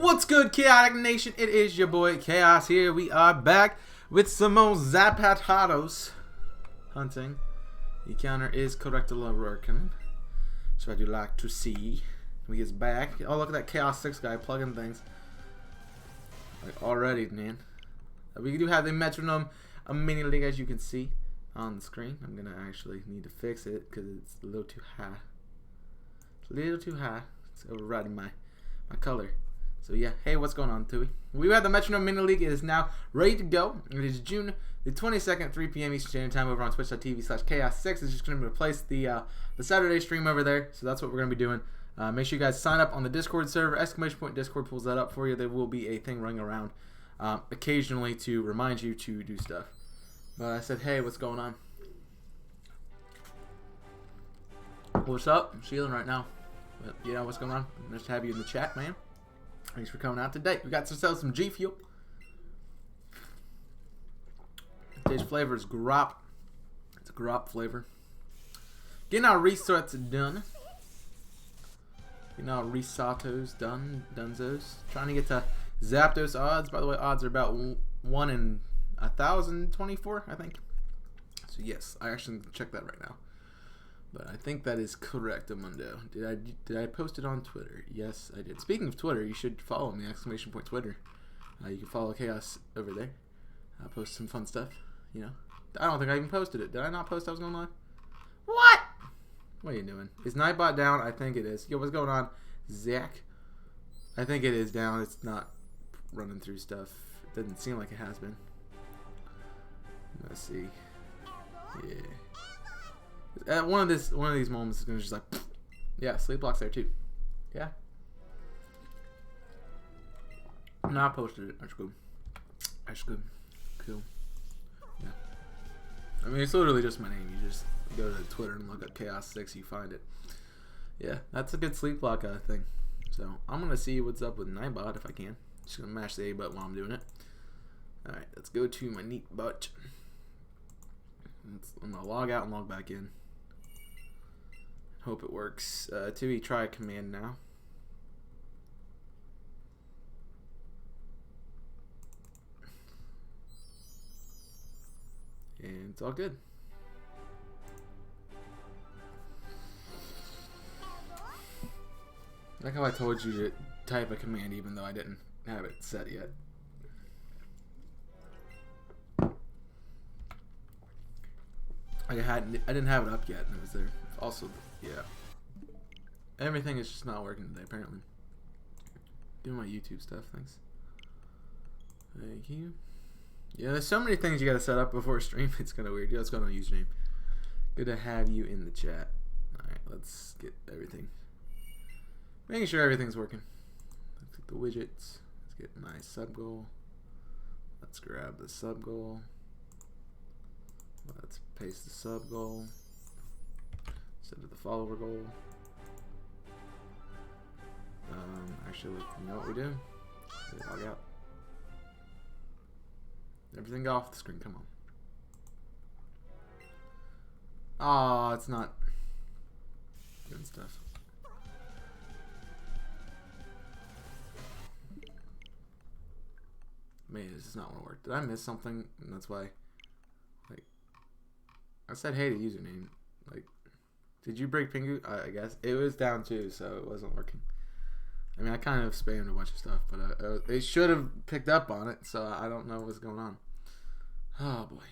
What's good, Chaotic Nation? It is your boy Chaos here. We are back with some more Zapdos hunting. The counter is correctly working, so I do like to see. We is back. Oh, look at that Chaos 6 guy plugging things. Like already, man. We do have the metronome, a mini league, as you can see on the screen. I'm gonna actually need to fix it because it's a little too high. It's a little too high. It's overriding my color. So yeah, hey, what's going on, Tui? We have the Metronome Mini League. It is now ready to go. It is June the 22nd, 3 p.m. Eastern Standard Time over on twitch.tv/chaos6. It's just going to replace the Saturday stream over there. So that's what we're going to be doing. Make sure you guys sign up on the Discord server. ! Discord pulls that up for you. There will be a thing running around occasionally to remind you to do stuff. But I said, hey, what's going on? What's up? I'm chilling right now. But yeah, what's going on? Nice to have you in the chat, man. Thanks for coming out today. We got to sell some G Fuel. Today's flavor is grop. It's a grop flavor. Getting our resets done. Getting our resatos done. Dunzos. Trying to get to Zapdos odds. By the way, odds are about 1 in 1,024, I think. So yes, I actually check that right now. But I think that is correct, Amundo. Did I post it on Twitter? Yes, I did. Speaking of Twitter, you should follow me, ! Twitter. You can follow Chaos over there. I post some fun stuff, you know. I don't think I even posted it. Did I not post I was going live? What? What are you doing? Is Nightbot down? I think it is. Yo, what's going on, Zach? I think it is down. It's not running through stuff. It doesn't seem like it has been. Let's see. Yeah. One of these moments is gonna just like, yeah, sleep block's there too. Yeah. No, I posted it. That's good. That's good. Cool. Yeah. I mean, it's literally just my name. You just go to Twitter and look up Chaos6, you find it. Yeah, that's a good sleep block thing. So I'm gonna see what's up with Nightbot if I can. Just gonna mash the A button while I'm doing it. All right, let's go to my neat butt. I'm gonna log out and log back in. Hope it works. Tui, try a command now. And it's all good. Like how I told you to type a command even though I didn't have it set yet. I didn't have it up yet and it was there. Also, yeah. Everything is just not working today, apparently. Doing my YouTube stuff, thanks. Thank you. Yeah, there's so many things you gotta set up before a stream. It's kinda weird. Yeah, let's go on username. Good to have you in the chat. Alright, let's get everything. Making sure everything's working. Let's get the widgets. Let's get a nice sub goal. Let's grab the sub goal. Let's paste the sub goal. Set it the follower goal. Actually, you know what we do? Log out. Everything go off the screen. Come on. Oh, it's not doing stuff. Man, this is not gonna work. Did I miss something? And that's why. Like, I said hey to username. Like, did you break Pingu? I guess it was down too, so it wasn't working. I mean, I kind of spammed a bunch of stuff, but they should have picked up on it, so I don't know what's going on. Oh boy.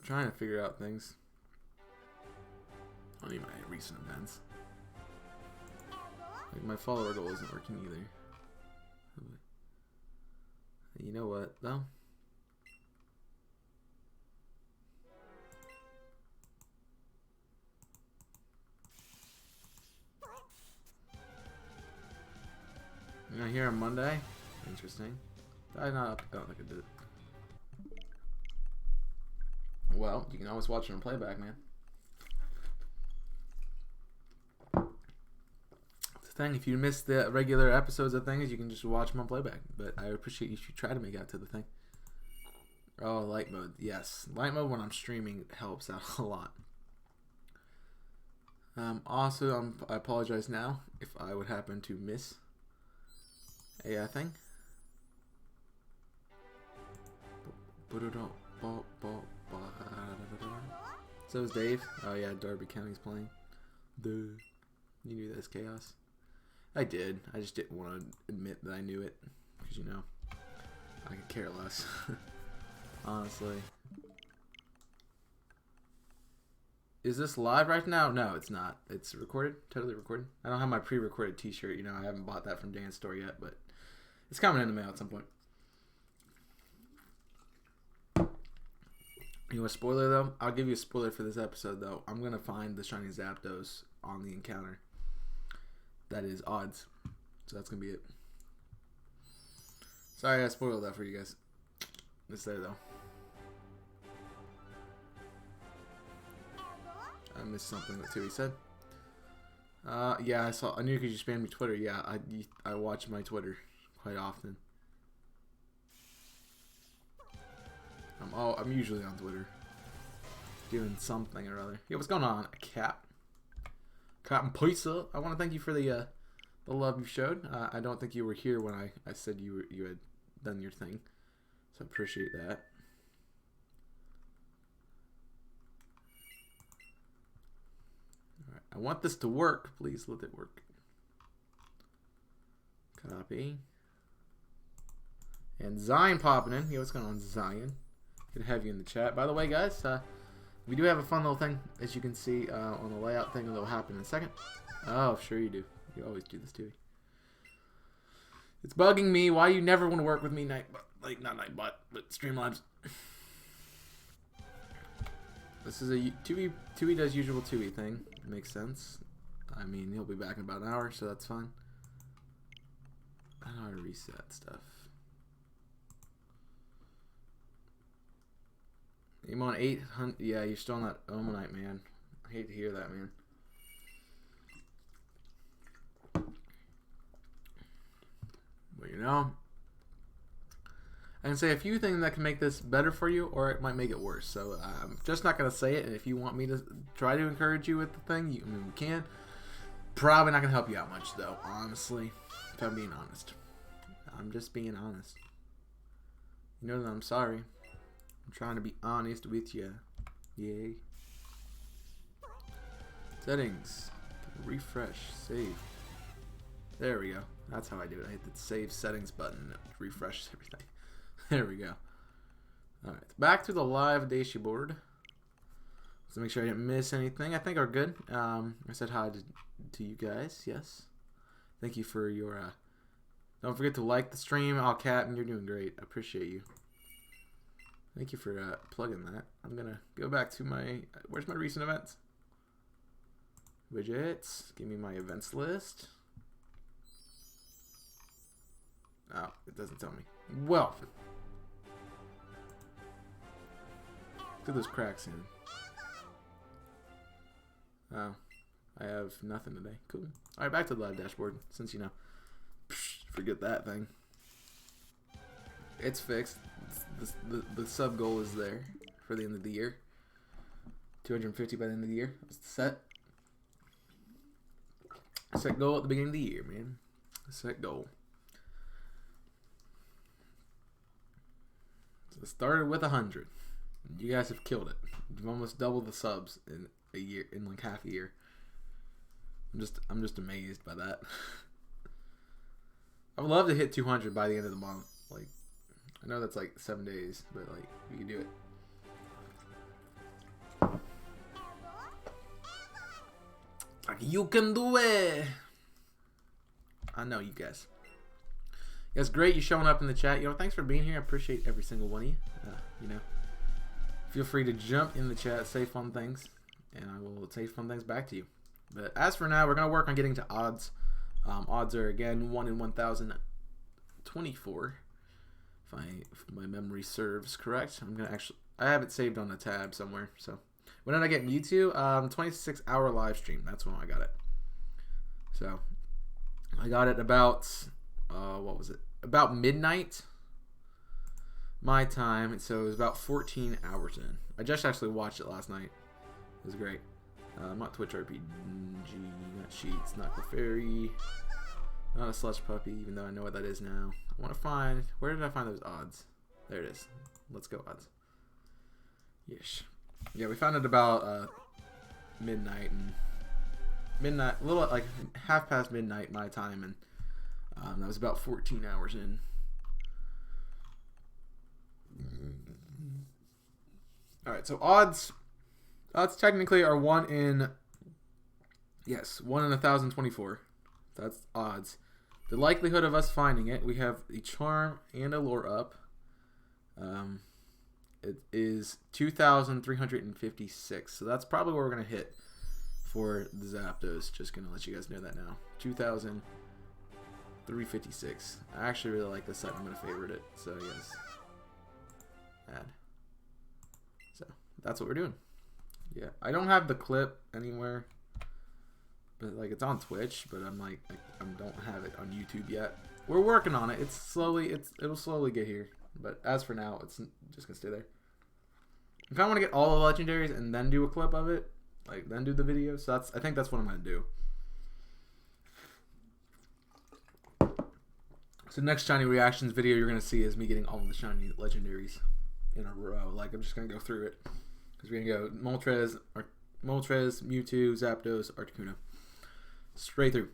Trying to figure out things. I need my recent events. Like my follower goal isn't working either. You know what, though? You're not here on Monday? Interesting. I don't think I did it. Well, you can always watch it on playback, man. Thing. If you miss the regular episodes of things, you can just watch them on playback. But I appreciate you should try to make it out to the thing. Oh, light mode. Yes. Light mode when I'm streaming helps out a lot. Also, I apologize now if I would happen to miss a thing. So is Dave. Oh yeah, Darby County's playing. Duh. You knew this, Chaos. I did. I just didn't want to admit that I knew it. Because, you know, I could care less. Honestly. Is this live right now? No, it's not. It's recorded. Totally recorded. I don't have my pre-recorded t-shirt. You know, I haven't bought that from Dan's store yet, but it's coming in the mail at some point. You want a spoiler, though? I'll give you a spoiler for this episode, though. I'm going to find the shiny Zapdos on the encounter. That is odds. So that's going to be it. Sorry I spoiled that for you guys. It's there, though. I missed something that Tui said. Yeah, I saw. I knew because you spammed me Twitter. Yeah, I watch my Twitter quite often. I'm usually on Twitter, doing something or other. Yeah, what's going on, Cap? Captain Pizza. I want to thank you for the love you showed. I don't think you were here when I said you had done your thing, so I appreciate that. I want this to work. Please let it work. Copy. And Zion popping in. Yeah, what's going on, Zion? Good to have you in the chat. By the way, guys, we do have a fun little thing, as you can see on the layout thing that will happen in a second. Oh, sure you do. You always do this, too. It's bugging me. Why you never want to work with me, not Nightbot, but Streamlabs. This is a Tui does usual Tui thing. Makes sense. I mean, he'll be back in about an hour, so that's fine. How do I reset stuff? I'm on 800. Yeah, you're still on that Omanite, man. I hate to hear that, man. But you know, I can say a few things that can make this better for you, or it might make it worse. So I'm just not gonna say it. And if you want me to try to encourage you with the thing, I mean, we can. Probably not gonna help you out much, though. Honestly, if I'm being honest, I'm just being honest. You know that I'm sorry. I'm trying to be honest with you. Yay. Settings. Refresh. Save. There we go. That's how I do it. I hit the save settings button and it refreshes everything. There we go. Alright. Back to the live Daisy board. So make sure I didn't miss anything. I think we're good. I said hi to you guys. Yes. Thank you for your... don't forget to like the stream. Oh, Captain, you're doing great. I appreciate you. Thank you for plugging that. I'm going to go back to my... where's my recent events? Widgets. Give me my events list. Oh, it doesn't tell me. Well. Look at those cracks in. Oh. I have nothing today. Cool. Alright, back to the live dashboard. Since, you know, forget that thing. It's fixed. The sub goal is there for the end of the year. 250 by the end of the year. That's the set goal at the beginning of the year, man. Set goal. So it started with 100. You guys have killed it. You've almost doubled the subs in a year, in like half a year. I'm just amazed by that. I would love to hit 200 by the end of the month. Like, I know that's like 7 days, but like, you can do it. Like, you can do it. I know you guys. It's great you showing up in the chat. Yo, thanks for being here. I appreciate every single one of you. You know, feel free to jump in the chat, say fun things, and I will say fun things back to you. But as for now, we're gonna work on getting to odds. Odds are again 1 in 1,024. If my memory serves correct. I have it saved on a tab somewhere. So when did I get Mewtwo? 26-hour live stream. That's when I got it. So I got it about what was it? About midnight my time. So it was about 14 hours in. I just actually watched it last night. It was great. Not Twitch RPG, not Sheets, not Clefairy, not a Slush Puppy, even though I know what that is now. I want to find, where did I find those odds? There it is. Let's go odds. Yes. Yeah, we found it about midnight, a little like half past midnight my time, and that was about 14 hours in. All right, so odds technically are 1 in 1,024. That's odds. The likelihood of us finding it, we have a charm and a lure up. It is 2,356. So that's probably what we're gonna hit for the Zapdos. Just gonna let you guys know that now. 2,356. I actually really like this set. I'm gonna favorite it. So yes, add. So that's what we're doing. Yeah, I don't have the clip anywhere, but like it's on Twitch, but I don't have it on YouTube yet. We're working on it. It'll slowly get here, but as for now, it's just gonna stay there. I kind of want to get all the legendaries and then do a clip of it, like then do the video. So I think that's what I'm gonna do. So next shiny reactions video you're gonna see is me getting all of the shiny legendaries in a row. Like I'm just gonna go through it. Because we're going to go Moltres, Mewtwo, Zapdos, Articuno. Straight through.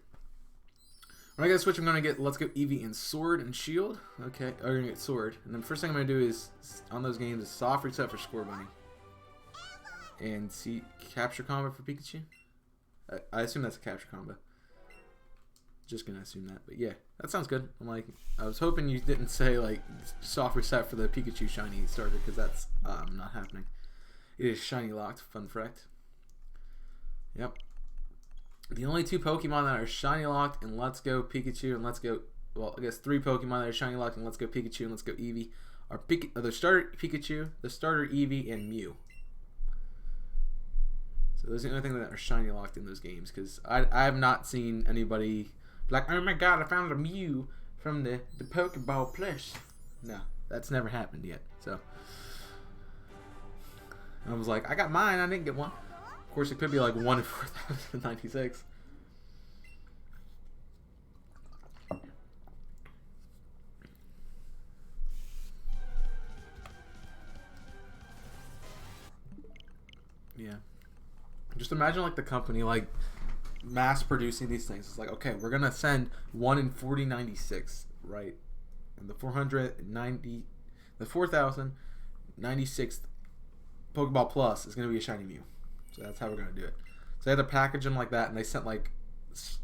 When I get a switch, I'm going to get Let's Go Eevee and Sword and Shield. Okay, I'm going to get Sword. And then the first thing I'm going to do is, on those games, is soft reset for Score Bunny. And see, capture combo for Pikachu. I assume that's a capture combo. Just going to assume that. But yeah, that sounds good. I was hoping you didn't say, like, soft reset for the Pikachu shiny starter, because that's not happening. It is shiny locked, fun fact. Yep. The only 2 Pokemon that are shiny locked in Let's Go Pikachu and Let's Go, well, I guess 3 Pokemon that are shiny locked in Let's Go Pikachu and Let's Go Eevee are the starter Pikachu, the starter Eevee, and Mew. So those are the only things that are shiny locked in those games, because I have not seen anybody be like, oh my god, I found a Mew from the Pokeball plush. No, that's never happened yet. So I was like, I got mine, I didn't get one. Of course, it could be like 1 in 4,096. Yeah. Just imagine like the company like mass producing these things. It's like, okay, we're gonna send 1 in 4096, right? And the 4,096th Pokeball Plus is going to be a shiny Mew. So that's how we're going to do it. So they had to package them like that, and they sent like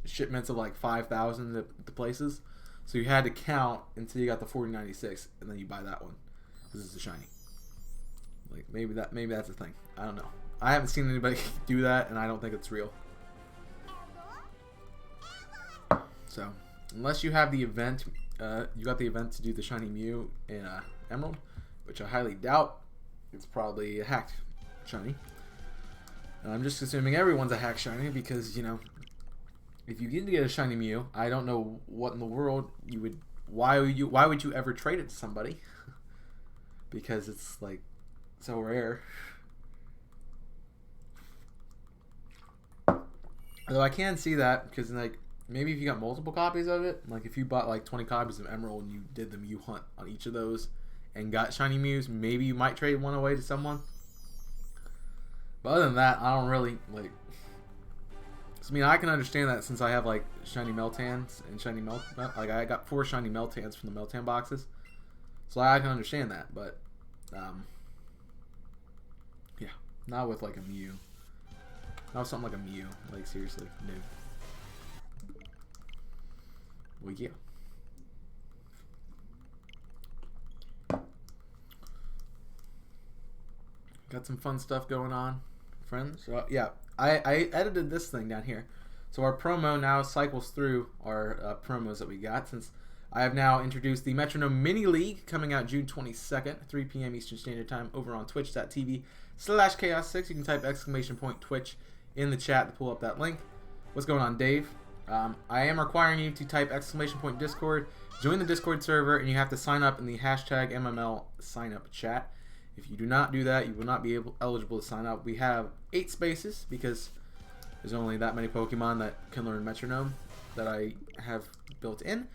shipments of like 5,000 to places. So you had to count until you got the 4096, and then you buy that one. This is a shiny. Like maybe that's a thing. I don't know. I haven't seen anybody do that, and I don't think it's real. So unless you have the event, you got the event to do the shiny Mew in Emerald, which I highly doubt. It's probably a hacked shiny. And I'm just assuming everyone's a hack shiny because, you know, if you get to get a shiny Mew, I don't know what in the world you would. Why would you ever trade it to somebody? Because it's like so rare. Although I can see that because like maybe if you got multiple copies of it, like if you bought like 20 copies of Emerald and you did the Mew hunt on each of those and got shiny Mews, maybe you might trade one away to someone. But other than that, I don't really like. I mean, I can understand that since I have like shiny Meltans and shiny like I got 4 shiny Meltans from the Meltan boxes, so I can understand that. But yeah, not with like a Mew. Not with something like a Mew. Like seriously, no. Well, yeah. Got some fun stuff going on, friends. So, yeah, I edited this thing down here. So our promo now cycles through our promos that we got, since I have now introduced the Metronome Mini League coming out June 22nd, 3 p.m. Eastern Standard Time over on twitch.tv/chaos6. You can type !Twitch in the chat to pull up that link. What's going on, Dave? I am requiring you to type !Discord, join the Discord server, and you have to sign up in the hashtag MML sign up chat. If you do not do that, you will not be eligible to sign up. We have 8 spaces because There's only that many Pokemon that can learn Metronome that I have built in.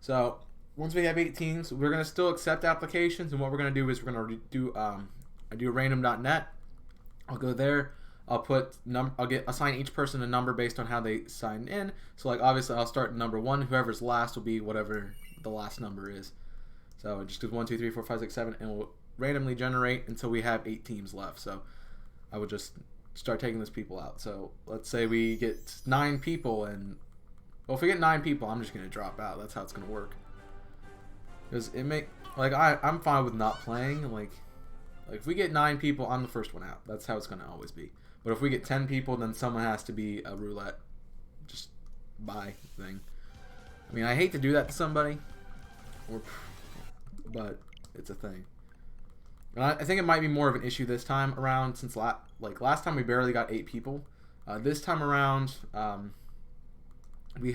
So once we have 8 teams, we're gonna still accept applications, and what we're gonna do is we're gonna do I do random.net. I'll go there. I'll assign each person a number based on how they sign in. So like obviously I'll start number 1. Whoever's last will be whatever the last number is. So it just goes 1, 2, 3, 4, 5, 6, 7, and we'll randomly generate until we have 8 teams left. So I would just start taking those people out. So let's say we get 9 people, and well, if we get 9 people, I'm just gonna drop out. That's how it's gonna work. Because I'm fine with not playing. Like if we get 9 people, I'm the first one out. That's how it's gonna always be. But if we get 10 people, then someone has to be a roulette, just buy thing. I mean, I hate to do that to somebody, but it's a thing. And I think it might be more of an issue this time around, since last time we barely got 8 people. This time around, we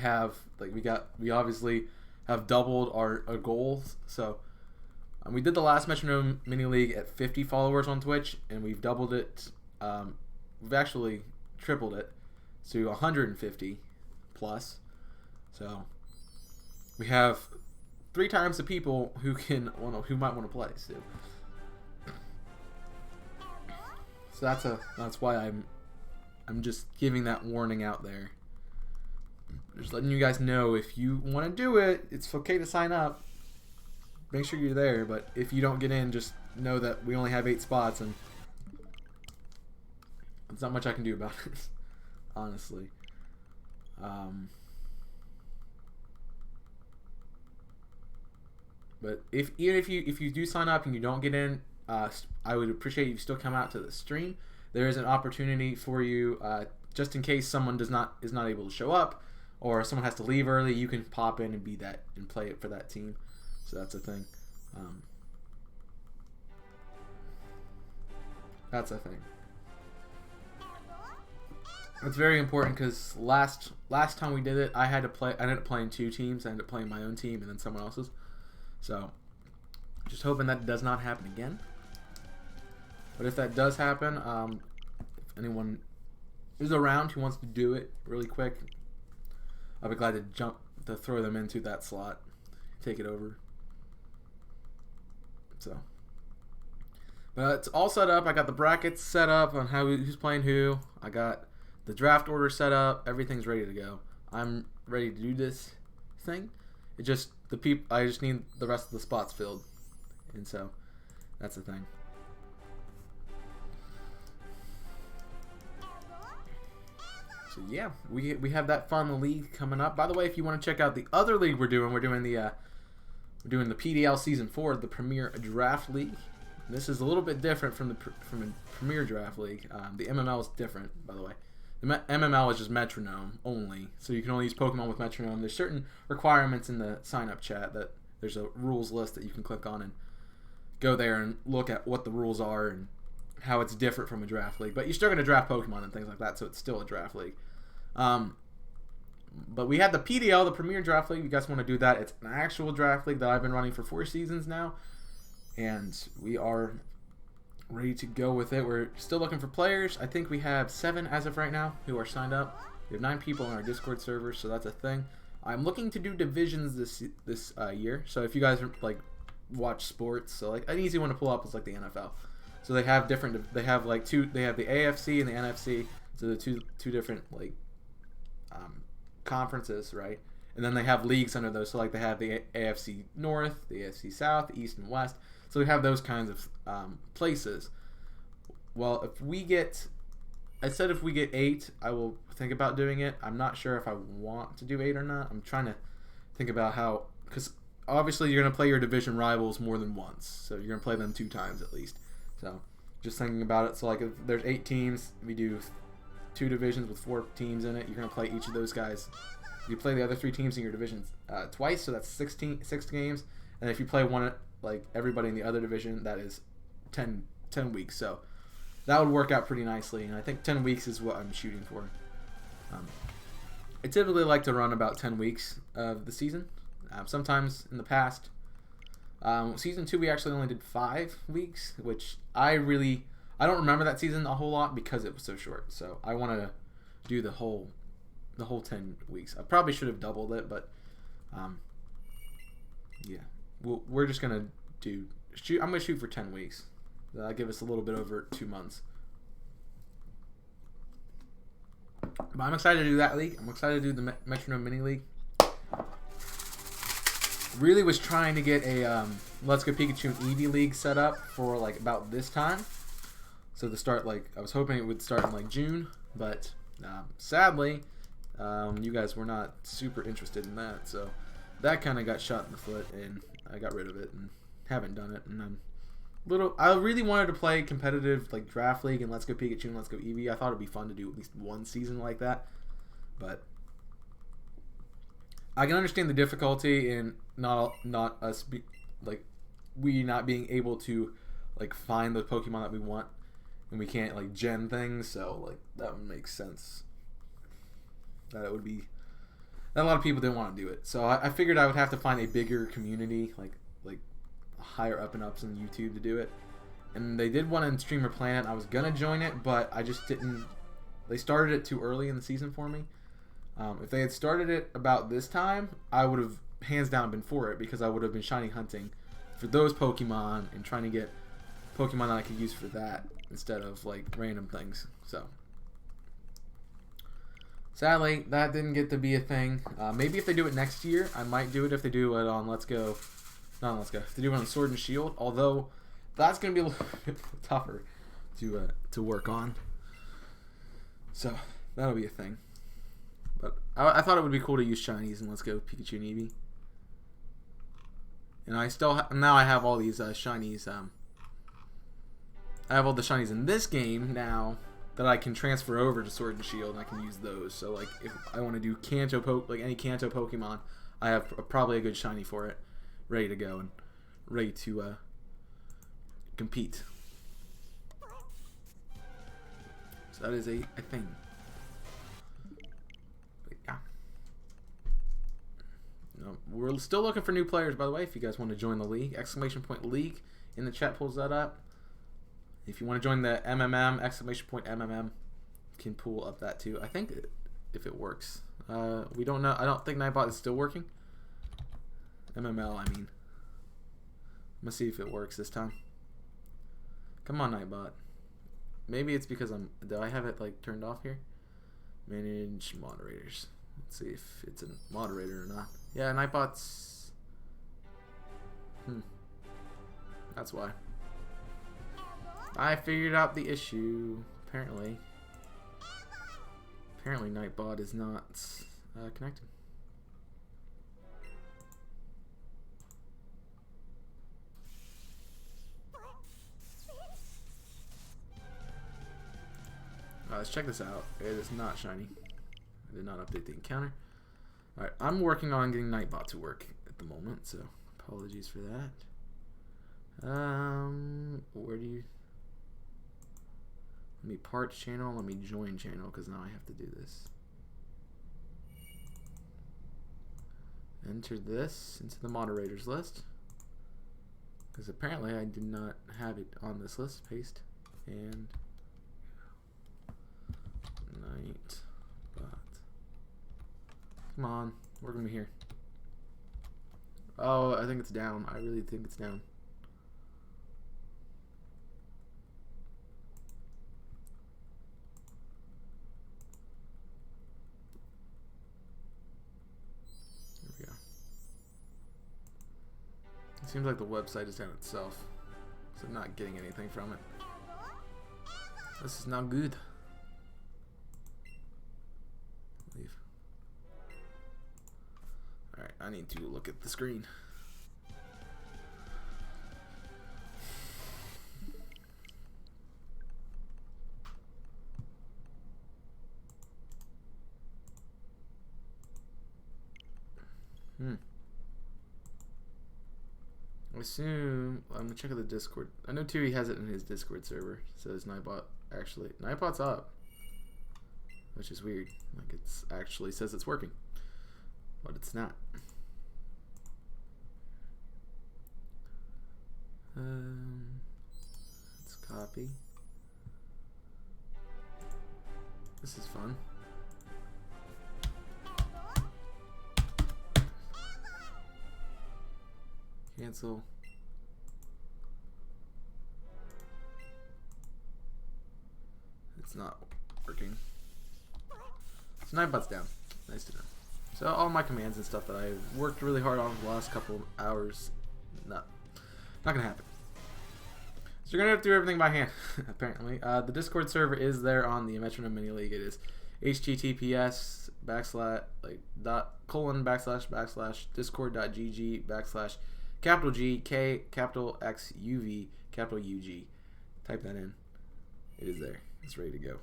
obviously have doubled our goals. So we did the last Metronome mini league at 50 followers on Twitch, and we've doubled it. We've actually tripled it to 150 plus. So we have 3 times the people who might want to play. So that's why I'm just giving that warning out there. Just letting you guys know, if you want to do it, it's okay to sign up. Make sure you're there, but if you don't get in, just know that we only have 8 spots, and there's not much I can do about it, honestly. But even if you do sign up and you don't get in, I would appreciate you still come out to the stream. There is an opportunity for you, just in case someone is not able to show up, or someone has to leave early. You can pop in and be that and play it for that team. So that's a thing. That's a thing. It's very important, because last time we did it, I ended up playing 2 teams. I ended up playing my own team and then someone else's. So just hoping that does not happen again. But if that does happen, if anyone is around who wants to do it really quick, I'll be glad to throw them into that slot, take it over. So, but it's all set up. I got the brackets set up on who's playing who. I got the draft order set up. Everything's ready to go. I'm ready to do this thing. I just need the rest of the spots filled, and so that's the thing. So yeah, we have that fun league coming up. By the way, if you want to check out the other league we're doing the PDL Season 4, the Premier Draft League. This is a little bit different from a Premier Draft League. The MML is different, by the way. The MML is just Metronome only, so you can only use Pokemon with Metronome. There's certain requirements in the sign-up chat that there's a rules list that you can click on and go there and look at what the rules are and how it's different from a draft league. But you're still going to draft Pokemon and things like that, so it's still a draft league. But we had the PDL, the Premier Draft League. If you guys want to do that, it's an actual draft league that I've been running for 4 seasons now, and we are ready to go with it. We're still looking for players. I think we have 7 as of right now who are signed up. We have 9 people on our Discord server, so that's a thing. I'm looking to do divisions this year. So if you guys watch sports, so like an easy one to pull up is like the NFL. So they have different. They have like They have the AFC and the NFC. So the two different conferences, right? And then they have leagues under those. So like they have the AFC North, the AFC South, East, and West. So we have those kinds of places. Well, if we get 8, I will think about doing it. I'm not sure if I want to do 8 or not. I'm trying to think about how, because obviously you're going to play your division rivals more than once. So you're going to play them 2 times at least. So just thinking about it. So like if there's 8 teams, we do 2 divisions with 4 teams in it. You're going to play each of those guys. You play the other 3 teams in your divisions twice, so that's 6 games. And if you play one, like everybody in the other division, that is 10 weeks. So that would work out pretty nicely, and I think 10 weeks is what I'm shooting for. I typically like to run about 10 weeks of the season. Sometimes in the past, season 2 we actually only did 5 weeks, which I don't remember that season a whole lot because it was so short. So I wanted to do the whole 10 weeks. I probably should have doubled it, but yeah, we're just gonna shoot. I'm gonna shoot for 10 weeks. That'll give us a little bit over 2 months. But I'm excited to do that league. I'm excited to do the Metronome Mini League. Really was trying to get a Let's Go Pikachu and Eevee League set up for like about this time. So to start, like, I was hoping it would start in like June, but sadly, you guys were not super interested in that. So that kind of got shot in the foot, and I got rid of it and haven't done it. And I really wanted to play competitive like Draft League and Let's Go Pikachu and Let's Go Eevee. I thought it'd be fun to do at least one season like that, but I can understand the difficulty in not us not being able to like find the Pokemon that we want, and we can't like gen things. So like that would make sense. That a lot of people didn't want to do it. So I figured I would have to find a bigger community, like higher up and ups on YouTube to do it. And they did one in Streamer Planet. I was gonna join it, but I just didn't. They started it too early in the season for me. If they had started it about this time, I would have hands down been for it, because I would have been shiny hunting for those Pokemon and trying to get Pokemon that I could use for that instead of like random things. So sadly, that didn't get to be a thing. Maybe if they do it next year, I might do it. If they do it on Let's Go, not on Let's Go. If they do it on Sword and Shield, although that's going to be a little bit tougher to work on. So that'll be a thing. But I thought it would be cool to use shinies in Let's Go Pikachu and Eevee. And I still now I have all these shinies. I have all the shinies in this game now that I can transfer over to Sword and Shield, and I can use those. So like if I want to do any Kanto Pokemon, I have probably a good shiny for it, ready to go and ready to compete. So that is a thing. But yeah. No, we're still looking for new players, by the way. If you guys want to join the league, !league in the chat pulls that up. If you want to join the MMM, !MMM, can pull up that too. I think if it works. We don't know. I don't think Nightbot is still working. MML, I mean. I'm gonna see if it works this time. Come on, Nightbot. Maybe it's because do I have it like turned off here? Manage moderators. Let's see if it's a moderator or not. Yeah, Nightbot's. That's why. I figured out the issue. Apparently Nightbot is not connected. Let's check this out. It is not shiny. I did not update the encounter. Alright, I'm working on getting Nightbot to work at the moment, so apologies for that. Where do you... Let me parts channel, let me join channel, because now I have to do this. Enter this into the moderators list, because apparently I did not have it on this list. Paste and Nightbot. Come on, work with me here. Oh, I think it's down. I really think it's down. Seems like the website is down itself, so I'm not getting anything from it. This is not good. Leave. Alright, I need to look at the screen. I assume I'm gonna check out the Discord. I know Tui has it in his Discord server. Says Nightbot Nightbot's up, which is weird. Like it's actually says it's working, but it's not. Let's copy. This is fun. cancel. It's not working. So Nightbot's down. Nice to know. So all my commands and stuff that I worked really hard on the last couple hours, not gonna happen. So you're gonna have to do everything by hand, apparently. The Discord server is there on the Metronome Mini League. It is https discord.gg/discord.gg/G_K_XUV_UG. Type that in. It is there. It's ready to go.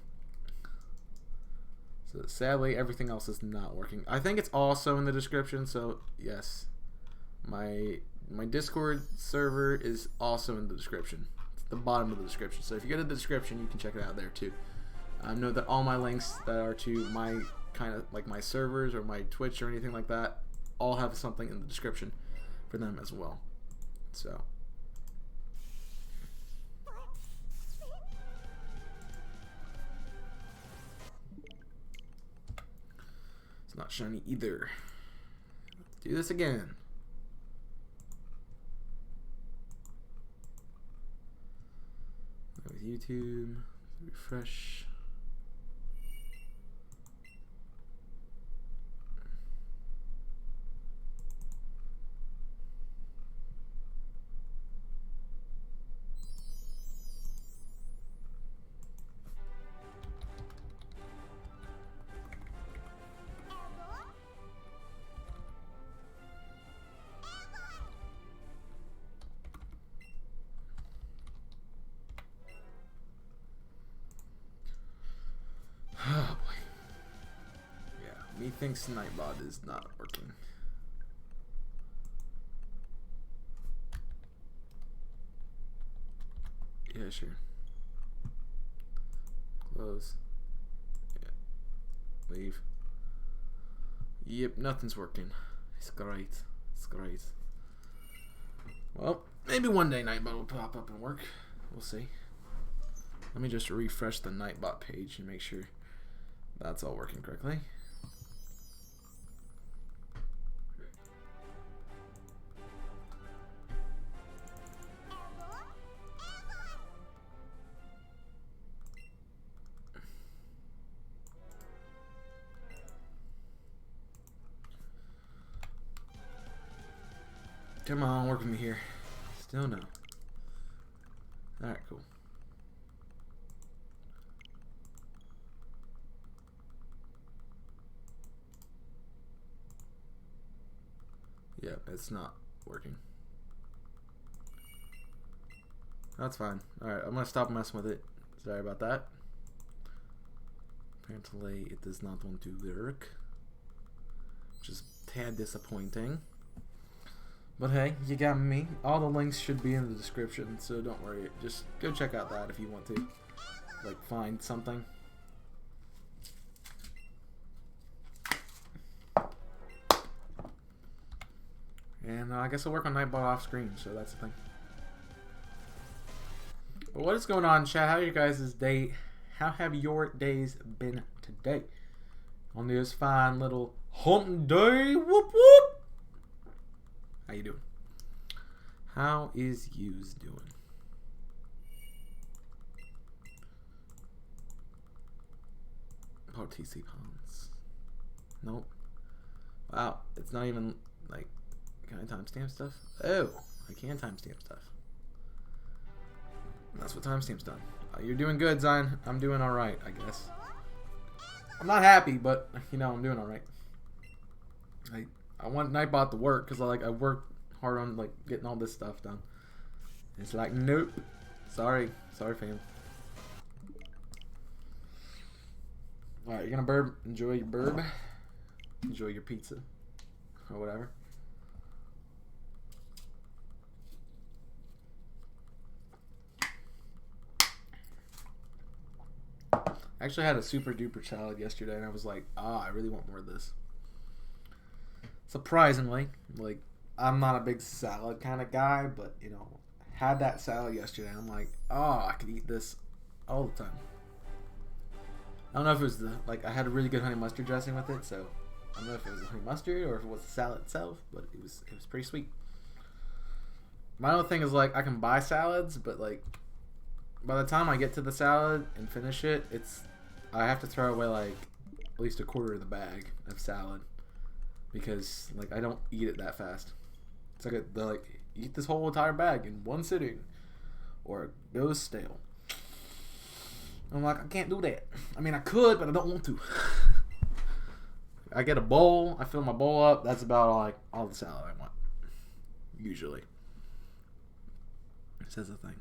So sadly, everything else is not working. I think it's also in the description. So yes, my Discord server is also in the description. It's at the bottom of the description. So if you go to the description, you can check it out there too. Note that all my links that are to my kind of like my servers or my Twitch or anything like that all have something in the description for them as well. So. It's not shiny either. Let's do this again. With YouTube, refresh. Oh boy. Yeah, methinks Nightbot is not working. Yeah, sure. Close. Yeah. Leave. Yep, nothing's working. It's great. It's great. Well, maybe one day Nightbot will pop up and work. We'll see. Let me just refresh the Nightbot page and make sure that's all working correctly. Come on, work with me here. Still no. Alright, cool. Yep, it's not working. That's fine. Alright, I'm gonna stop messing with it. Sorry about that. Apparently it does not want to work, which is a tad disappointing. But hey, you got me. All the links should be in the description, so don't worry. Just go check out that if you want to, like, find something. And I guess I'll work on Nightbot off screen, so that's the thing. But what is going on, chat? How are you guys' day? How have your days been today? On this fine little hump day, whoop whoop. How you doing? How is yous doing? Oh, TC Pawns. Nope. Wow, it's not even like. Can I timestamp stuff? Oh, I can timestamp stuff. And that's what timestamp's done. You're doing good, Zion. I'm doing all right, I guess. I'm not happy, but you know I'm doing all right. I want Nightbot to work because I worked hard on like getting all this stuff done. It's like nope. Sorry, fam. All right, you're gonna burb. Enjoy your burb. Enjoy your pizza or whatever. I actually had a super duper salad yesterday, and I was like, I really want more of this. Surprisingly, like, I'm not a big salad kind of guy, but, you know, had that salad yesterday, and I'm like, I could eat this all the time. I don't know if it was I had a really good honey mustard dressing with it, so I don't know if it was the honey mustard or if it was the salad itself, but it was pretty sweet. My other thing is like I can buy salads, but like by the time I get to the salad and finish it, I have to throw away like at least a quarter of the bag of salad because like I don't eat it that fast. It's like they're like eat this whole entire bag in one sitting, or it goes stale. I'm like I can't do that. I mean I could, but I don't want to. I get a bowl, I fill my bowl up. That's about all the salad I want. Usually. Says the thing.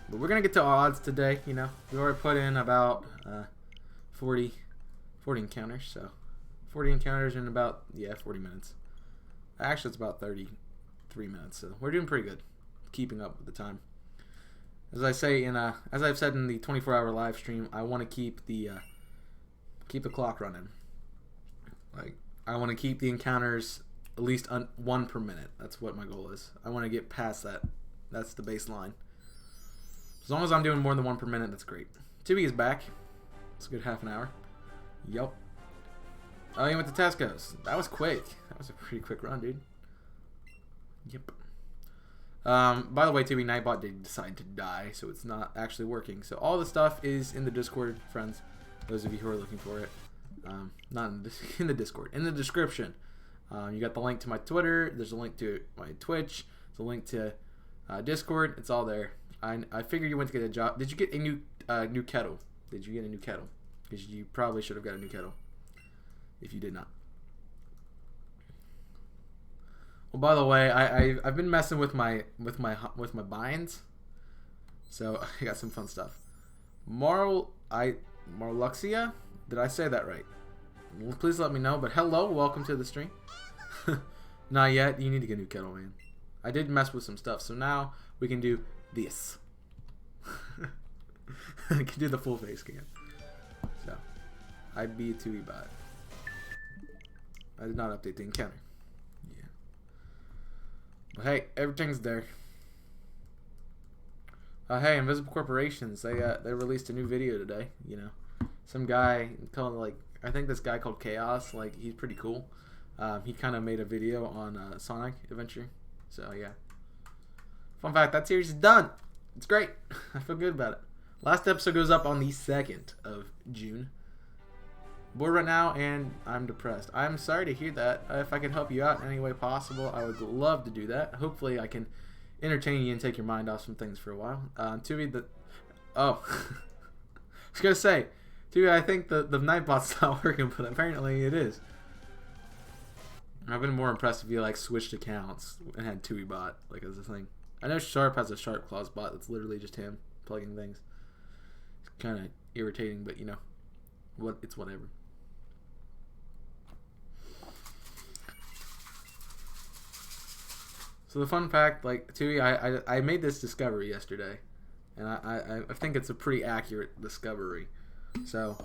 But we're gonna get to odds today. You know, we already put in about 40 encounters, so 40 encounters in about 40 minutes. Actually, it's about 33 minutes, so we're doing pretty good, keeping up with the time. As I say as I've said in the 24-hour live stream, I want to keep the clock running. Like I want to keep the encounters at least one per minute. That's what my goal is. I want to get past that. That's the baseline. As long as I'm doing more than one per minute, that's great. Tibby is back. It's a good half an hour. Yep. Oh, he went to Tesco's. That was quick. That was a pretty quick run, dude. Yep. By the way, TV Nightbot did decide to die, so it's not actually working. So all the stuff is in the Discord, friends. Those of you who are looking for it. Not in the Discord. In the description. You got the link to my Twitter. There's a link to my Twitch. There's a link to Discord. It's all there. I figured you went to get a job. Did you get a new kettle? Did you get a new kettle? Because you probably should have got a new kettle. If you did not. Well, by the way, I've been messing with my binds, so I got some fun stuff. Marluxia, did I say that right? Please let me know. But hello, welcome to the stream. Not yet. You need to get a new kettle, man. I did mess with some stuff, so now we can do this. I can do the full face again. So I'd be a 2E bot. I did not update the encounter. Yeah. But hey, everything's there. Hey, Invisible Corporations, they released a new video today, you know. Some guy called, like, I think this guy called Chaos, like, he's pretty cool. He kind of made a video on Sonic Adventure. So, yeah. Fun fact, that series is done. It's great. I feel good about it. Last episode goes up on the 2nd of June. Bored right now, and I'm depressed. I'm sorry to hear that. If I can help you out in any way possible, I would love to do that. Hopefully, I can entertain you and take your mind off some things for a while. I was gonna say, Tubi, I think the Nightbot's not working, but apparently it is. I've been more impressed if you like switched accounts and had Tui bot like as a thing. I know Sharp has a Sharp Claws bot that's literally just him plugging things. It's kind of irritating, but you know, it's whatever. So the fun fact, like Tui, I made this discovery yesterday, and I think it's a pretty accurate discovery. So,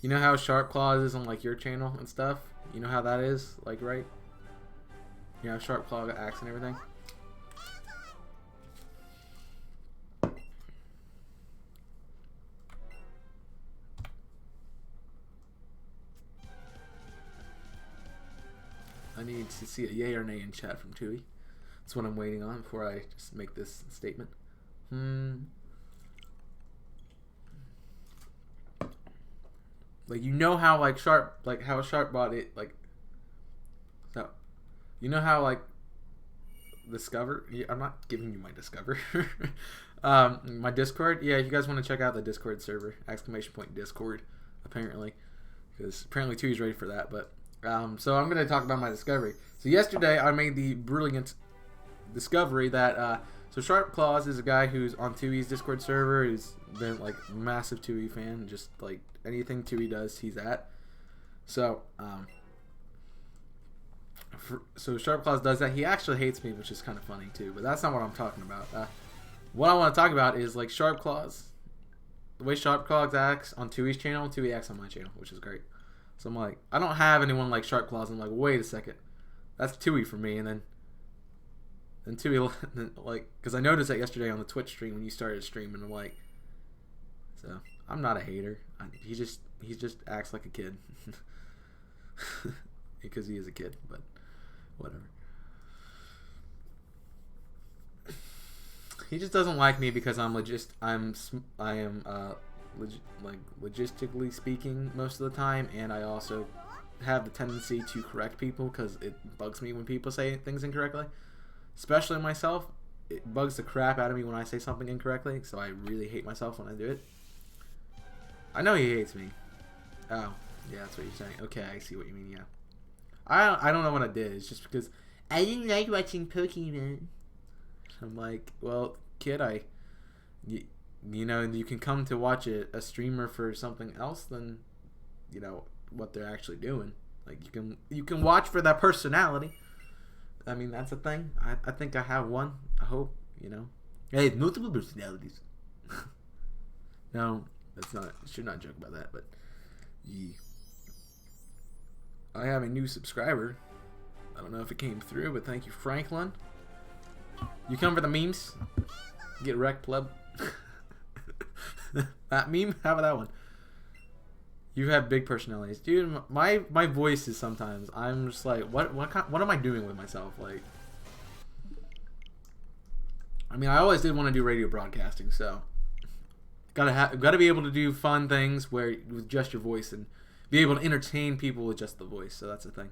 you know how Sharp Claws is on like your channel and stuff. You know how that is, like, right? You know, Sharp Claw axe and everything. I need to see a yay or nay in chat from Tui. That's what I'm waiting on before I just make this statement. Like, you know how like Sharp, like how Sharp bought it, like, so you know how like Discover. I'm not giving you my Discover. My Discord. Yeah, if you guys want to check out the Discord server, !Discord, apparently, because apparently Tui's ready for that. But so I'm gonna talk about my discovery. So yesterday I made the brilliant discovery that so Sharp Claws is a guy who's on Tui's Discord server. He's been like massive Tui fan, just like anything Tui does, he's at. So so Sharp Claws does that. He actually hates me, which is kind of funny too. But that's not what I'm talking about. What I want to talk about is like Sharp Claws, the way Sharp Claws acts on Tui's channel, Tui acts on my channel, which is great. So I'm like, I don't have anyone like Sharp Claws. I'm like, wait a second. That's Tui for me, and then Tui, like, because I noticed that yesterday on the Twitch stream when you started streaming. I'm like, so I'm not a hater. He just acts like a kid because he is a kid, but whatever. He just doesn't like me because I am logistically speaking most of the time, and I also have the tendency to correct people because it bugs me when people say things incorrectly, especially myself. It bugs the crap out of me when I say something incorrectly, so I really hate myself when I do it. I know he hates me. Oh, yeah, that's what you're saying. Okay, I see what you mean. Yeah, I don't know what I did. It's just because I didn't like watching Pokemon. I'm like, well, kid, you know, you can come to watch a streamer for something else than, you know, what they're actually doing. Like, you can watch for that personality. I mean, that's a thing. I think I have one. I hope, you know. Hey, multiple personalities. No, that's not. Should not joke about that, but yeah. I have a new subscriber. I don't know if it came through, but thank you, Franklin. You come for the memes? Get wrecked, pleb. That meme? How about that one? You have big personalities. Dude, my voice is sometimes, I'm just like, what am I doing with myself? Like, I mean, I always did want to do radio broadcasting, so gotta be able to do fun things with just your voice and be able to entertain people with just the voice. So that's the thing.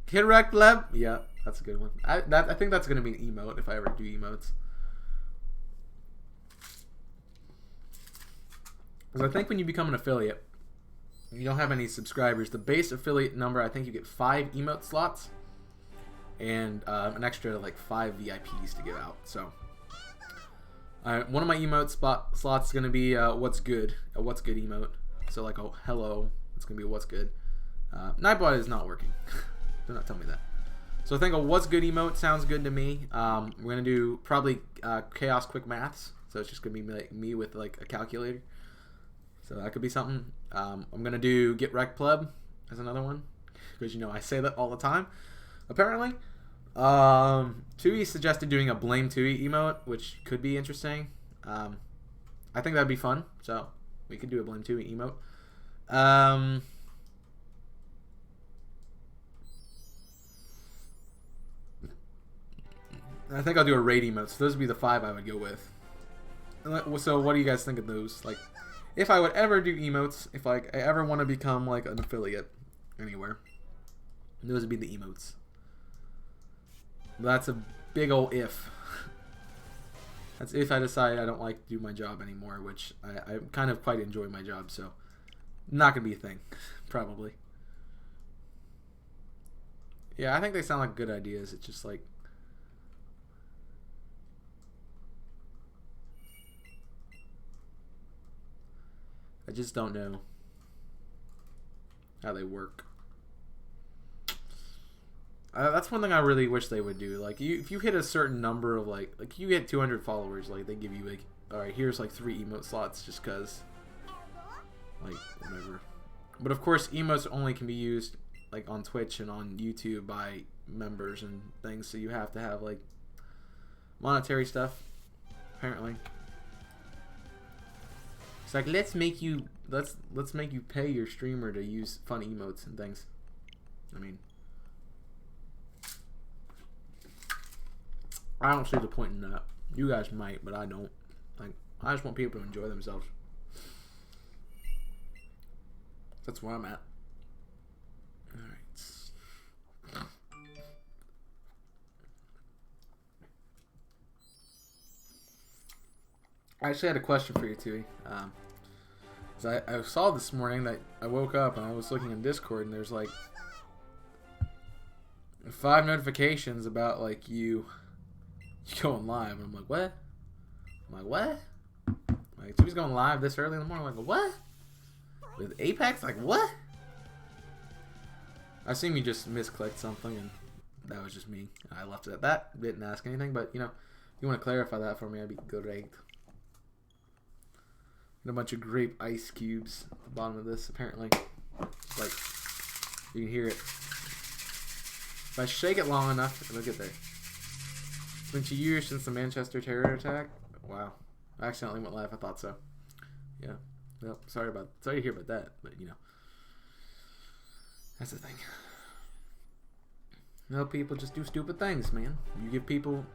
Kid wrecked, pleb? Yeah. That's a good one. I think that's going to be an emote if I ever do emotes. Because I think when you become an affiliate, you don't have any subscribers. The base affiliate number, I think you get 5 emote slots and an extra like 5 VIPs to give out. So one of my emote slots is going to be what's good, a what's good emote. So like a hello, it's going to be a what's good. Nightbot is not working. Do not tell me that. So I think a what's good emote sounds good to me. We're going to do probably chaos quick maths. So it's just going to be like me with like a calculator. So that could be something. I'm going to do get wrecked pleb as another one. Because, you know, I say that all the time, apparently. Tui suggested doing a blame Tui emote, which could be interesting. I think that'd be fun. So we could do a blame Tui emote. I think I'll do a raid emote. So those would be the 5 I would go with. So what do you guys think of those? Like, if I would ever do emotes, if like I ever want to become like an affiliate anywhere, those would be the emotes. That's a big old if. That's if I decide I don't like to do my job anymore, which I kind of quite enjoy my job, so not gonna be a thing, probably. Yeah, I think they sound like good ideas. It's just like, I just don't know how they work. That's one thing I really wish they would do. Like, if you hit a certain number of like you get 200 followers, like they give you like, all right, here's like 3 emote slots, just cause, like whatever. But of course, emotes only can be used like on Twitch and on YouTube by members and things, so you have to have like monetary stuff, apparently. It's like, let's make you pay your streamer to use fun emotes and things. I mean, I don't see the point in that. You guys might, but I don't. Like, I just want people to enjoy themselves. That's where I'm at. Alright. I actually had a question for you, Tui. I saw this morning that I woke up and I was looking in Discord and there's like 5 notifications about like you going live. And I'm like, what? I'm like, what? Like, Tui's going live this early in the morning. I'm like, what? With Apex? Like, what? I assume you just misclicked something and that was just me. I left it at that. Didn't ask anything, but you know, if you want to clarify that for me, I'd be great. And a bunch of grape ice cubes at the bottom of this, apparently. It's like, you can hear it. If I shake it long enough, it'll get there. It's been 2 years since the Manchester terror attack. Wow. I accidentally went live. I thought so. Yeah. Well, sorry to hear about that, but you know. That's the thing. No, people just do stupid things, man. You give people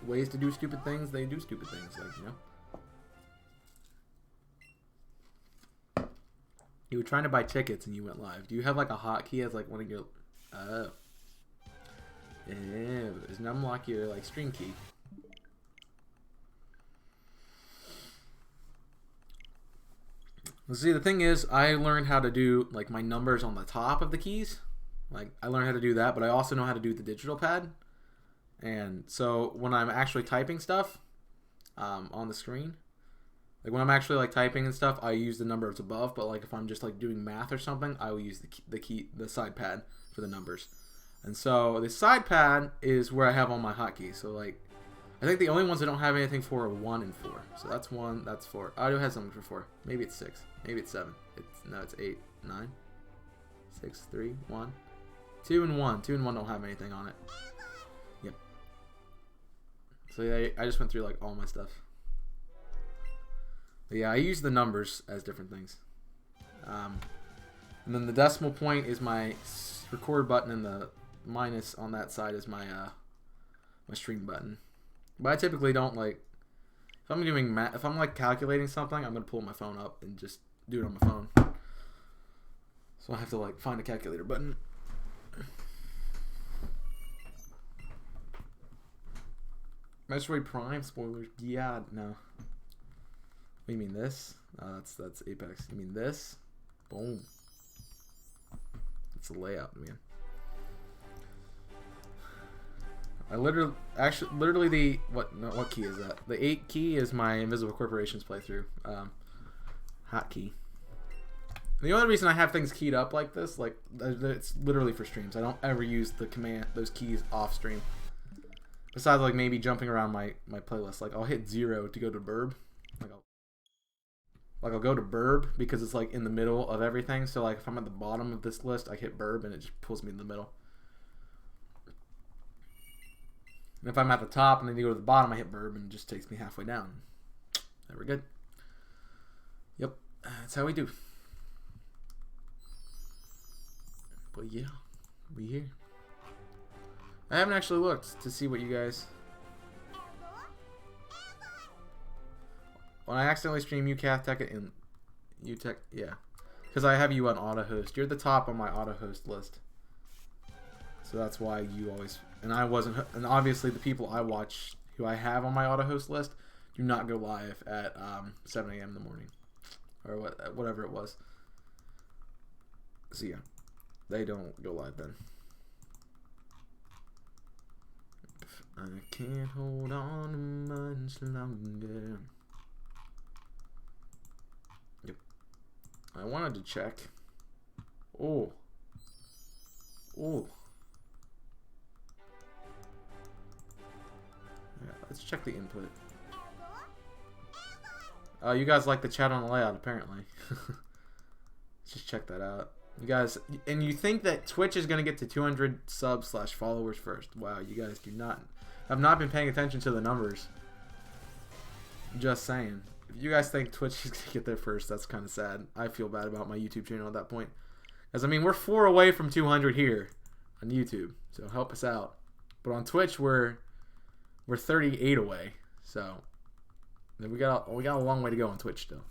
ways to do stupid things, they do stupid things, like, you know. You were trying to buy tickets and you went live. Do you have like a hotkey as like one of your oh. Ew, is numlock your like stream key? Well, see, the thing is, I learned how to do like my numbers on the top of the keys. Like, I learned how to do that, but I also know how to do the digital pad. And so when I'm actually typing stuff on the screen, like when I'm actually like typing and stuff, I use the numbers above. But like if I'm just like doing math or something, I will use the side pad for the numbers. And so the side pad is where I have all my hotkeys. So like, I think the only ones I don't have anything for are 1 and 4. So that's 1, that's 4. I do have something for 4. Maybe it's 6. Maybe it's 7. It's 8, 9, 6, 3, 1. 2 and 1. 2 and 1 don't have anything on it. Yep. So yeah, I just went through like all my stuff. But yeah, I use the numbers as different things. And then the decimal point is my record button, and the minus on that side is my my stream button. But I typically don't like, if I'm doing math, if I'm like calculating something, I'm gonna pull my phone up and just do it on my phone. So I have to like find a calculator button. Metroid Prime spoilers? Yeah, no. What do you mean this? That's Apex. You mean this? Boom. It's a layout, man. I literally the what key is that? The 8 key is my Invisible Corporations playthrough. Hotkey. The only reason I have things keyed up like this, like it's literally for streams. I don't ever use those keys off stream. Besides, like maybe jumping around my playlist, like I'll hit 0 to go to burb, like I'll go to burb because it's like in the middle of everything. So like if I'm at the bottom of this list, I hit burb and it just pulls me in the middle. And if I'm at the top and then you go to the bottom, I hit burb and it just takes me halfway down. There we're good. Yep, that's how we do. But yeah, we here. I haven't actually looked to see what you guys. When I accidentally stream UCath and UTech, yeah, because I have you on auto host. You're the top on my auto host list, so that's why you always. And I wasn't. And obviously, the people I watch who I have on my auto host list do not go live at 7 a.m. in the morning, or whatever it was. So yeah, they don't go live then. I can't hold on much longer. Yep. I wanted to check. Oh. Oh. Yeah, let's check the input. Oh, you guys like the chat on the layout, apparently. Let's just check that out. You guys, and you think that Twitch is going to get to 200 subs / followers first. Wow, you guys have not been paying attention to the numbers. Just saying. If you guys think Twitch is going to get there first, that's kind of sad. I feel bad about my YouTube channel at that point. Because, I mean, we're 4 away from 200 here on YouTube. So help us out. But on Twitch, we're 38 away. So we got a long way to go on Twitch still.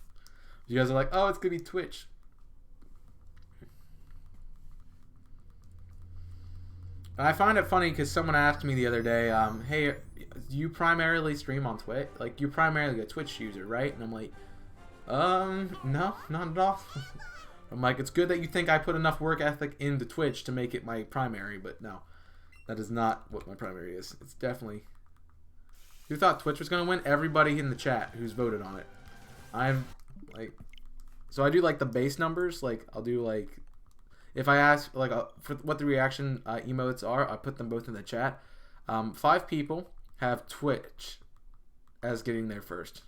You guys are like, oh, it's going to be Twitch. I find it funny because someone asked me the other day, hey, you primarily stream on Twitch? Like, you're primarily a Twitch user, right? And I'm like, no, not at all. I'm like, it's good that you think I put enough work ethic into Twitch to make it my primary, but no. That is not what my primary is. It's definitely... Who thought Twitch was going to win? Everybody in the chat who's voted on it. I'm, like... So I do, like, the base numbers. Like, I'll do, like... If I ask, like, for what the reaction emotes are, I put them both in the chat. 5 people have Twitch as getting there first.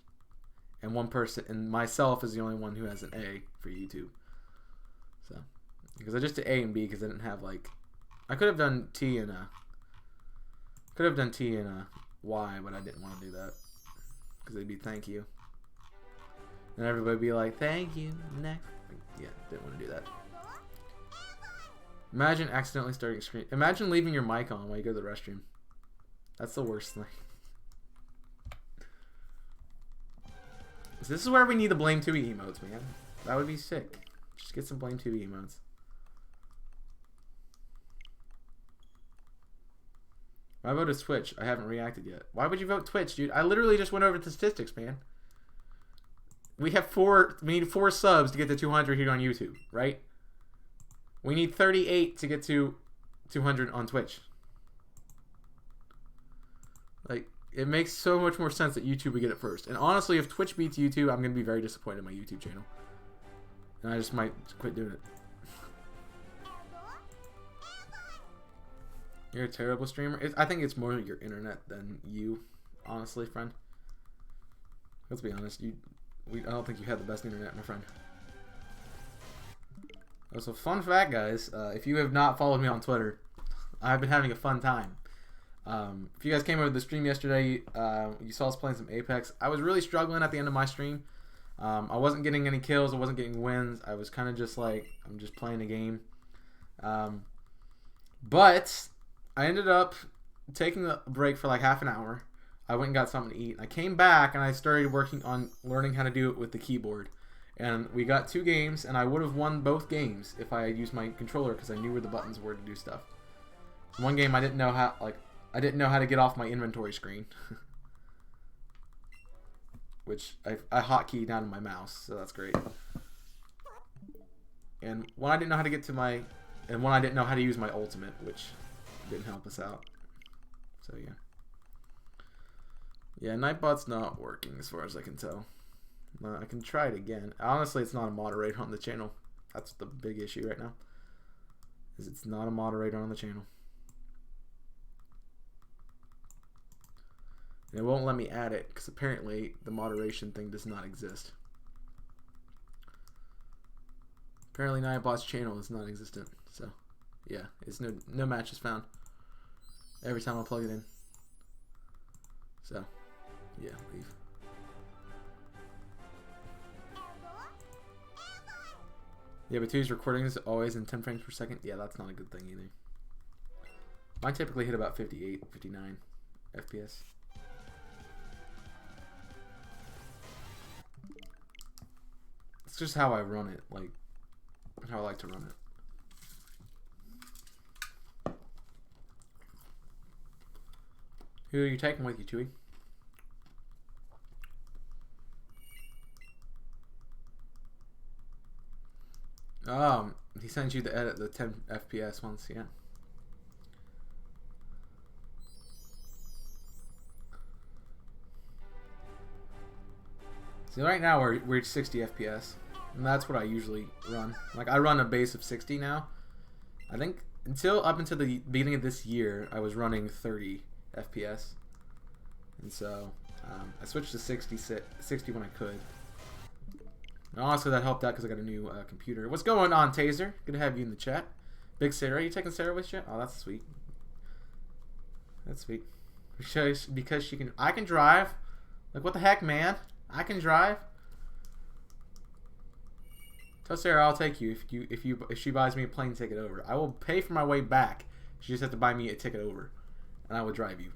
And 1 person, and myself is the only one who has an A for YouTube. So, because I just did A and B because I didn't have, like, I could have done T and Y, but I didn't want to do that because they'd be thank you, and everybody would be like thank you next. Yeah, didn't want to do that. Imagine accidentally starting screen. Imagine leaving your mic on while you go to the restroom. That's the worst thing. So this is where we need the Blame 2 emotes, man. That would be sick. Just get some Blame 2 emotes. I voted Twitch. I haven't reacted yet. Why would you vote Twitch, dude? I literally just went over the statistics, man. We need 4 subs to get to 200 here on YouTube, right? We need 38 to get to 200 on Twitch. Like, it makes so much more sense that YouTube would get it first. And honestly, if Twitch beats YouTube, I'm going to be very disappointed in my YouTube channel. And I just might quit doing it. You're a terrible streamer. I think it's more your internet than you, honestly, friend. Let's be honest. I don't think you have the best internet, my friend. So, fun fact, guys. If you have not followed me on Twitter, I've been having a fun time. If you guys came over to the stream yesterday, you saw us playing some Apex. I was really struggling at the end of my stream. I wasn't getting any kills. I wasn't getting wins. I was kind of just like, I'm just playing a game. But I ended up taking a break for like half an hour. I went and got something to eat. I came back and I started working on learning how to do it with the keyboard. And we got 2 games, and I would have won both games if I had used my controller because I knew where the buttons were to do stuff. One game I didn't know how, I didn't know how to get off my inventory screen. Which I hotkeyed down to my mouse, so that's great. And one I didn't know how to get to my, and one I didn't know how to use my ultimate, which didn't help us out. So yeah. Yeah, Nightbot's not working as far as I can tell. I can try it again. Honestly, it's not a moderator on the channel. That's the big issue right now. Is it's not a moderator on the channel. And it won't let me add it because apparently the moderation thing does not exist. Apparently Nightbot's channel is not existent. So yeah, it's no matches found every time I plug it in. So yeah, leave. Yeah, but 2's recording is always in 10 frames per second. Yeah, that's not a good thing either. Mine typically hit about 58, 59 FPS. It's just how I run it, like how I like to run it. Who are you taking with you, Chewy? He sends you the edit, the 10 FPS ones, yeah. See, right now we're at 60 FPS, and that's what I usually run. Like, I run a base of 60 now. I think up until the beginning of this year, I was running 30 FPS, and so I switched to 60 when I could. And honestly, that helped out because I got a new computer. What's going on, Taser? Good to have you in the chat. Big Sarah, you taking Sarah with you? Oh, that's sweet. That's sweet. Because she can. I can drive. Like, what the heck, man? I can drive. Tell Sarah I'll take you if she buys me a plane ticket over. I will pay for my way back. She just has to buy me a ticket over, and I will drive you.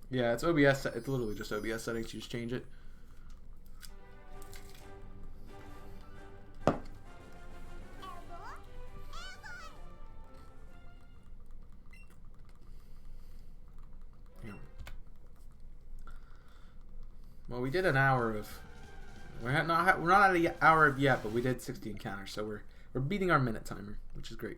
Yeah, it's OBS. It's literally just OBS settings. You just change it. Well, we did an hour of. We're not at an hour of yet, but we did 60 encounters, so we're beating our minute timer, which is great.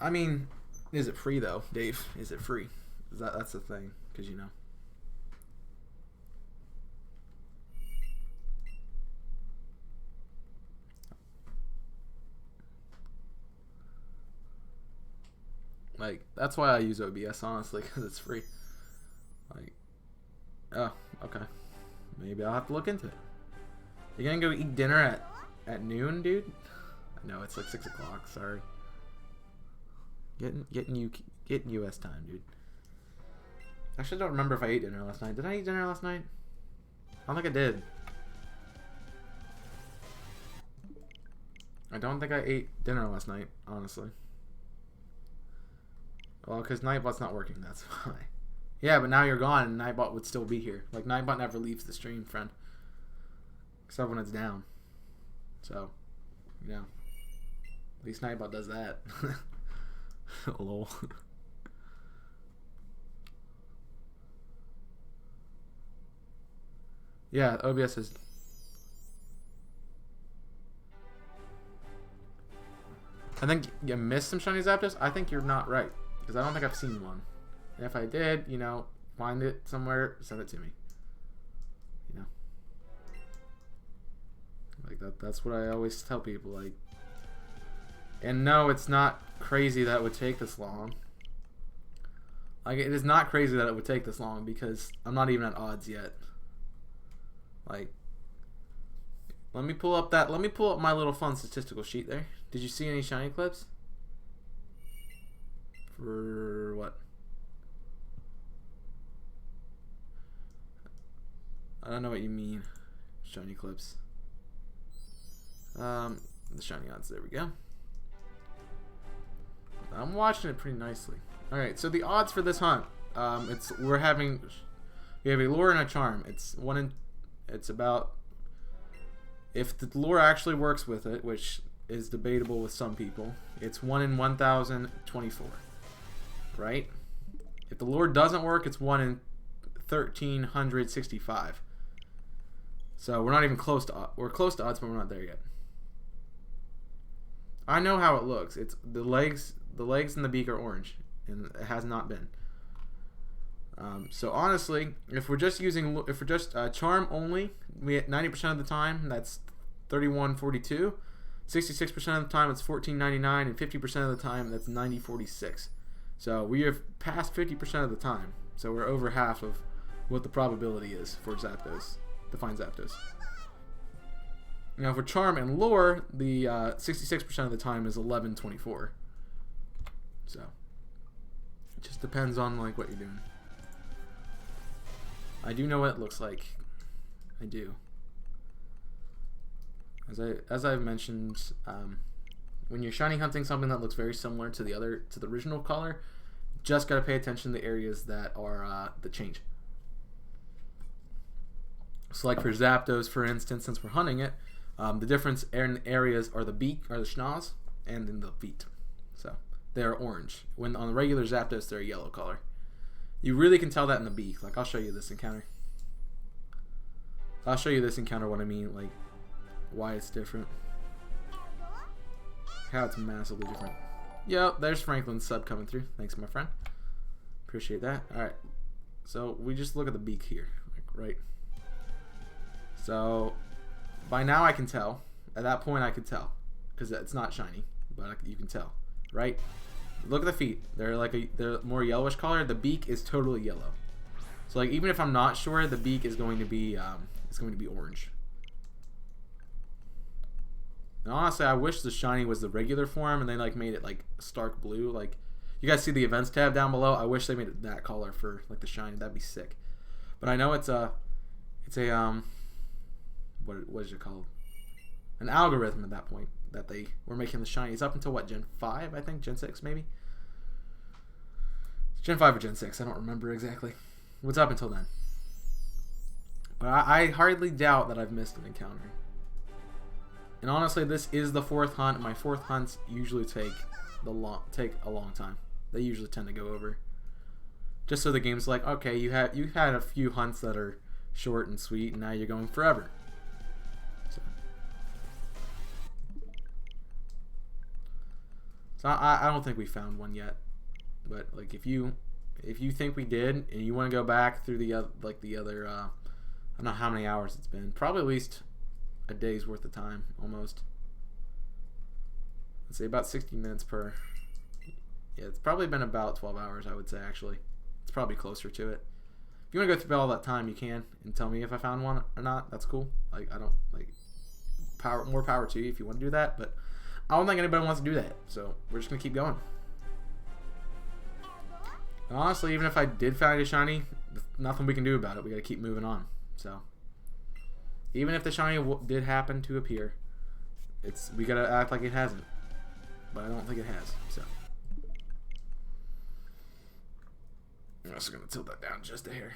I mean, is it free though, Dave? Is it free? That's the thing, because you know. Like, that's why I use OBS, honestly, because it's free. Like, oh, okay. Maybe I'll have to look into it. You gonna go eat dinner at At noon, dude? No, it's like 6 o'clock. Sorry. Getting U.S. time, dude. Actually, I don't remember if I ate dinner last night. Did I eat dinner last night? I don't think I did. I don't think I ate dinner last night, honestly. Well, because Nightbot's not working, that's why. Yeah, but now you're gone and Nightbot would still be here. Like, Nightbot never leaves the stream, friend. Except when it's down. So, yeah. At least Nightbot does that. Lol. Yeah, OBS is... I think you missed some shiny Zapdos. I think you're not right. Because I don't think I've seen one. And if I did, you know, find it somewhere, send it to me. You know? Like, that's what I always tell people. Like, and no, it's not crazy that it would take this long. Like, it is not crazy that it would take this long because I'm not even at odds yet. Like, let me pull up my little fun statistical sheet there. Did you see any shiny clips? For what? I don't know what you mean. Shiny clips. The shiny odds, there we go. I'm watching it pretty nicely. Alright, so the odds for this hunt. We have a lure and a charm. It's about, if the lure actually works with it, which is debatable with some people, it's 1 in 1,024, right? If the lure doesn't work, it's 1 in 1,365. So we're not even close to, we're close to odds, but we're not there yet. I know how it looks. It's the legs and the beak are orange, and it has not been. So honestly, if we're just charm only, we at 90% of the time that's 3142, 66% of the time it's 1499, and 50% of the time that's 9046. So we are past 50% of the time. So we're over half of what the probability is for Zapdos, to find Zapdos. Now for charm and lure, the 66% of the time is 1124. So it just depends on like what you're doing. I do know what it looks like. I do. As I've mentioned, when you're shiny hunting something that looks very similar to the original color, just gotta pay attention to the areas that are that change. So like for Zapdos, for instance, since we're hunting it, the difference in areas are the beak, or the schnoz, and then the feet. So they're orange. When on the regular Zapdos, they're a yellow color. You really can tell that in the beak. Like, I'll show you this encounter. What I mean, like, why it's different. How it's massively different. Yep, there's Franklin's sub coming through. Thanks, my friend. Appreciate that. Alright. So, we just look at the beak here. Like, right? So, by now I can tell. At that point I could tell. Because it's not shiny. But you can tell. Right? Look at the feet. They're more yellowish color. The beak is totally yellow. So like even if I'm not sure, the beak is going to be orange. And honestly, I wish the shiny was the regular form and they like made it like stark blue. Like you guys see the events tab down below. I wish they made it that color for like the shiny. That'd be sick. But I know it's a what is it called? An algorithm at that point that they were making the shinies up until what, Gen 5, I think? Gen 6, maybe? Gen 5 or Gen 6, I don't remember exactly. What's up until then? But I hardly doubt that I've missed an encounter. And honestly, this is the 4th hunt. My 4th hunts usually take a long time. They usually tend to go over. Just so the game's like, okay, you've had a few hunts that are short and sweet, and now you're going forever. So I don't think we found one yet, but like if you think we did and you want to go back through the other I don't know how many hours it's been, probably at least a day's worth of time almost. Let's say about 60 minutes per. Yeah, it's probably been about 12 hours, I would say. Actually, it's probably closer to it. If you want to go through all that time, you can and tell me if I found one or not. That's cool. Like I don't like more power to you if you want to do that, but I don't think anybody wants to do that, so we're just gonna keep going. And honestly, even if I did find a shiny, nothing we can do about it. We gotta keep moving on. So even if the shiny did happen to appear, we gotta act like it hasn't, but I don't think it has. So I'm also gonna tilt that down just a hair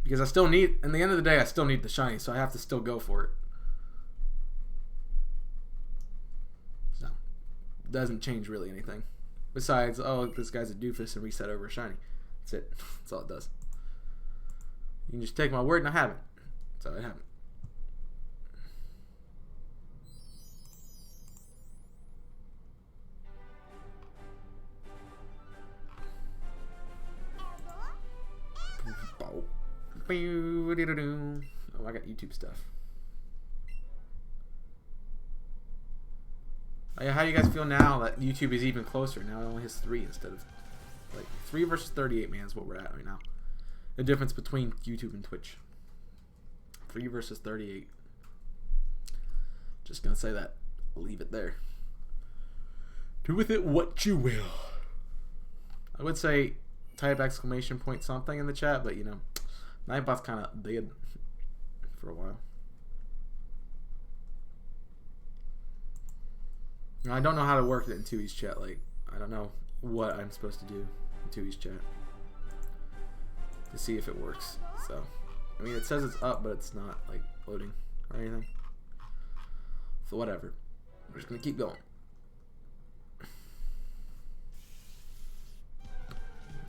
because I still need. In the end of the day, I still need the shiny, so I have to still go for it. So it doesn't change really anything. Besides, oh, this guy's a doofus and reset over a shiny. That's it. That's all it does. You can just take my word and I haven't. So I haven't. Oh, I got YouTube stuff. Oh, yeah, how do you guys feel now that YouTube is even closer? Now it only has 3 instead of like 3 versus 38, man, is what we're at right now. The difference between YouTube and Twitch. 3 versus 38. Just gonna say that. Leave it there. Do with it what you will. I would say type exclamation point something in the chat, but you know, Nightbot's kind of dead for a while. I don't know how to work it in 2E's chat. Like, I don't know what I'm supposed to do in 2E's chat to see if it works. So, I mean, it says it's up, but it's not like loading or anything. So whatever. We're just gonna keep going.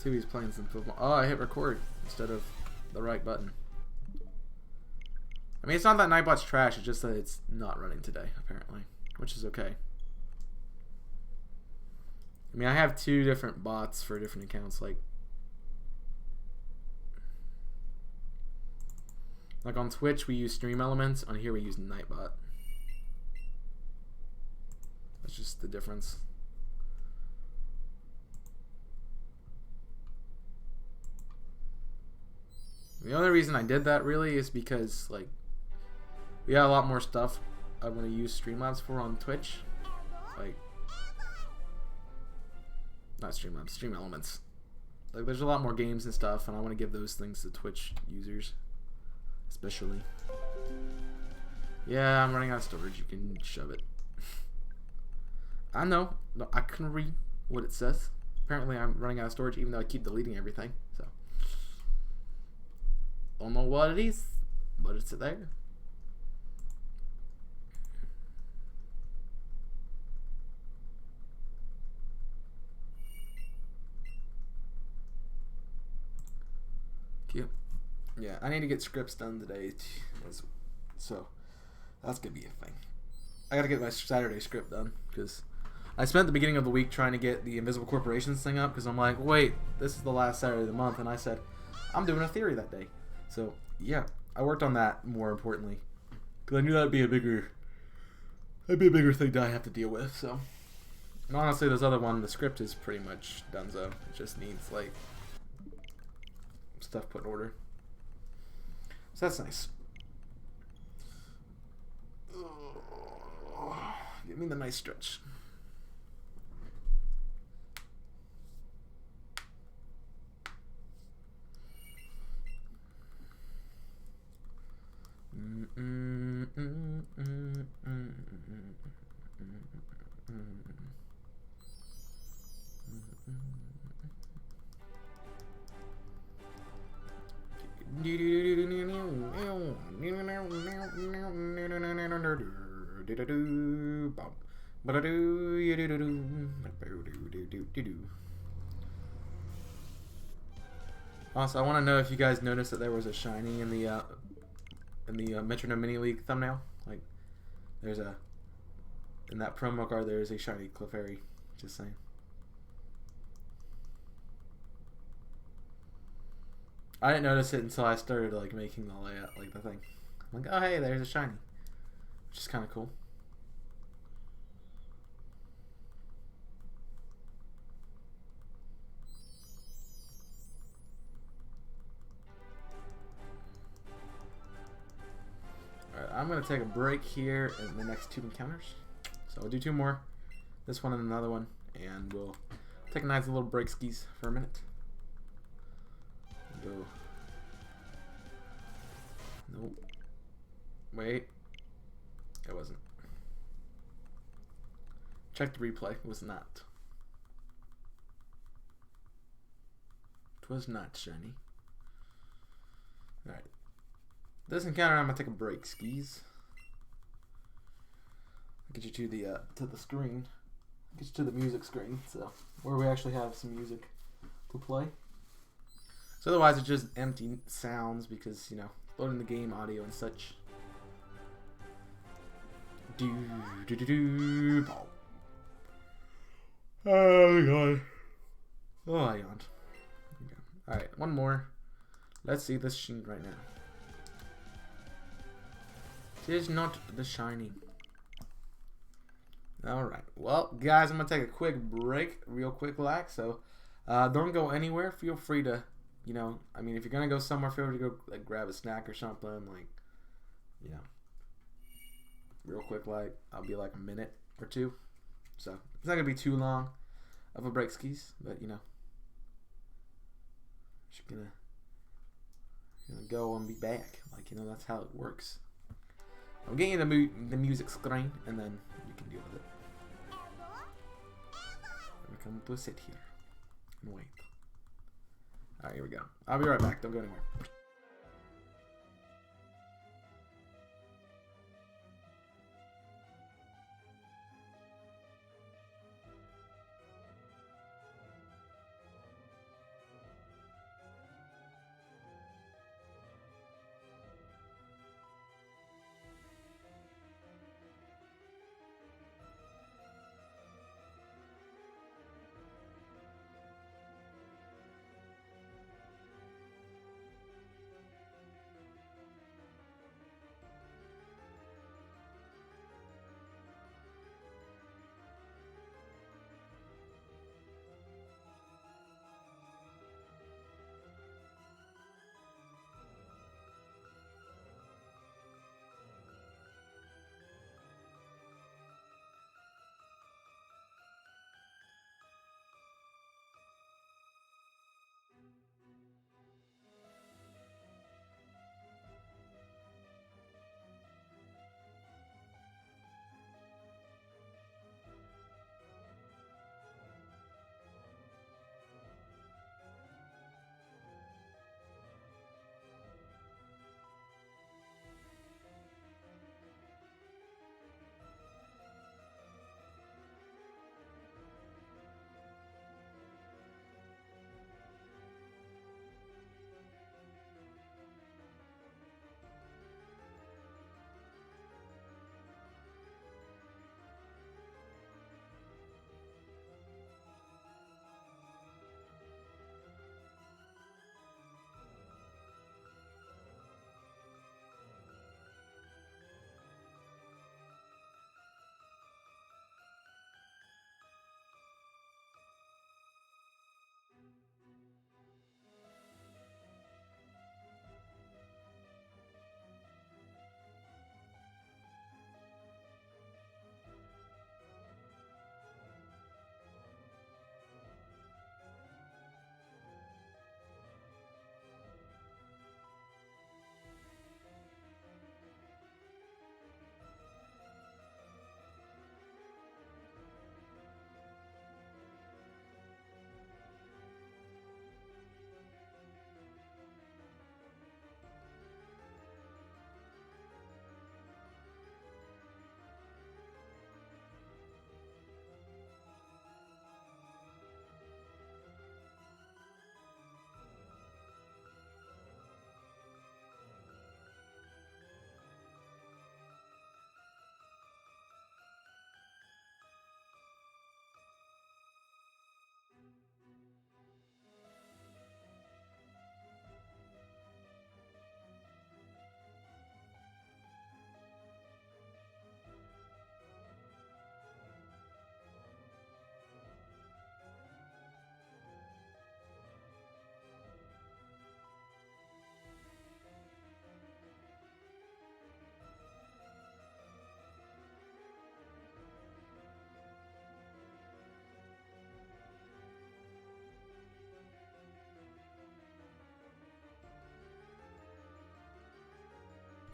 2E's playing some football. Oh, I hit record instead of the right button. I mean, it's not that Nightbot's trash. It's just that it's not running today, apparently, which is okay. I mean, I have 2 different bots for different accounts. Like on Twitch, we use Stream Elements. On here, we use Nightbot. That's just the difference. The only reason I did that really is because like we got a lot more stuff I want to use Streamlabs for on Twitch. Like not Streamlabs, Stream Elements. Like there's a lot more games and stuff, and I want to give those things to Twitch users, especially. Yeah, I'm running out of storage. You can shove it. I know. No, I can read what it says. Apparently, I'm running out of storage, even though I keep deleting everything. So, don't know what it is, but it's there. Cute. Yeah, I need to get scripts done today, so that's gonna be a thing. I gotta get my Saturday script done because I spent the beginning of the week trying to get the Invisible Corporations thing up because I'm like, wait, this is the last Saturday of the month, and I said I'm doing a theory that day. So yeah, I worked on that more importantly because I knew that'd be a bigger thing that I have to deal with. So, and honestly, this other one, the script is pretty much donezo. It just needs like stuff put in order. So that's nice. Give me the nice stretch. Also, I want to know if you guys noticed that there was a shiny in the Metronome Mini League thumbnail. Like, there's a in that promo card there is a shiny Clefairy. Just saying. I didn't notice it until I started like making the layout, like the thing. I'm like, oh hey, there's a shiny, which is kind of cool. I'm going to take a break here in the next 2 encounters. So I'll do 2 more. This one and another one. And we'll take a nice little break skis for a minute. Go. Nope. Wait. It wasn't. Check the replay. It was not. It was not shiny. Alright. This encounter, I'm gonna take a break, skis. Get you to the screen. Get you to the music screen, so where we actually have some music to play. So otherwise, it's just empty sounds because, you know, loading the game audio and such. Do do do do. Oh god. Oh, I yawned. Alright, one more. Let's see this sheen right now. It is not the shining. Alright, well, guys, I'm going to take a quick break, real quick like, so don't go anywhere. Feel free to, you know, I mean, if you're going to go somewhere, feel free to go, like, grab a snack or something, like, you know, real quick like, I'll be like a minute or 2, so it's not going to be too long of a break skis, but, you know, just gonna go and be back, like, you know, that's how it works. I'm getting you the music screen, and then you can deal with it. I'm gonna come to sit here and wait. Alright, here we go. I'll be right back. Don't go anywhere.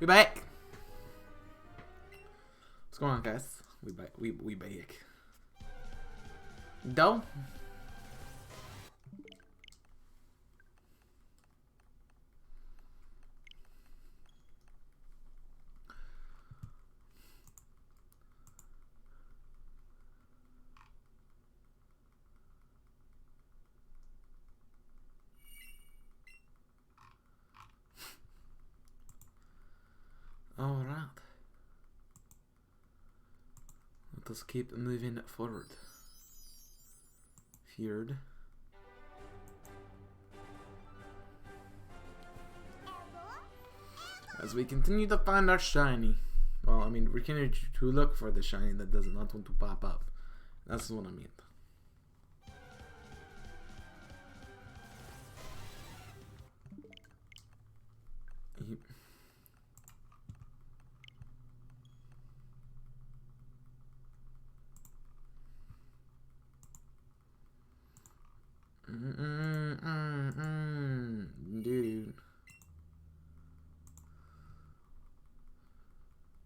We back. What's going on, guys? We back. We back. Go. All right. Let us keep moving forward. Feared. As we continue to find our shiny. Well, I mean, we continue to look for the shiny that does not want to pop up. That's what I mean. Yep. Dude.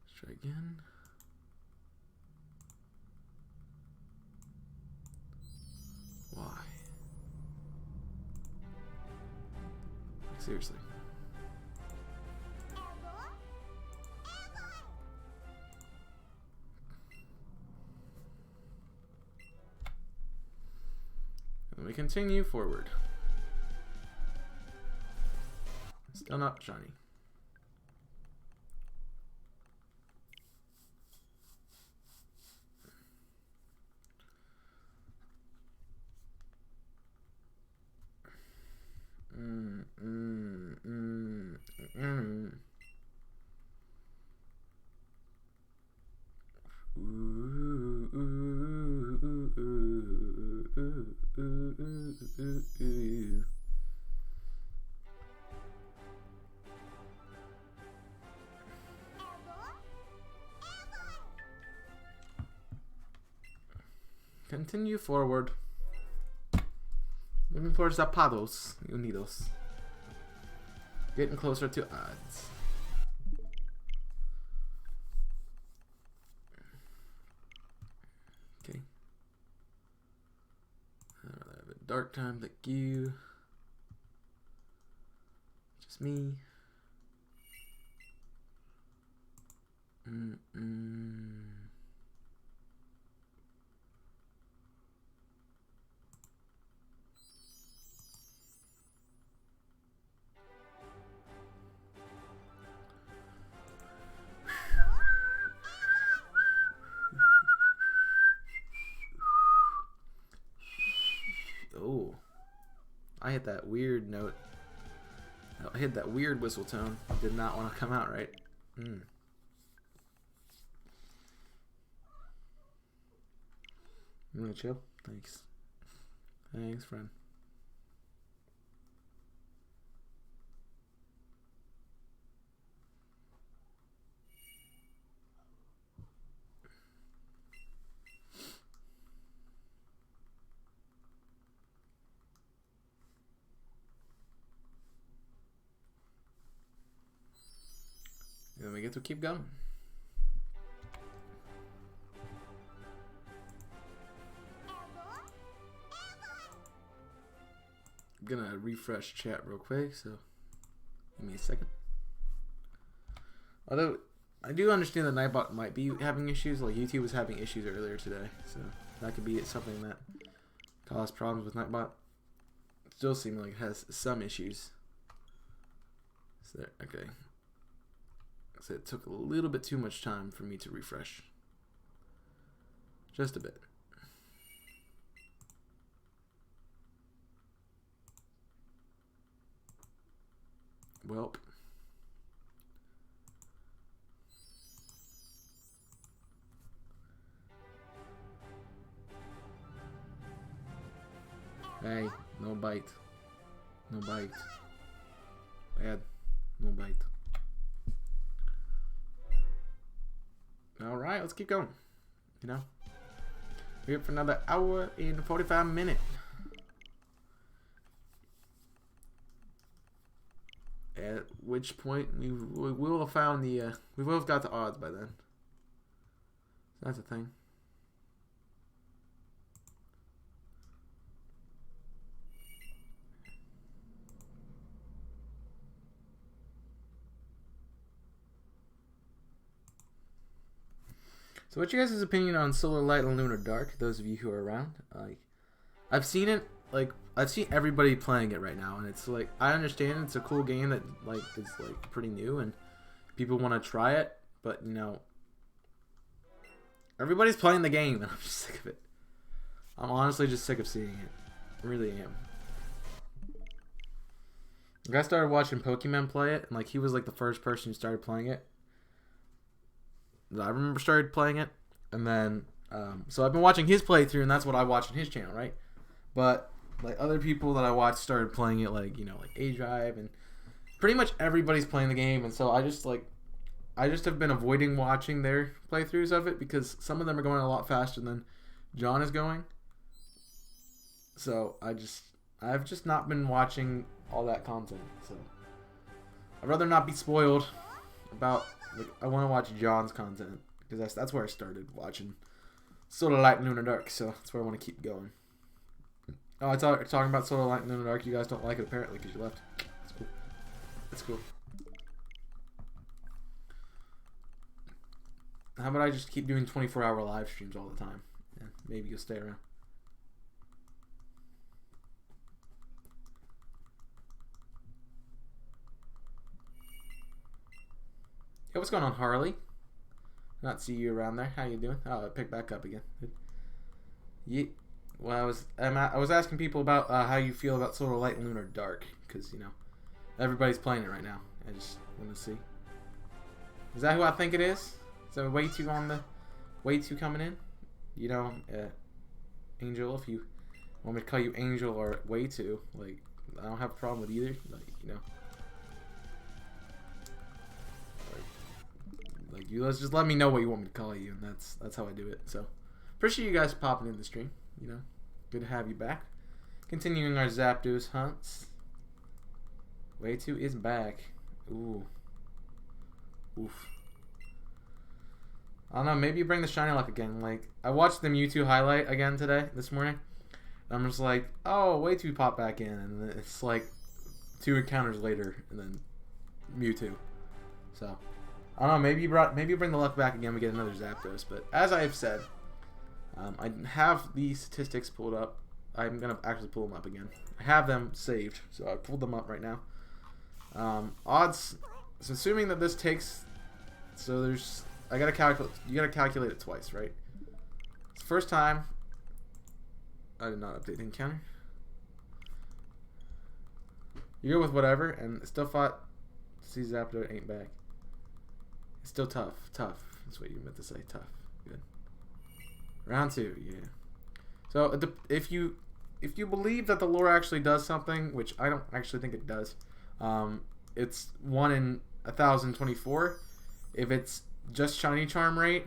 Let's try again. Why? Seriously. And we continue forward. Still not shiny. Continue forward. Moving towards Zapdos, Unidos. Getting closer to odds. Okay. I'd rather have a dark time like you. Just me. Oh, I hit that weird note. I hit that weird whistle tone. Did not want to come out right. You wanna chill? Thanks. Thanks, friend. And we get to keep going. I'm gonna refresh chat real quick, so give me a second. Although I do understand that Nightbot might be having issues, like YouTube was having issues earlier today, so that could be something that caused problems with Nightbot. It still seems like it has some issues. So there, okay. So it took a little bit too much time for me to refresh. Just a bit. Welp. Hey, no bite. No bite. Bad. No bite. Alright, let's keep going. You know? We're here for another hour and 45 minutes. At which point we will have found the we will have got the odds by then. That's a thing. So what's your guys' opinion on Solar Light and Lunar Dark, those of you who are around? I've seen it, like, I've seen everybody playing it right now, and it's like, I understand it's a cool game that, like, is, like, pretty new, and people want to try it, but, you know, everybody's playing the game, and I'm just sick of it. I'm honestly just sick of seeing it. I really am. Like, I started watching Pokemon play it, and, like, he was, like, the first person who started playing it. I remember started playing it, and then so I've been watching his playthrough, and that's what I watch on his channel, right? But like other people that I watched started playing it, like, you know, like A-Drive, and pretty much everybody's playing the game, and so I just have been avoiding watching their playthroughs of it because some of them are going a lot faster than John is going. So I've just not been watching all that content. So I'd rather not be spoiled about. Like, I want to watch John's content because that's where I started watching Solar Light and Lunar Dark, so that's where I want to keep going. Oh, talking about Solar Light and Lunar Dark. You guys don't like it apparently because you left. That's cool. That's cool. How about I just keep doing 24-hour live streams all the time? Yeah, maybe you'll stay around. Hey, what's going on, Harley? Not see you around there. How you doing? Oh, I picked back up again. Yeah. Well, I was asking people about how you feel about Solar Light and Lunar Dark, because, you know, everybody's playing it right now. I just want to see. Is that who I think it is? Is that way too coming in? You know, Angel, if you want me to call you Angel or way too, like, I don't have a problem with either. Like, you know. Like, you just let me know what you want me to call you, and that's how I do it. So, appreciate you guys popping in the stream. You know, good to have you back. Continuing our Zapdos hunts. Way 2 is back. Ooh. Oof. I don't know. Maybe you bring the shiny luck again. Like, I watched the Mewtwo highlight again this morning. And I'm just like, oh, way 2 popped back in, and it's like 2 encounters later, and then Mewtwo. So. I don't know, maybe you bring the luck back again, we get another Zapdos. But as I have said, I have the statistics pulled up. I'm going to actually pull them up again. I have them saved, so I pulled them up right now. Odds, so assuming that this takes, so there's, you got to calculate it twice, right? It's the first time, I did not update the encounter. You go with whatever, and still fought, see Zapdos ain't back. Still tough. That's what you meant to say. Tough. Good. Round 2. Yeah. So if you believe that the lore actually does something, which I don't actually think it does, it's 1 in 1,024. If it's just shiny charm rate,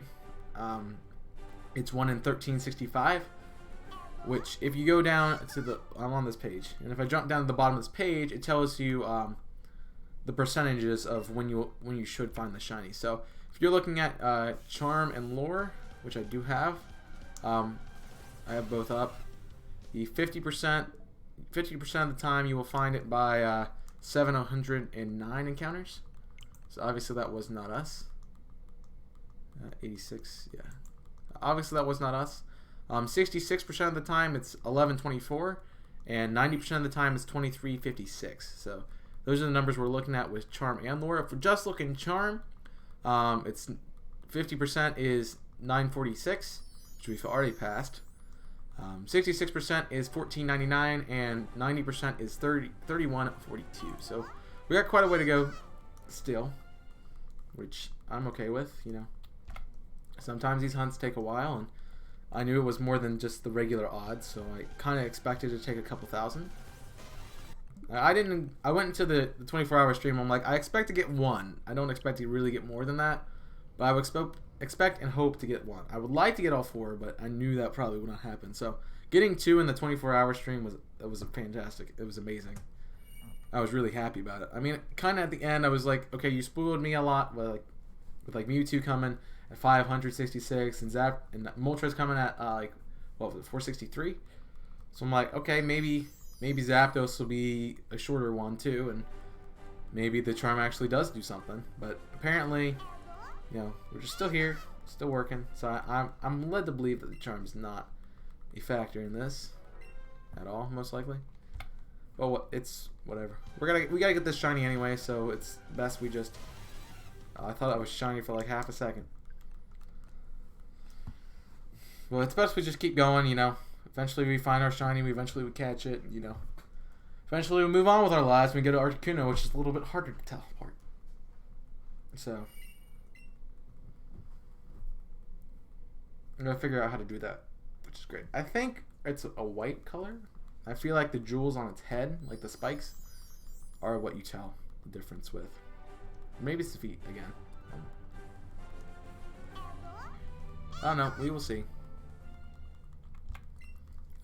it's 1 in 1,365. Which, if you go down to I'm on this page, and if I jump down to the bottom of this page, it tells you the percentages of when you should find the shiny. So if you're looking at charm and lore, which I do have, I have both up. The 50% of the time you will find it by 709 encounters. So obviously that was not us. 86, yeah. Obviously that was not us. 66% of the time it's 1124, and 90% of the time it's 2356. So those are the numbers we're looking at with charm and lore. If we're just looking charm, it's 50% is 946, which we've already passed. 66% is 1499, and 90% is 3142. So we got quite a way to go still, which I'm okay with. You know, sometimes these hunts take a while, and I knew it was more than just the regular odds, so I kind of expected it to take a couple thousand. I went into the 24-hour stream. I'm like, I expect to get 1. I don't expect to really get more than that, but I would expect and hope to get 1. I would like to get all 4, but I knew that probably would not happen. So getting 2 in the 24-hour stream was fantastic. It was amazing. I was really happy about it. I mean, kind of at the end, I was like, okay, you spoiled me a lot with Mewtwo coming at 566 and Moltres coming at what was it, 463. So I'm like, okay, maybe Zapdos will be a shorter one too, and maybe the charm actually does do something. But apparently, we're just still here, still working. So I'm led to believe that the charm is not a factor in this at all, most likely. Well, it's whatever. We gotta get this shiny anyway, so it's best we just. I thought I was shiny for like half a second. Well, it's best we just keep going, Eventually we find our shiny, eventually we catch it, Eventually we move on with our lives and we go to Articuno, which is a little bit harder to tell apart. So I'm gonna figure out how to do that, which is great. I think it's a white color. I feel like the jewels on its head, like the spikes, are what you tell the difference with. Maybe it's the feet again. I don't know. We will see.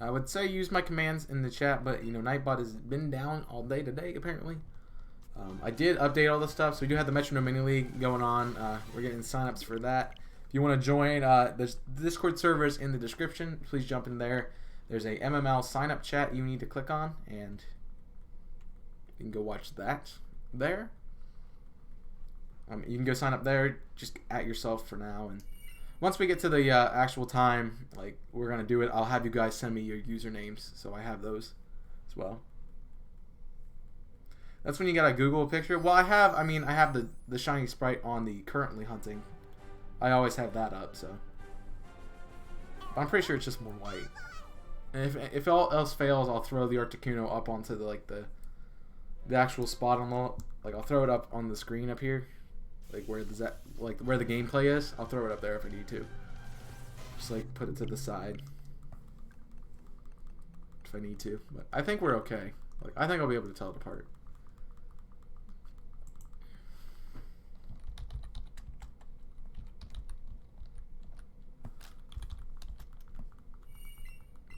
I would say use my commands in the chat, but Nightbot has been down all day today apparently. I did update all the stuff, so we do have the Metronome Mini League going on. We're getting signups for that. If you want to join, there's Discord servers in the description. Please jump in there. There's a MML sign up chat you need to click on, and you can go watch that there. You can go sign up there, just at yourself for now, and once we get to the actual time, like we're gonna do it, I'll have you guys send me your usernames, so I have those as well. That's when you gotta Google a picture. Well, I have the shiny sprite on the currently hunting. I always have that up, so but I'm pretty sure it's just more white. And if all else fails, I'll throw the Articuno up onto the actual spot on the I'll throw it up on the screen up here, where the gameplay is. I'll throw it up there if I need to. Just put it to the side if I need to. But I think we're okay. I think I'll be able to tell it apart.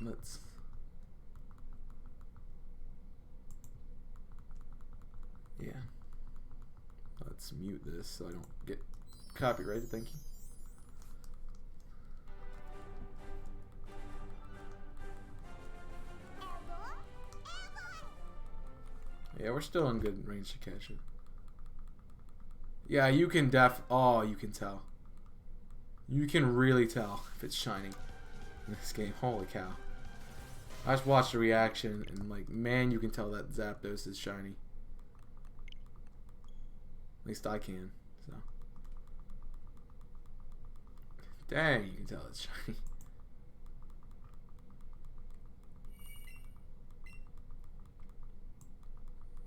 Let's mute this so I don't get copyrighted. Thank you. Yeah, we're still in good range to catch it. Yeah, you can you can tell. You can really tell if it's shining in this game. Holy cow. I just watched the reaction and man, you can tell that Zapdos is shiny. At least I can, so. Dang, you can tell it's shiny.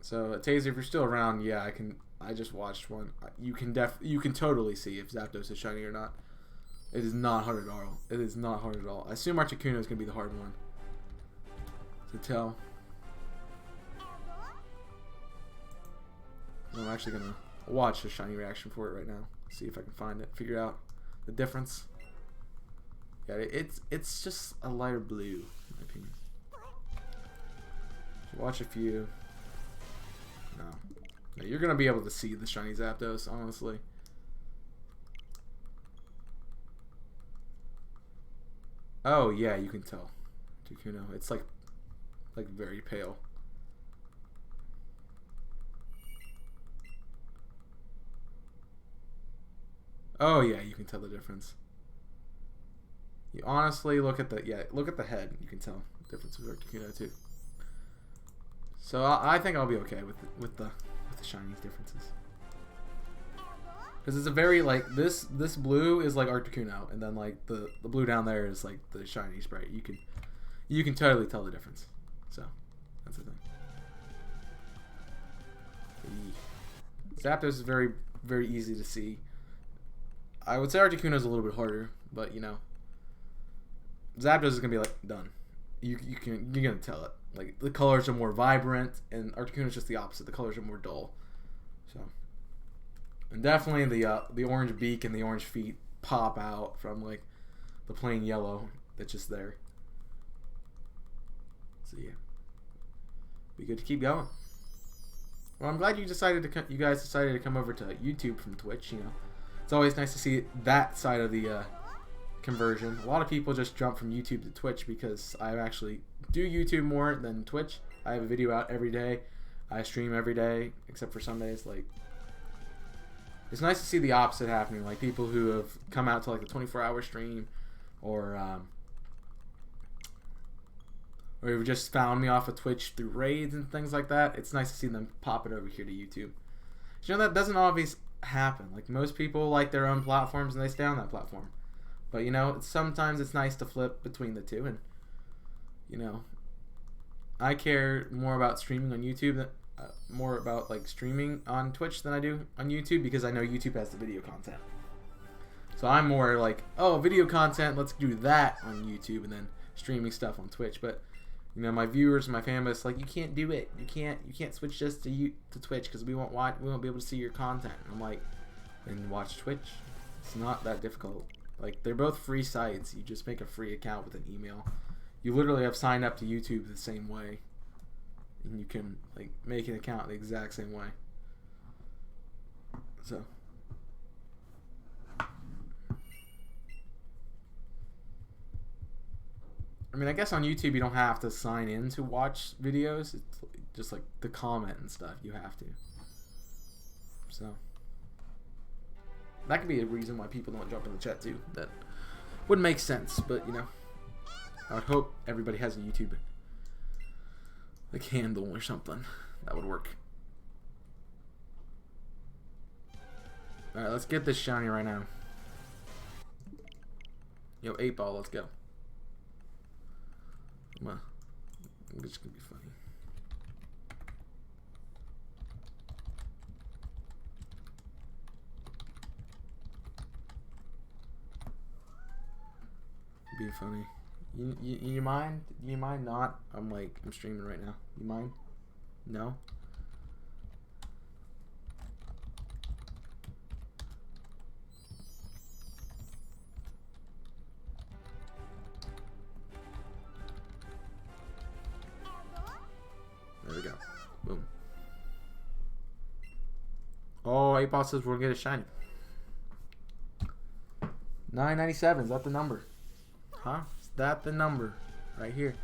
So, Taser, if you're still around, yeah, I just watched one. You can totally see if Zapdos is shiny or not. It is not hard at all. It is not hard at all. I assume Articuno is going to be the hard one to tell. I'm actually going to watch a shiny reaction for it right now. See if I can find it. Figure out the difference. Yeah, it's just a lighter blue, in my opinion. Watch a few. No. You're going to be able to see the shiny Zapdos, honestly. Oh, yeah, you can tell. Articuno. It's like very pale. Oh yeah, you can tell the difference. You honestly look at the head. You can tell the difference with Articuno too. So I think I'll be okay with the shiny differences. Because it's a very this blue is like Articuno, and then the blue down there is like the shiny sprite. You can totally tell the difference. So that's the thing. Zapdos is very, very easy to see. I would say Articuno is a little bit harder, but Zapdos is gonna be done. You're gonna tell it. The colors are more vibrant, and Articuno is just the opposite. The colors are more dull. So, and definitely the orange beak and the orange feet pop out from the plain yellow that's just there. So yeah, be good to keep going. Well, I'm glad you guys decided to come over to YouTube from Twitch. You know, it's always nice to see that side of the conversion. A lot of people just jump from YouTube to Twitch because I actually do YouTube more than Twitch. I have a video out every day. I stream every day except for Sundays. Like, it's nice to see the opposite happening. Like people who have come out to like the 24-hour stream, or who've just found me off of Twitch through raids and things like that. It's nice to see them pop it over here to YouTube. You know, that doesn't always happen. Like, most people like their own platforms and they stay on that platform. But, you know, sometimes it's nice to flip between the two. And, you know, I care more about streaming on YouTube, than, more about, like, streaming on Twitch than I do on YouTube, because I know YouTube has the video content. So I'm more like, oh, video content, let's do that on YouTube, and then streaming stuff on Twitch. But, you know, my viewers, my fan base, like, you can't do it. You can't switch just to Twitch because we won't be able to see your content. And I'm like, then watch Twitch. It's not that difficult. Like, they're both free sites. You just make a free account with an email. You literally have signed up to YouTube the same way, and you can, like, make an account the exact same way. So, I mean, I guess on YouTube you don't have to sign in to watch videos. It's just like the comment and stuff. You have to. So that could be a reason why people don't jump in the chat too. That would make sense, but you know, I would hope everybody has a YouTube like handle or something that would work. All right, let's get this shiny right now. Yo, 8-ball, let's go. Come on. It's gonna be funny. Be funny. You mind? You mind not? I'm streaming right now. You mind? No? There we go. Boom. Oh, 8-ball says we're gonna get a shiny. 997, is that the number? Huh? Is that the number? Right here.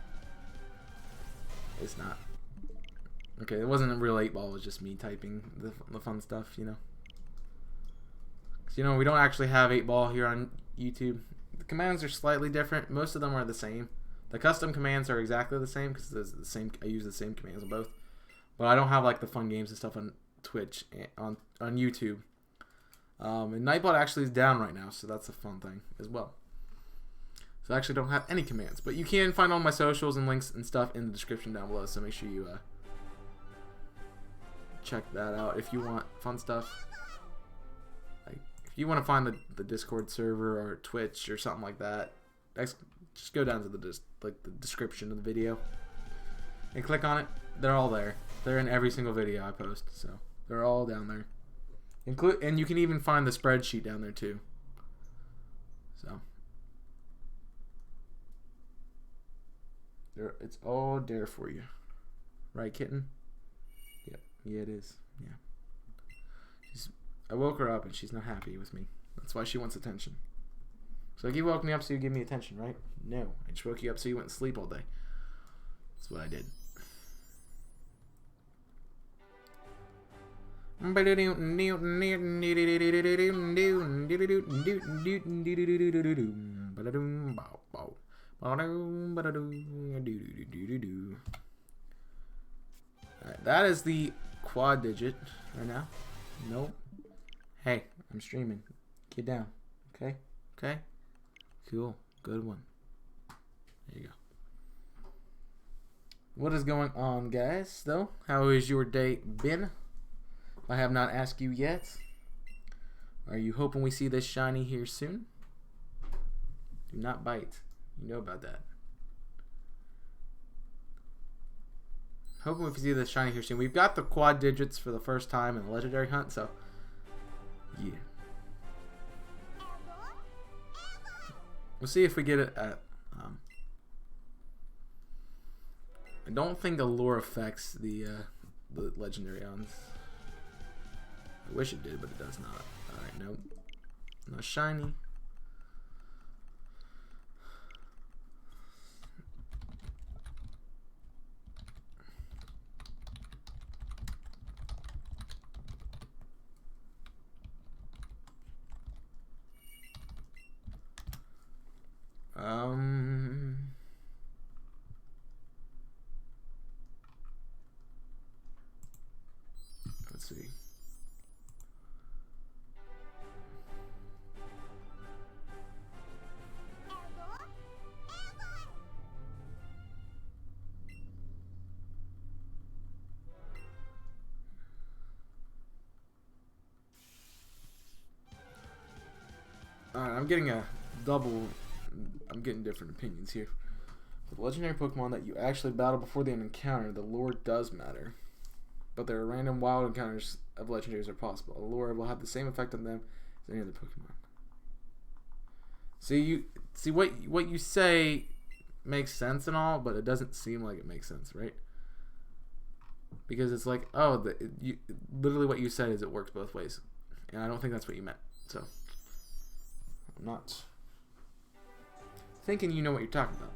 It's not. Okay, it wasn't a real 8-ball, it was just me typing the fun stuff, you know. 'Cause, you know, we don't actually have 8-ball here on YouTube. The commands are slightly different. Most of them are the same. The custom commands are exactly the same because the same. I use the same commands on both, but I don't have like the fun games and stuff on Twitch on YouTube. And Nightbot actually is down right now, so that's a fun thing as well. So I actually don't have any commands, but you can find all my socials and links and stuff in the description down below. So make sure you check that out if you want fun stuff. Like if you want to find the Discord server or Twitch or something like that, just go down to the description of the video and click on it. They're all there. They're in every single video I post, so they're all down there. And you can even find the spreadsheet down there too. So it's all there for you, right, kitten? Yep, yeah, it is. Yeah. I woke her up and she's not happy with me. That's why she wants attention. So you woke me up so you give me attention, right? No, I just woke you up so you went to sleep all day. That's what I did. Alright, that is the quad digit right now. Nope. Hey, I'm streaming. Get down. Okay? Okay? Cool. Good one. There you go. What is going on, guys, though? How is your day been? I have not asked you yet. Are you hoping we see this shiny here soon? Do not bite. You know about that. Hoping we can see this shiny here soon. We've got the quad digits for the first time in the legendary hunt, so yeah. We'll see if we get it at I don't think Allure affects the the legendary ons. I wish it did, but it does not. Alright, nope. No shiny. Let's see. Alright, I'm getting a double. I'm getting different opinions here. For the legendary Pokemon that you actually battle before the encounter, the lure does matter. But there are random wild encounters of legendaries are possible. A lure will have the same effect on them as any other Pokemon. See what you say makes sense and all, but it doesn't seem like it makes sense, right? Because it's like, oh, literally what you said is it works both ways, and I don't think that's what you meant. So I'm not thinking you know what you're talking about.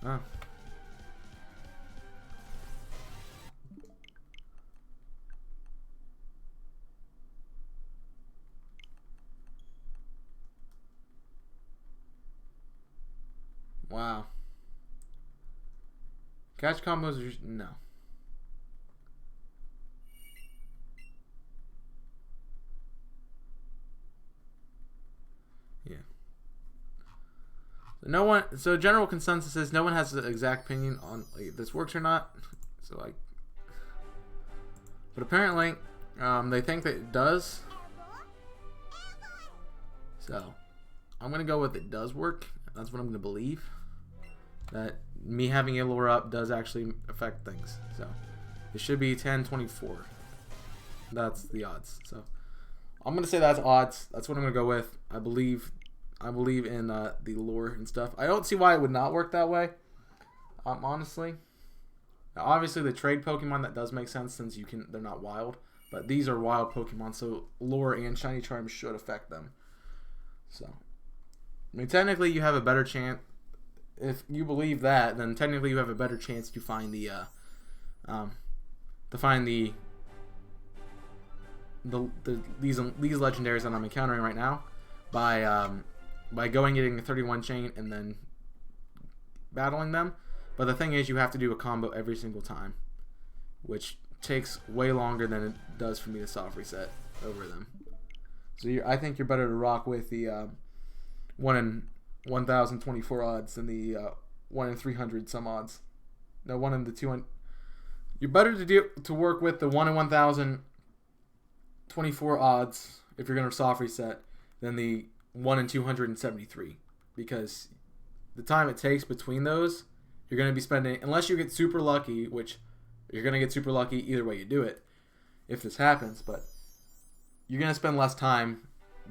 Ah. Wow. Catch combos are no. Yeah. No one. So general consensus is no one has the exact opinion on like, if this works or not. So like, but apparently, they think that it does. So I'm gonna go with it does work. That's what I'm gonna believe. That me having a lure up does actually affect things. So it should be 10-24. That's the odds. So I'm gonna say that's odds. That's what I'm gonna go with. I believe in the lure and stuff. I don't see why it would not work that way. Honestly. Now, obviously, the trade Pokemon, that does make sense since they're not wild. But these are wild Pokemon, so lure and shiny charm should affect them. So, I mean, technically, you have a better chance. If you believe that, then technically you have a better chance to find these legendaries that I'm encountering right now by getting a 31 chain and then battling them. But the thing is, you have to do a combo every single time, which takes way longer than it does for me to soft reset over them. So I think you're better to rock with the 1 in 1,024 odds than the 1 in 300 some odds. No, 1 in the 200. You're better to work with the 1 in 1,024 odds if you're gonna soft reset than the 1 in 273, because the time it takes between those, you're going to be spending, unless you get super lucky, which you're going to get super lucky either way you do it, if this happens, but you're going to spend less time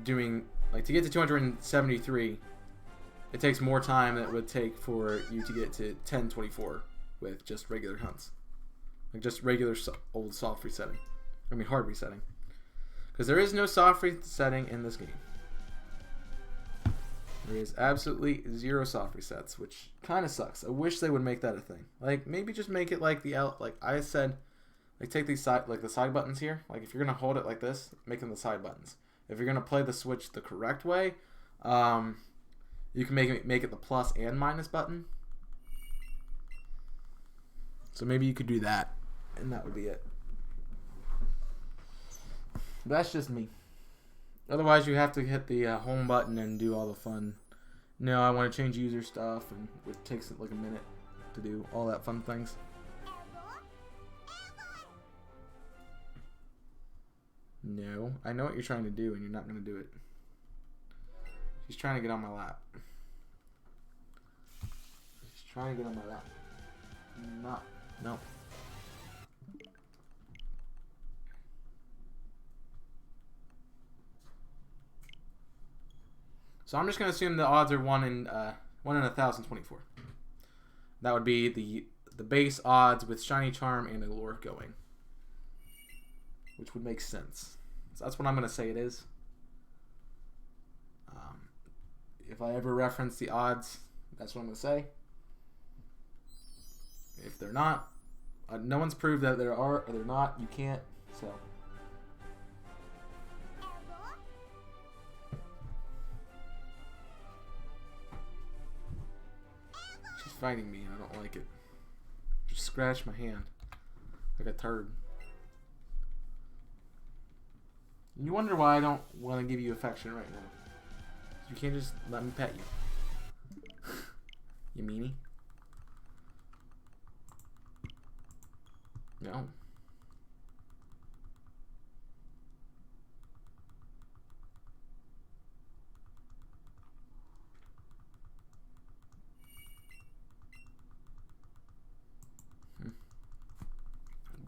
doing, like, to get to 273, it takes more time than it would take for you to get to 1024 with just regular hunts. Like, just regular old soft resetting. I mean, hard resetting. Because there is no soft resetting in this game. There is absolutely 0 soft resets, which kind of sucks. I wish they would make that a thing. Like, maybe just make it like like I said, like take these side buttons here. Like if you're gonna hold it like this, make them the side buttons. If you're gonna play the Switch the correct way, you can make it the plus and minus button. So maybe you could do that, and that would be it. That's just me. Otherwise, you have to hit the home button and do all the fun. No, I want to change user stuff, and it takes like a minute to do all that fun things. No, I know what you're trying to do, and you're not going to do it. She's trying to get on my lap. She's trying to get on my lap. No. So I'm just gonna assume the odds are 1 in 1,024. That would be the base odds with Shiny Charm and a lure going, which would make sense. So that's what I'm gonna say it is. If I ever reference the odds, that's what I'm gonna say. If they're not, no one's proved that there are, or they're not. You can't. So. She's fighting me, and I don't like it. Just scratched my hand like a turd. You wonder why I don't want to give you affection right now. You can't just let me pet you. You meanie? No.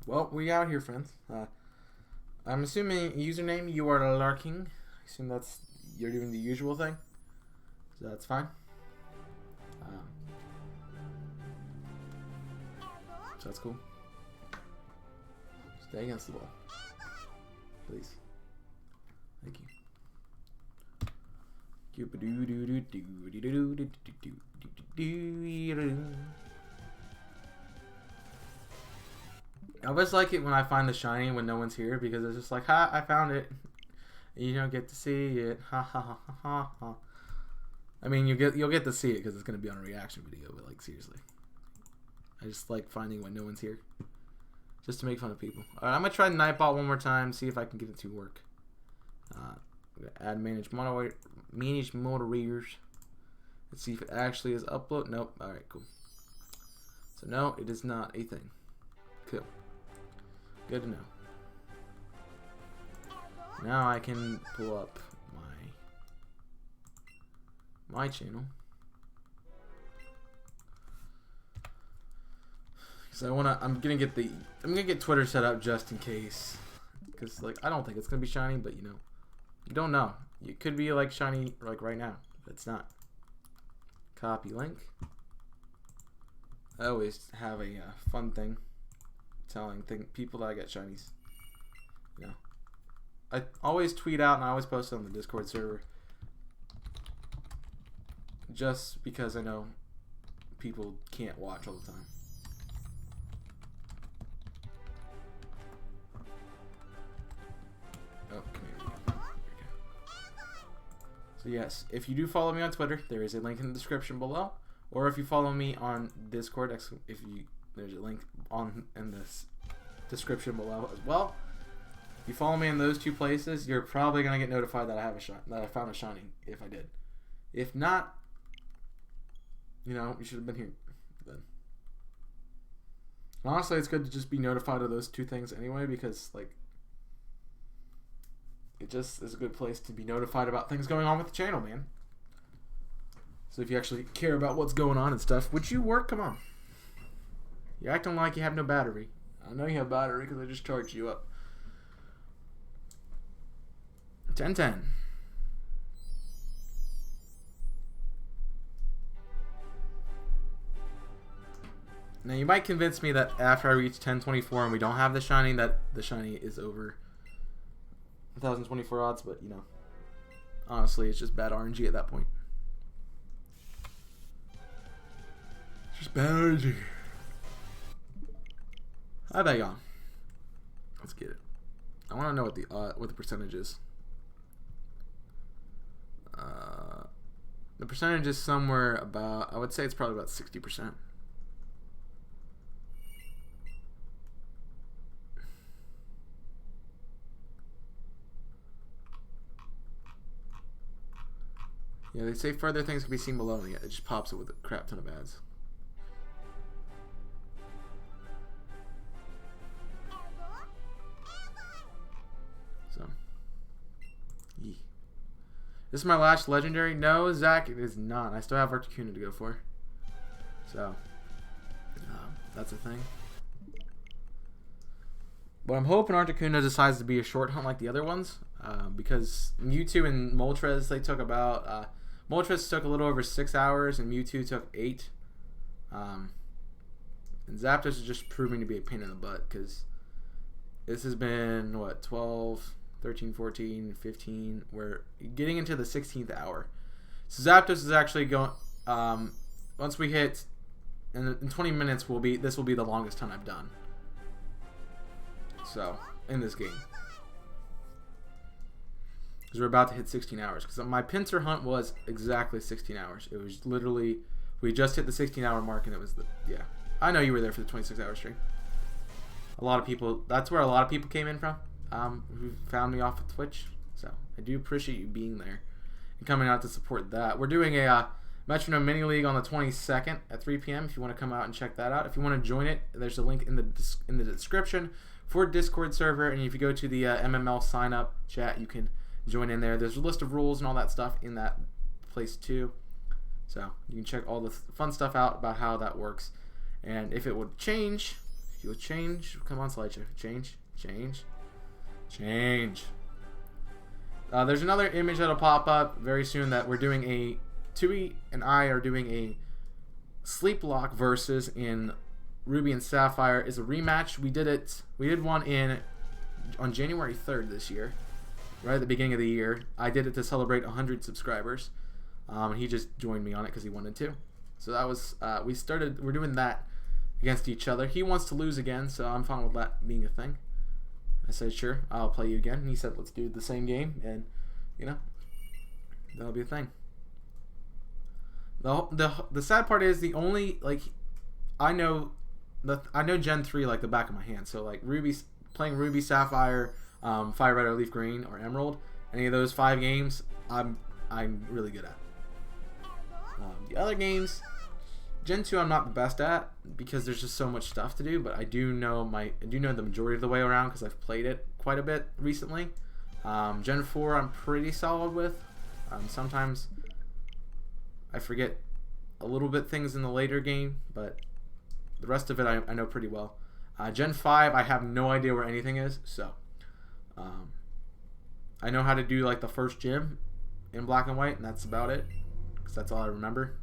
Well, we out here, friends. I'm assuming username, you are larking. I assume that's you're doing the usual thing, so that's fine. So that's cool. Stay against the wall, please. Thank you. I always like it when I find the shiny when no one's here, because it's just like, ha, I found it. You don't get to see it. Ha ha ha ha ha. I mean, you'll get to see it because it's gonna be on a reaction video, but like seriously, I just like finding when no one's here, just to make fun of people. Alright, I'm gonna try Nightbot one more time, see if I can get it to work. Add manage moderators. Let's see if it actually is upload. Nope. Alright, cool. So no, it is not a thing. Cool. Good to know. Now I can pull up my channel. So I'm gonna get Twitter set up just in case, because like I don't think it's gonna be shiny, but you know, you don't know. It could be like shiny like right now, but it's not. Copy link. I always have a fun thing telling people that I get shinies. You know, I always tweet out and I always post it on the Discord server, just because I know people can't watch all the time. Oh, come here. There we go. So yes, if you do follow me on Twitter, there is a link in the description below. Or if you follow me on Discord, there's a link in this description below as well. If you follow me in those two places, you're probably gonna get notified that I found a shiny. If I did, if not, you know, you should have been here then. Honestly, it's good to just be notified of those two things anyway, because like it just is a good place to be notified about things going on with the channel, man. So if you actually care about what's going on and stuff, would you work? Come on. You're acting like you have no battery. I know you have battery because I just charged you up. 10-10. Now you might convince me that after I reach 1024 and we don't have the shiny, that the shiny is over 1024 odds, but you know, honestly, it's just bad RNG at that point. Just bad RNG. How about y'all? Let's get it. I want to know what the percentage is. The percentage is somewhere about, I would say it's probably about 60%. Yeah, they say further things can be seen below. Yeah, it just pops it with a crap ton of ads. So, yee. This is my last legendary. No, Zach, it is not. I still have Articuno to go for. So, that's a thing. But I'm hoping Articuno decides to be a short hunt like the other ones. Because Mewtwo and Moltres, they took about Moltres took a little over 6 hours, and Mewtwo took 8. And Zapdos is just proving to be a pain in the butt because this has been, what, 12, 13, 14, 15. We're getting into the 16th hour. So Zapdos is actually going, once we hit, in 20 minutes, this will be the longest time I've done. So, in this game. Because we're about to hit 16 hours. Because my pincer hunt was exactly 16 hours. It was literally, we just hit the 16-hour mark, and it was yeah. I know you were there for the 26-hour stream. A lot of people, that's where a lot of people came in from, who found me off of Twitch. So, I do appreciate you being there and coming out to support that. We're doing a Metronome Mini League on the 22nd at 3 p.m. if you want to come out and check that out. If you want to join it, there's a link in the description for Discord server, and if you go to the MML sign up chat, you can join in there. There's a list of rules and all that stuff in that place too, so you can check all the fun stuff out about how that works. And if it would change, come on, slideshow, change. There's another image that'll pop up very soon that we're doing Tui and I are doing a Sleep Lock versus in Ruby and Sapphire is a rematch. We did one on January 3rd this year, right at the beginning of the year. I did it to celebrate 100 subscribers. And he just joined me on it because he wanted to. So that was, we're doing that against each other. He wants to lose again, so I'm fine with that being a thing. I said, sure, I'll play you again. And he said, let's do the same game, and, that'll be a thing. The sad part is I know Gen 3 like the back of my hand. So like playing Ruby, Sapphire, Fire Red or Leaf Green or Emerald, any of those 5 games, I'm really good at. The other games, Gen 2 I'm not the best at because there's just so much stuff to do, but I do know the majority of the way around because I've played it quite a bit recently. Gen 4 I'm pretty solid with. Sometimes I forget a little bit things in the later game, but the rest of it I know pretty well. Gen 5 I have no idea where anything is, so I know how to do like the first gym in black and white, and that's about it because that's all I remember.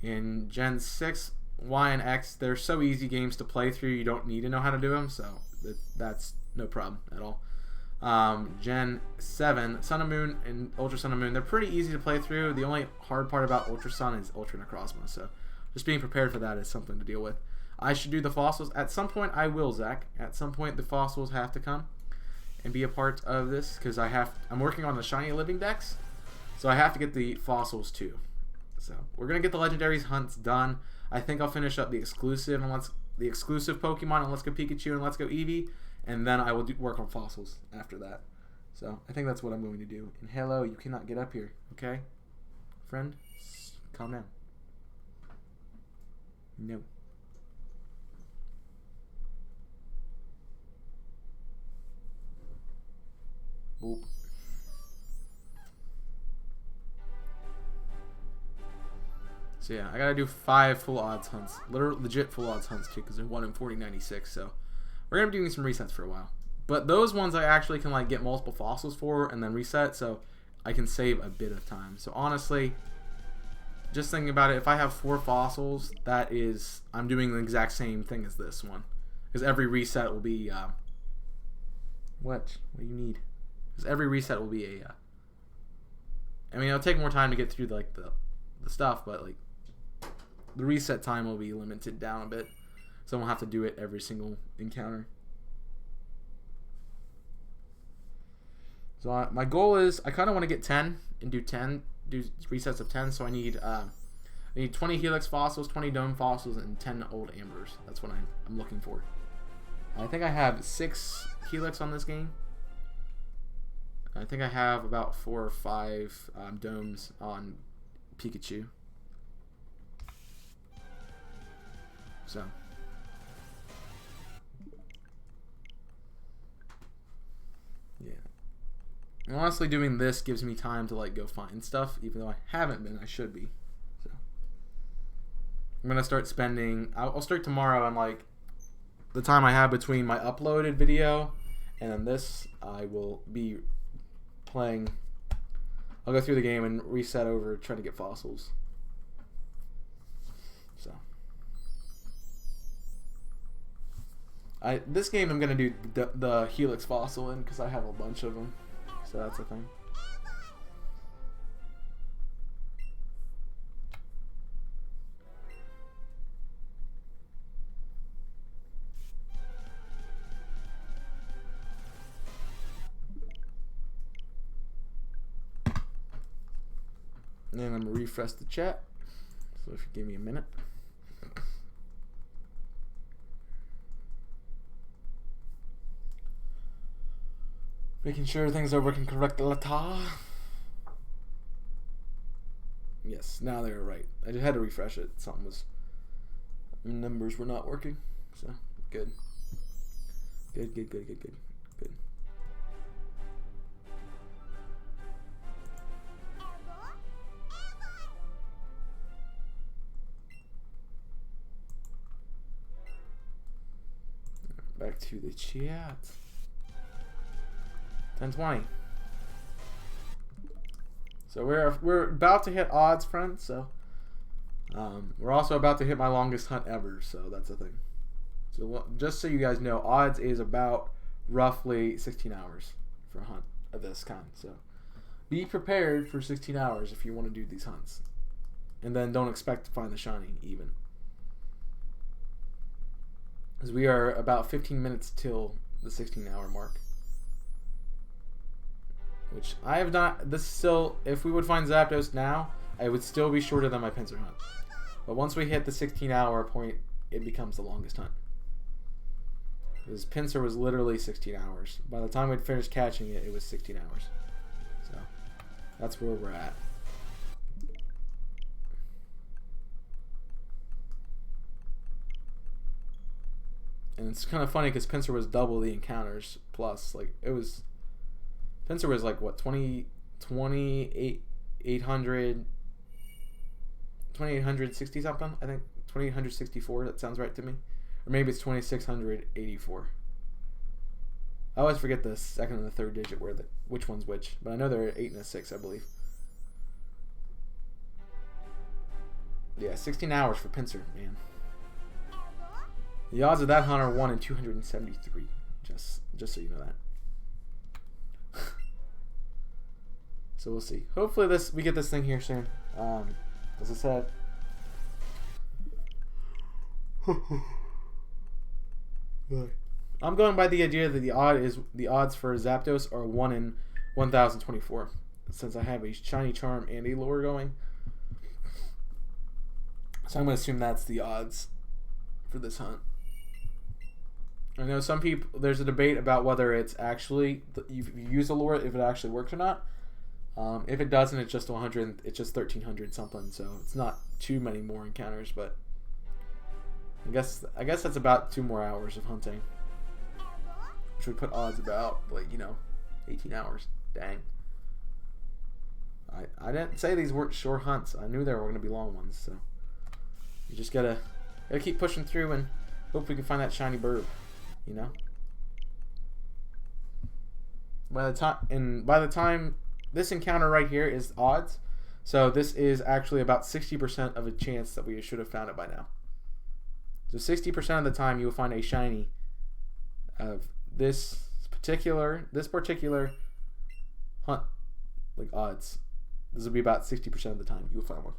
In Gen 6, Y and X, they're so easy games to play through, you don't need to know how to do them, so that's no problem at all. Gen 7, Sun and Moon and Ultra Sun and Moon, they're pretty easy to play through. The only hard part about Ultra Sun is Ultra Necrozma, so just being prepared for that is something to deal with. I should do the fossils. At some point, I will, Zach. At some point, the fossils have to come and be a part of this because I'm working on the Shiny Living Dex, so I have to get the fossils too. So we're gonna get the legendaries hunts done. I think I'll finish up the exclusive Pokemon and Let's Go Pikachu and Let's Go Eevee, and then I will work on fossils after that. So I think that's what I'm going to do. And hello, you cannot get up here, okay? Friend, calm down. No. Boop. So yeah, I gotta do 5 full odds hunts, legit full odds hunts too, because they're 1 in 40/96. So we're gonna be doing some resets for a while. But those ones I actually can like get multiple fossils for and then reset, so I can save a bit of time. So honestly, just thinking about it, if I have 4 fossils, that is, I'm doing the exact same thing as this one, because every reset will be what do you need? Because every reset will be a. I mean, it'll take more time to get through like the stuff, but like the reset time will be limited down a bit, so I won't have to do it every single encounter. So my goal is I kind of want to get 10 and do resets of 10. So I need 20 Helix fossils, 20 Dome fossils, and 10 Old Ambers. That's what I'm looking for. I think I have 6 Helix on this game. I think I have about 4 or 5 Domes on Pikachu. So yeah, and honestly doing this gives me time to like go find stuff, even though I haven't been. I should be. So I'm gonna start spending, I'll start tomorrow, and like the time I have between my uploaded video and then this, I will be playing. I'll go through the game and reset over, trying to get fossils. So, this game I'm gonna do the Helix fossil in because I have a bunch of them. So that's the thing. And then I'm gonna refresh the chat. So if you give me a minute. Making sure things are working correctly. Yes, now they're right. I just had to refresh it. Something was, numbers were not working. So good. Good. Back to the chat. 10:20. So we're about to hit odds, friends. So we're also about to hit my longest hunt ever. So that's the thing. So just so you guys know, odds is about roughly 16 hours for a hunt of this kind. So be prepared for 16 hours if you want to do these hunts, and then don't expect to find the shiny even. Because we are about 15 minutes till the 16-hour mark. Which I have not... This is still... If we would find Zapdos now, I would still be shorter than my pincer hunt. But once we hit the 16-hour point, it becomes the longest hunt. Because pincer was literally 16 hours. By the time we'd finished catching it, it was 16 hours. So, that's where we're at. And it's kind of funny because pincer was double the encounters plus. Like, it was... Pincer was like, what, 2860 something? I think 2864, that sounds right to me. Or maybe it's 2684. I always forget the second and the third digit which one's which. But I know they're 8 and a 6, I believe. Yeah, 16 hours for pincer, man. The odds of that hunt are 1 in 273. Just so you know that. So we'll see. Hopefully we get this thing here soon. As I said. I'm going by the idea that the odds for Zapdos are 1 in 1024. Since I have a shiny charm and a lure going. So I'm going to assume that's the odds for this hunt. I know some people, there's a debate about whether it's actually, if you use a lure, if it actually works or not. If it doesn't, it's just 100. It's just 1300 something. So it's not too many more encounters, but I guess that's about 2 more hours of hunting, which would put odds about 18 hours. Dang. I didn't say these weren't short hunts. I knew they were going to be long ones. So you just gotta keep pushing through and hope we can find that shiny bird. You know. By the time this encounter right here is odds, so this is actually about 60% of a chance that we should have found it by now. So 60% of the time you will find a shiny of this particular hunt, like odds. This will be about 60% of the time you will find one.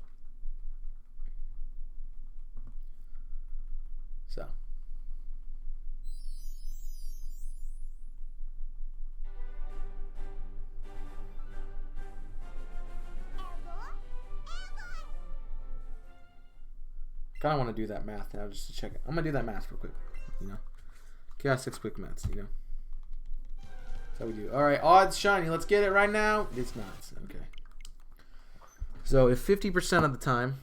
So. Kind of want to do that math now just to check it. I'm going to do that math real quick, Chaos 6 quick maths, That's how we do. All right, odds shiny. Let's get it right now. It's not. Okay. So if 50% of the time,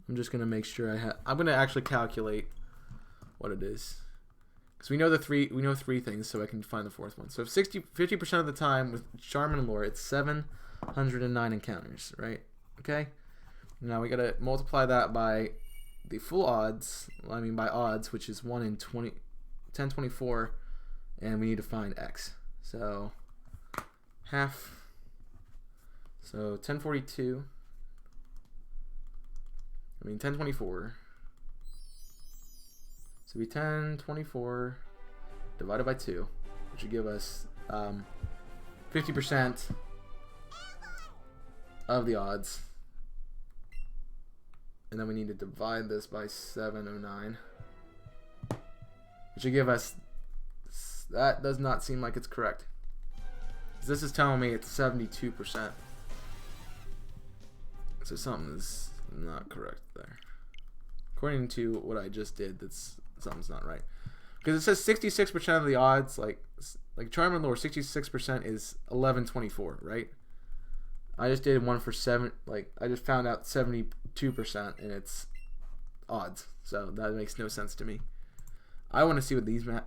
I'm just going to make sure I'm going to actually calculate what it is. Because we know three things, so I can find the fourth one. So if 50% of the time with charm and lure, it's 709 encounters, right? Okay. Now we got to multiply that by the full odds, by odds, which is 1 in 1024, and we need to find X. So half So 1042. 1024. So it'd be 1024 divided by 2, which would give us 50% of the odds. And then we need to divide this by 709, which would give us, that does not seem like it's correct. This is telling me it's 72%. So something is not correct there. According to what I just did, something's not right. Because it says 66% of the odds, like Charm and Lure, 66% is 1124, right? I just did one for I just found out 72% and it's odds. So that makes no sense to me. I want to see what these I'm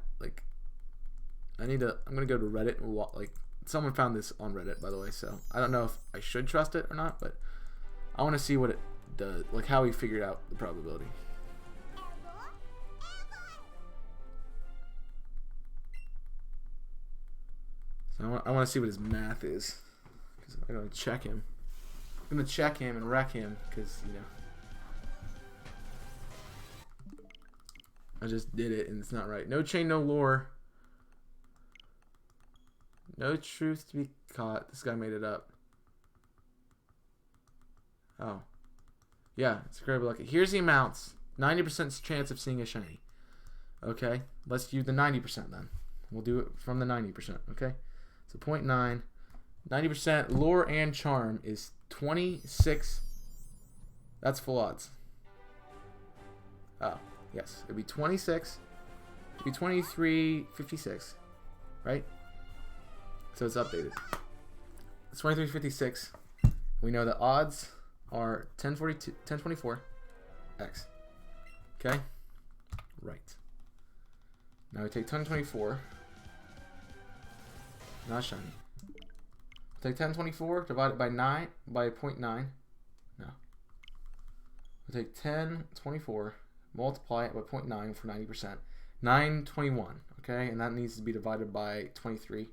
going to go to Reddit and someone found this on Reddit, by the way, so I don't know if I should trust it or not, but I want to see what it does, like how he figured out the probability. So I want to see what his math is, because I'm going to check him. I'm going to check him and wreck him, because, you know, I just did it and it's not right. No chain, no lure. No truth to be caught. This guy made it up. Oh. Yeah, it's incredibly lucky. Here's the amounts. 90% chance of seeing a shiny. Okay, let's do the 90% then. We'll do it from the 90%, okay? So 0.9. 90% lure and charm is 26. That's full odds. Oh, yes. It'd be 26. It'd be 23.56, right? So it's updated. It's 23.56. We know the odds are 1024 x. Okay? Right. Now we take 1024. Not shiny. Take 1024, divide it by 9, by 0.9. No. We'll take 1024, multiply it by 0.9 for 90%. 921, okay? And that needs to be divided by 23.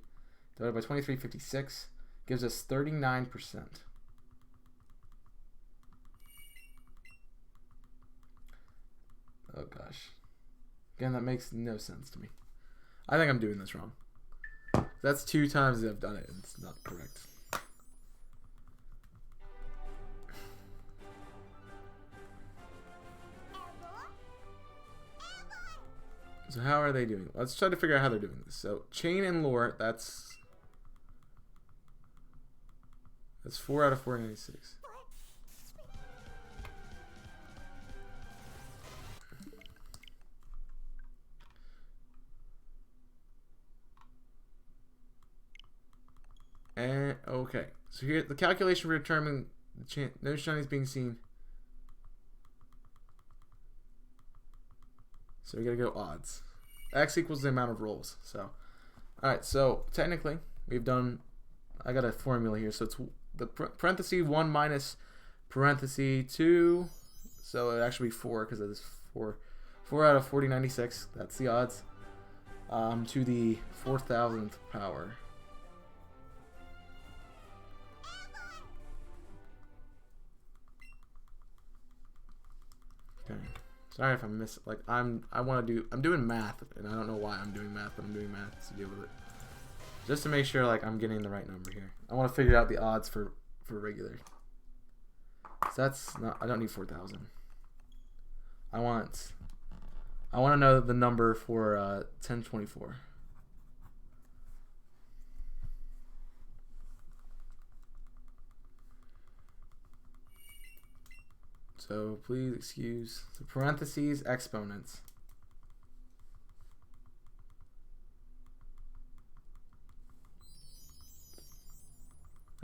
Divided by 23.56 gives us 39%. Oh gosh. Again, that makes no sense to me. I think I'm doing this wrong. That's 2 times that I've done it and it's not correct. So how are they doing it? Let's try to figure out how they're doing this. So chain and lure, that's 4 out of 496. And okay, so here the calculation for determining the no shinies being seen. So we gotta go odds. X equals the amount of rolls. So, all right. So technically, we've done. I got a formula here. So it's the parenthesis 1 minus parenthesis 2. So it actually be 4 because it is 4 out of 4096. That's the odds. To the 4,000th power. Okay. Sorry if I miss. Like I'm doing math, and I don't know why I'm doing math, but I'm doing math to deal with it. Just to make sure like I'm getting the right number here. I want to figure out the odds for regular. So that's not. I don't need 4,000. I want to know the number for 1024. So please excuse the parentheses exponents.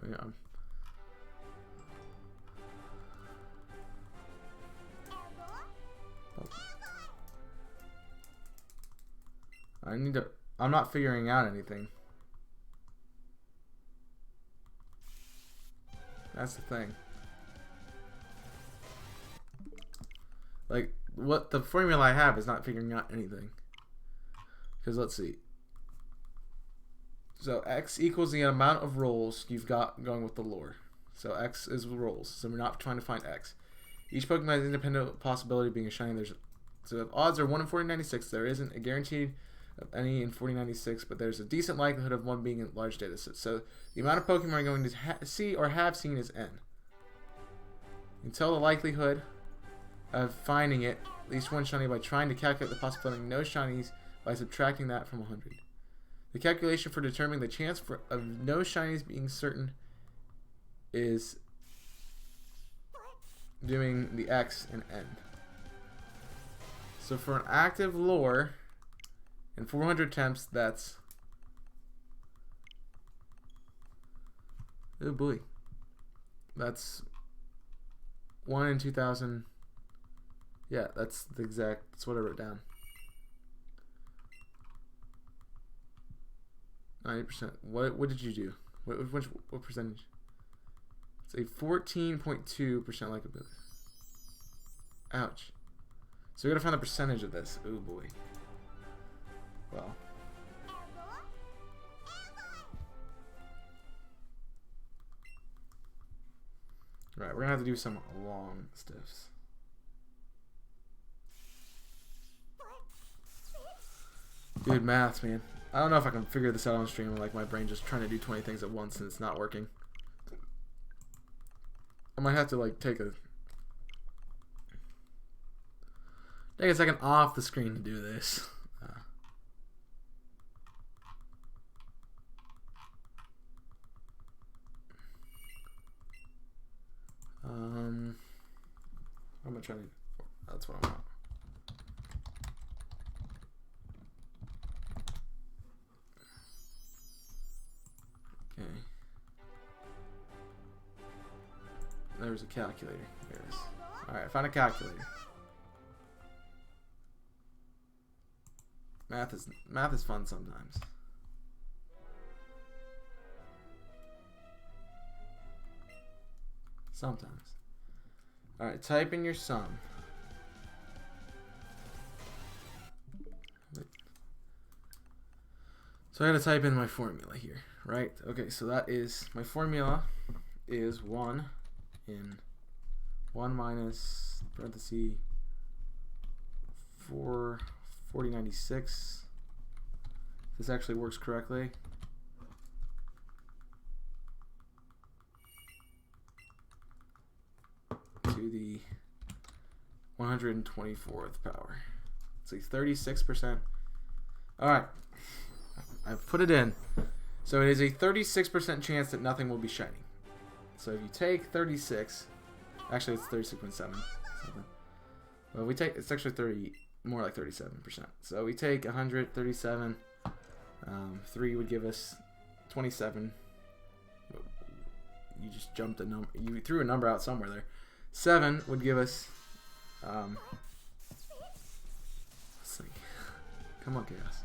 Yeah. I'm not figuring out anything. That's the thing. Like, what the formula I have is not figuring out anything. Because let's see. So X equals the amount of rolls you've got going with the lure. So X is rolls. So we're not trying to find X. Each Pokemon has independent possibility of being a shiny. So if odds are 1 in 4096, there isn't a guaranteed of any in 4096, but there's a decent likelihood of one being a large data set. So the amount of Pokemon you're going to see or have seen is N. You can tell the likelihood of finding it, at least one shiny, by trying to calculate the possibility of no shinies by subtracting that from 100. The calculation for determining the chance of no shinies being certain is doing the X and N. So for an active lure, in 400 attempts, that's... oh boy. That's 1 in 2000. Yeah, that's what I wrote down. 90%. What did you do? What percentage? It's a 14.2% likability. Ouch. So we gotta find the percentage of this. Oh boy. Well. Right, we're gonna have to do some long stiffs. Dude, maths, man. I don't know if I can figure this out on stream. Like, my brain just trying to do 20 things at once and it's not working. I might have to, like, take a second off the screen to do this. What am I trying to do? That's what I want. Okay. There's a calculator. There it is. Alright, I found a calculator. Math is fun sometimes. Sometimes. Alright, type in your sum. So I gotta type in my formula here, right? Okay, so that is, my formula is 1 in 1 minus parenthesis 4096. This actually works correctly. To the 124th power. It's like 36%. Alright. I've put it in. So it is a 36% chance that nothing will be shiny. So if you take 36, actually it's 36.7. Well, it's actually more like 37%. So we take 137. 3 would give us 27. You just jumped a number. You threw a number out somewhere there. 7 would give us. Let's see. Come on, Chaos.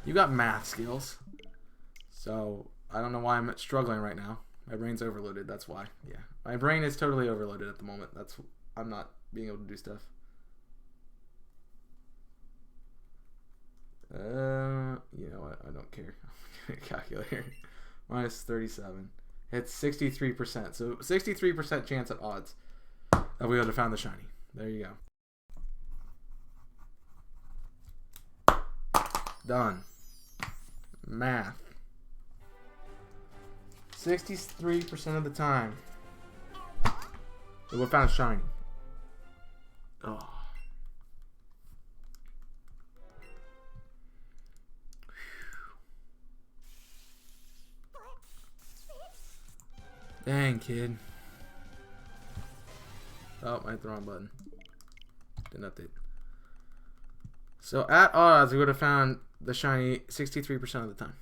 You got math skills. So I don't know why I'm struggling right now. My brain's overloaded. That's why. Yeah, my brain is totally overloaded at the moment. I'm not being able to do stuff. You know what? I don't care. Calculator. Minus 37. It's 63%. So 63% chance at odds that we would have found the shiny. There you go. Done. Math. 63% of the time we would have found a shiny. Oh. Dang, kid. Oh, I hit the wrong button. Didn't update. So at odds, we would have found the shiny 63% of the time.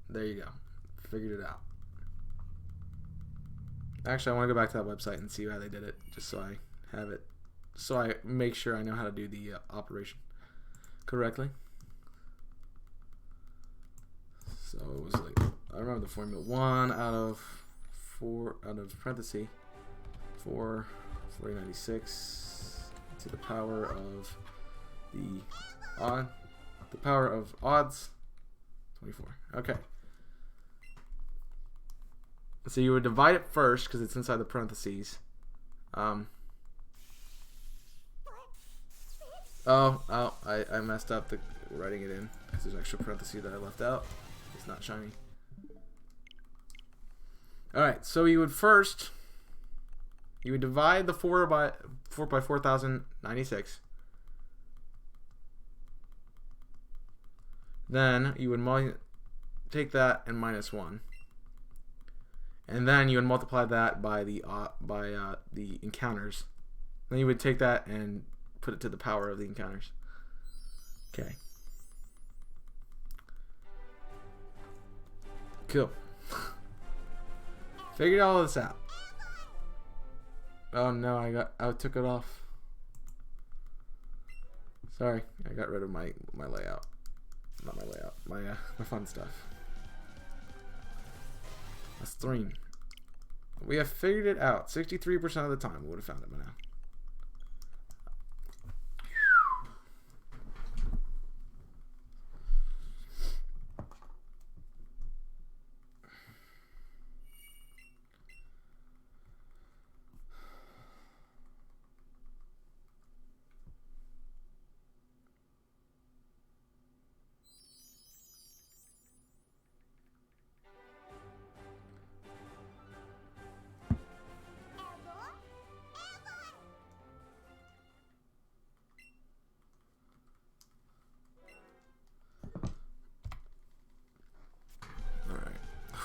There you go. Figured it out. Actually, I want to go back to that website and see how they did it, just so I have it, so I make sure I know how to do the operation correctly. So it was like, I remember the formula: 1 out of 4 out of parenthesis 4096 to the power of the power of odds 24. Okay. So you would divide it first because it's inside the parentheses. I messed up the writing it in because there's an extra parenthesis that I left out. It's not shiny. Alright, so you would divide the 4 by 4096. Then you would take that and minus 1. And then you would multiply that by the encounters. Then you would take that and put it to the power of the encounters. Okay. Cool. Figured all this out. Oh no, I took it off. Sorry, I got rid of my layout. Not my layout, my fun stuff. That's 3. We have figured it out. 63% of the time we would have found it by now.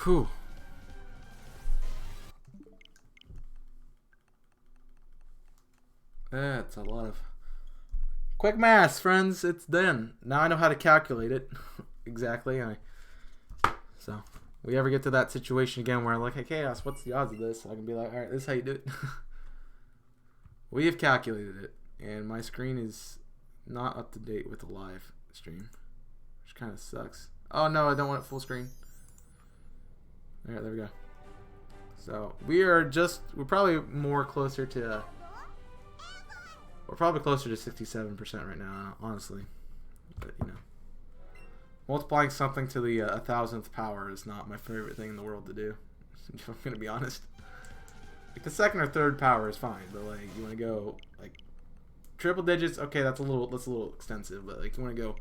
Whew. That's a lot of quick math, friends. It's done. Now I know how to calculate it exactly. So we ever get to that situation again where I'm like, hey Chaos, what's the odds of this? I can be like, all right, this is how you do it. We have calculated it, and my screen is not up to date with the live stream, which kind of sucks. Oh no, I don't want it full screen. Alright, there we go. So we're probably closer to 67% right now, honestly. But you know, multiplying something to the 1,000th power is not my favorite thing in the world to do. If I'm gonna be honest. Like the 2nd or 3rd power is fine, but like you want to go like triple digits. Okay, that's a little extensive, but like you want to go.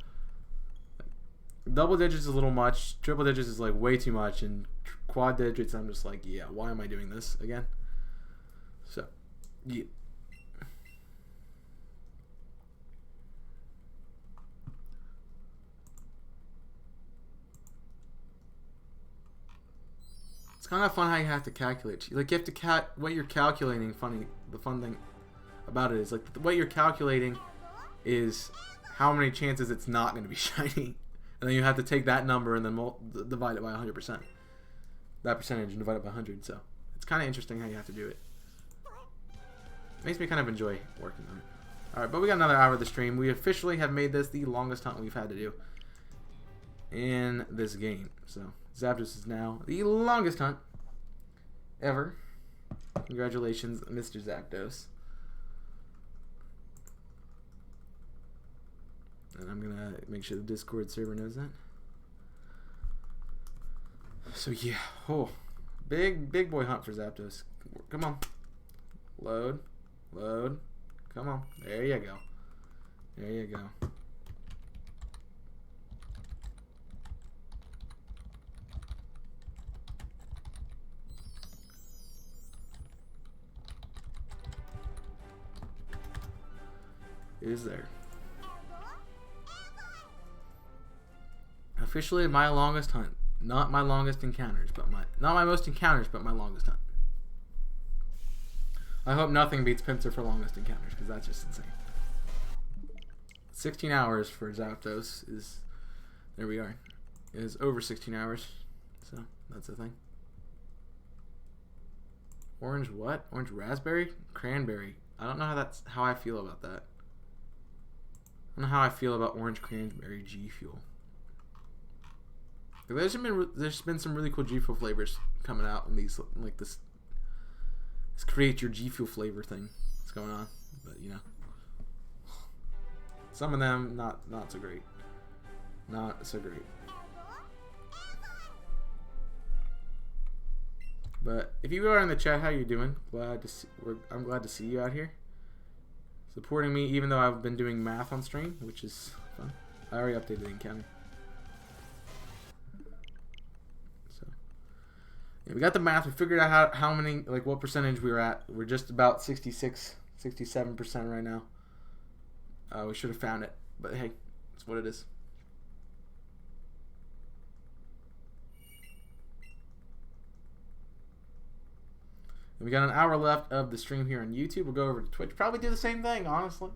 Double digits is a little much. Triple digits is like way too much, and quad digits, I'm just like, yeah, why am I doing this again? So, yeah. It's kind of fun how you have to calculate. Like you have to what you're calculating. The fun thing about it is like what you're calculating is how many chances it's not going to be shiny. And then you have to take that number and then divide it by 100%. That percentage and divide it by 100. So it's kind of interesting how you have to do it. Makes me kind of enjoy working on it. Alright, but we got another hour of the stream. We officially have made this the longest hunt we've had to do in this game. So Zapdos is now the longest hunt ever. Congratulations, Mr. Zapdos. And I'm gonna make sure the Discord server knows that. So yeah, big boy hunt for Zapdos. Come on, load. Come on, there you go. There you go. Is there? Officially my longest hunt. Not my longest encounters, but not my most encounters, but my longest hunt. I hope nothing beats Pinsir for longest encounters, because that's just insane. 16 hours for Zapdos is, there we are, is over 16 hours. So, that's the thing. Orange what? Orange raspberry? Cranberry. I don't know how I feel about that. I don't know how I feel about orange cranberry G Fuel. There's been some really cool G Fuel flavors coming out in these, like this create your G Fuel flavor thing that's going on, but you know, some of them not so great, not so great. But if you are in the chat, how you doing? I'm glad to see you out here, supporting me, even though I've been doing math on stream, which is fun. I already updated the encounter. So yeah, we got the math. We figured out how many, like what percentage we were at. We're just about 66, 67% right now. We should have found it, but hey, it's what it is. We got an hour left of the stream here on YouTube. We'll go over to Twitch. Probably do the same thing, honestly.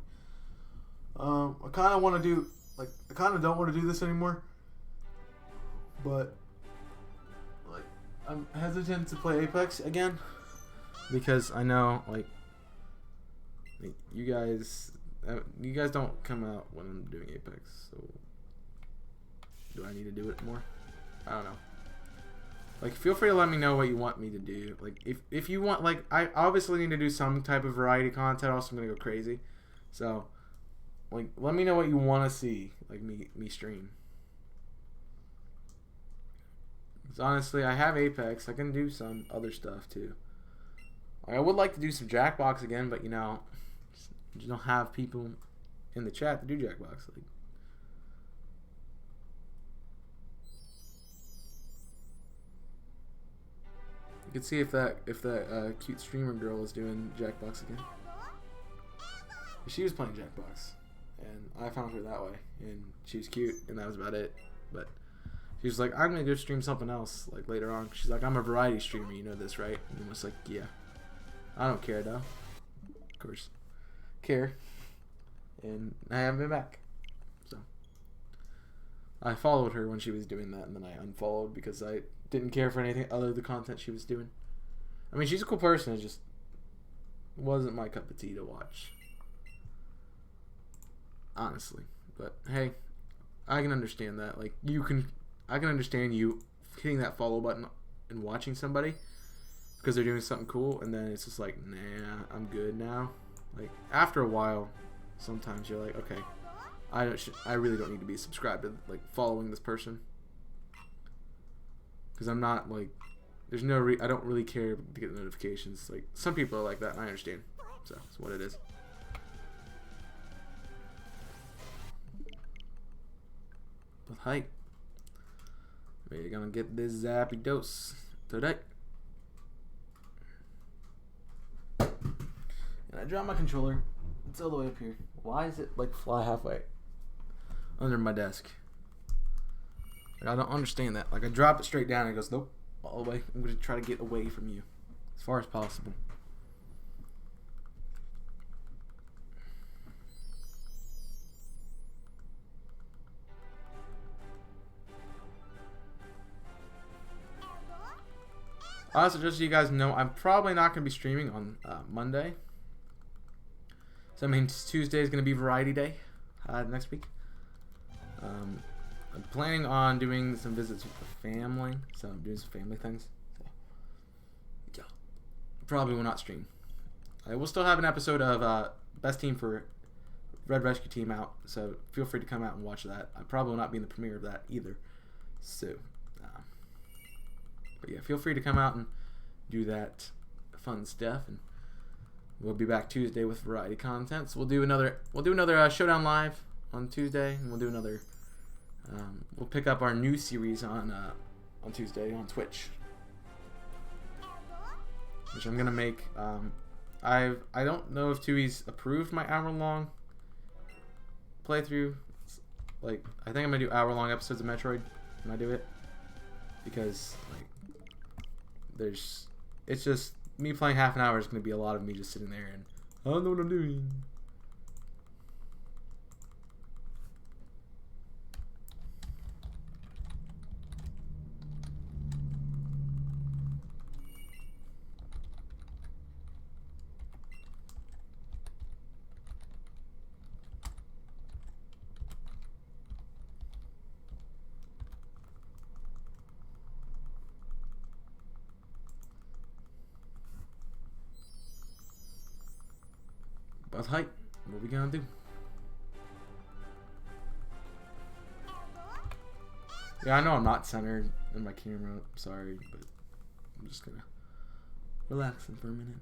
I kind of want to do, like, I kind of don't want to do this anymore. But, like, I'm hesitant to play Apex again. Because I know, like you guys don't come out when I'm doing Apex. So, do I need to do it more? I don't know. Like, feel free to let me know what you want me to do. Like, if you want, like, I obviously need to do some type of variety content, else I'm gonna go crazy. So, like, let me know what you want to see, like, me stream. Because honestly, I have Apex. I can do some other stuff too. Like, I would like to do some Jackbox again, but you know, you don't have people in the chat to do Jackbox. Like, you can see if that cute streamer girl is doing Jackbox again. She was playing Jackbox, and I found her that way, and she was cute, and that was about it. But she was like, "I'm gonna go stream something else like later on." She's like, "I'm a variety streamer, you know this, right?" And I was like, "Yeah, I don't care though. Of course, care." And I haven't been back, so I followed her when she was doing that, and then I unfollowed because I didn't care for anything other than the content she was doing. I mean, she's a cool person. It just wasn't my cup of tea to watch, honestly. But hey, I can understand that. Like, I can understand you hitting that follow button and watching somebody because they're doing something cool, and then it's just like, nah, I'm good now. Like, after a while, sometimes you're like, okay, I really don't need to be subscribed to, like, following this person. Because I'm not, like, there's no I don't really care to get notifications. Like, some people are like that, and I understand. So, it's what it is. But, hey, we're gonna get this Zapdos today. And I dropped my controller. It's all the way up here. Why is it, like, fly halfway under my desk? Like, I don't understand that. Like, I drop it straight down and it goes, nope, all the way. I'm going to try to get away from you as far as possible. I also just so you guys know, I'm probably not going to be streaming on Monday. So that means Tuesday is going to be Variety Day next week. I'm planning on doing some visits with the family, so I'm doing some family things. So, yeah, probably will not stream. I will still have an episode of Best Team for Red Rescue Team out, so feel free to come out and watch that. I probably will not be in the premiere of that either. So, but yeah, feel free to come out and do that fun stuff, and we'll be back Tuesday with variety content. So we'll do another Showdown Live on Tuesday, and we'll do another. We'll pick up our new series on Tuesday on Twitch, which I'm gonna make. I don't know if Tui's approved my hour-long playthrough. Like, I think I'm gonna do hour-long episodes of Metroid when I do it, because like it's just me playing half an hour is gonna be a lot of me just sitting there and I don't know what I'm doing. But hey, what we gonna do? Yeah, I know I'm not centered in my camera. Sorry, but I'm just gonna Relaxing for a minute.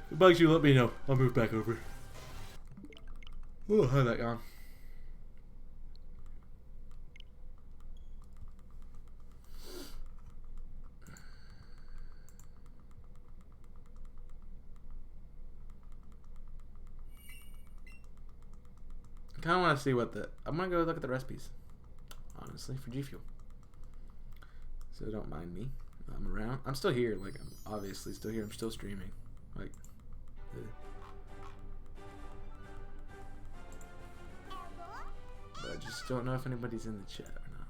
If it bugs you, let me know. I'll move back over. Oh, how'd that gone? I kind of want to see what the... I'm going to go look at the recipes. Honestly, for G Fuel. So don't mind me. I'm around. I'm still here. Like, I'm obviously still here. I'm still streaming. Like... But I just don't know if anybody's in the chat or not.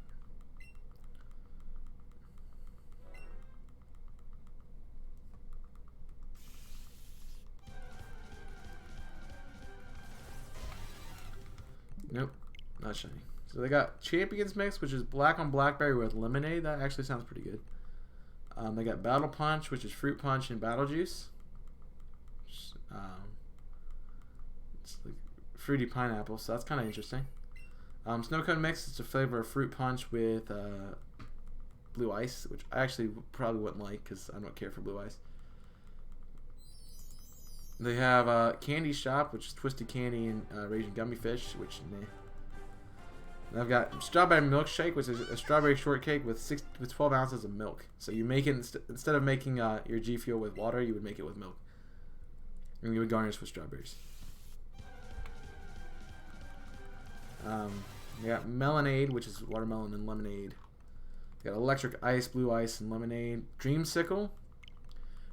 Nope, not shiny. So they got Champions Mix, which is black on blackberry with lemonade. That actually sounds pretty good. They got Battle Punch, which is fruit punch and battle juice. It's like fruity pineapple, so that's kind of interesting. Snow Cone Mix, it's a flavor of fruit punch with blue ice, which I actually probably wouldn't like because I don't care for blue ice. They have Candy Shop, which is twisted candy and Raisin Gummy Fish, which nah. And I've got Strawberry Milkshake, which is a strawberry shortcake with 12 ounces of milk. So you make it instead of making your G Fuel with water, you would make it with milk, and you would garnish with strawberries. You got Melonade, which is watermelon and lemonade. You got Electric Ice, Blue Ice, and Lemonade. Dreamsicle,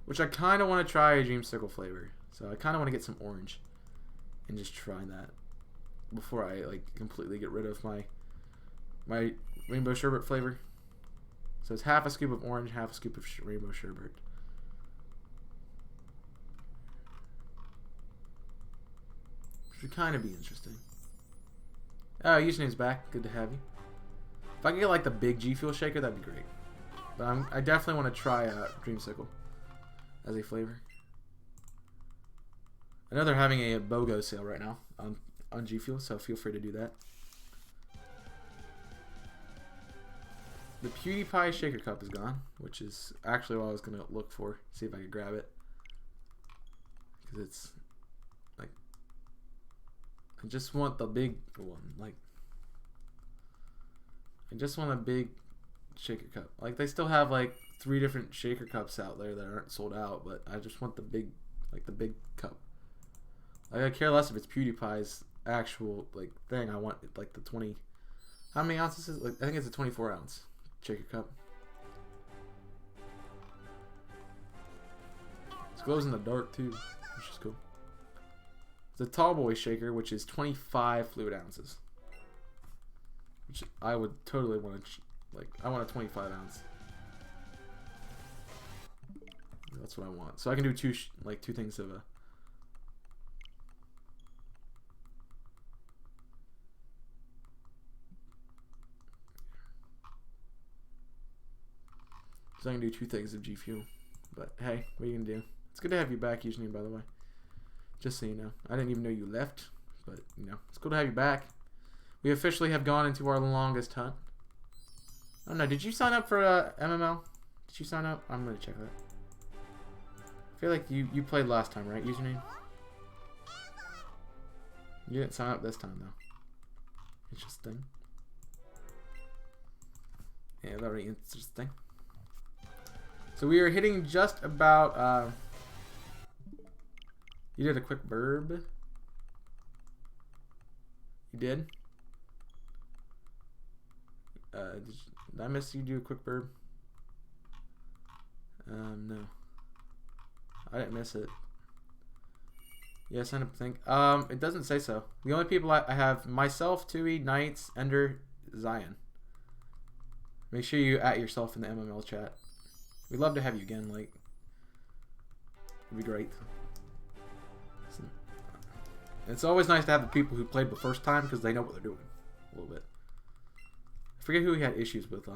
which I kind of want to try a Dreamsicle flavor. So I kind of want to get some orange and just try that before I like completely get rid of my rainbow sherbet flavor. So it's half a scoop of orange, half a scoop of rainbow sherbet. Should kind of be interesting. Oh, username's back. Good to have you. If I could get like the big G Fuel shaker, that'd be great. But I definitely want to try Dreamsicle as a flavor. I know they're having a BOGO sale right now on G Fuel, so feel free to do that. The PewDiePie shaker cup is gone, which is actually what I was gonna look for. See if I could grab it, because it's like I just want the big one. Like I just want a big shaker cup. Like they still have like 3 different shaker cups out there that aren't sold out, but I just want the big, like the big cup. Like I care less if it's PewDiePie's actual like thing. I want like the 20. How many ounces is it? Like I think it's a 24 ounce shaker cup. It glows in the dark too, which is cool. The Tall Boy shaker, which is 25 fluid ounces, which I would totally want to like. I want a 25 ounce. That's what I want. So I can do two things of a. So I can do 2 things of G Fuel. But hey, what are you gonna do? It's good to have you back, username, by the way. Just so you know. I didn't even know you left, but you know, it's cool to have you back. We officially have gone into our longest hunt. Oh no, did you sign up for MML? Did you sign up? I'm gonna check that. I feel like you played last time, right, username? You didn't sign up this time though. Interesting. Yeah, very interesting. So we are hitting just about you did a quick burb. You did? Did I miss you do a quick burb? No. I didn't miss it. Yeah, sign up think. It doesn't say so. The only people I have myself, Tui, Knights, Ender, Zion. Make sure you at yourself in the MML chat. We'd love to have you again, like it'd be great. It's always nice to have the people who played the first time because they know what they're doing a little bit. I forget who we had issues with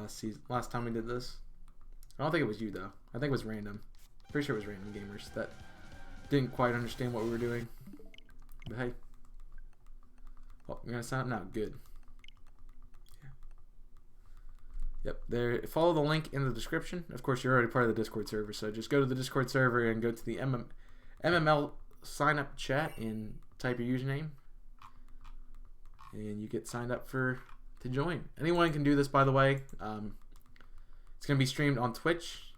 last time we did this. I don't think it was you though. I think it was random. Pretty sure it was random gamers that didn't quite understand what we were doing. But hey. Oh, you're gonna sign up now. Good. Yep, there. Follow the link in the description. Of course, you're already part of the Discord server, so just go to the Discord server and go to the MML sign up chat and type your username, and you get signed up to join. Anyone can do this, by the way. It's gonna be streamed on Twitch.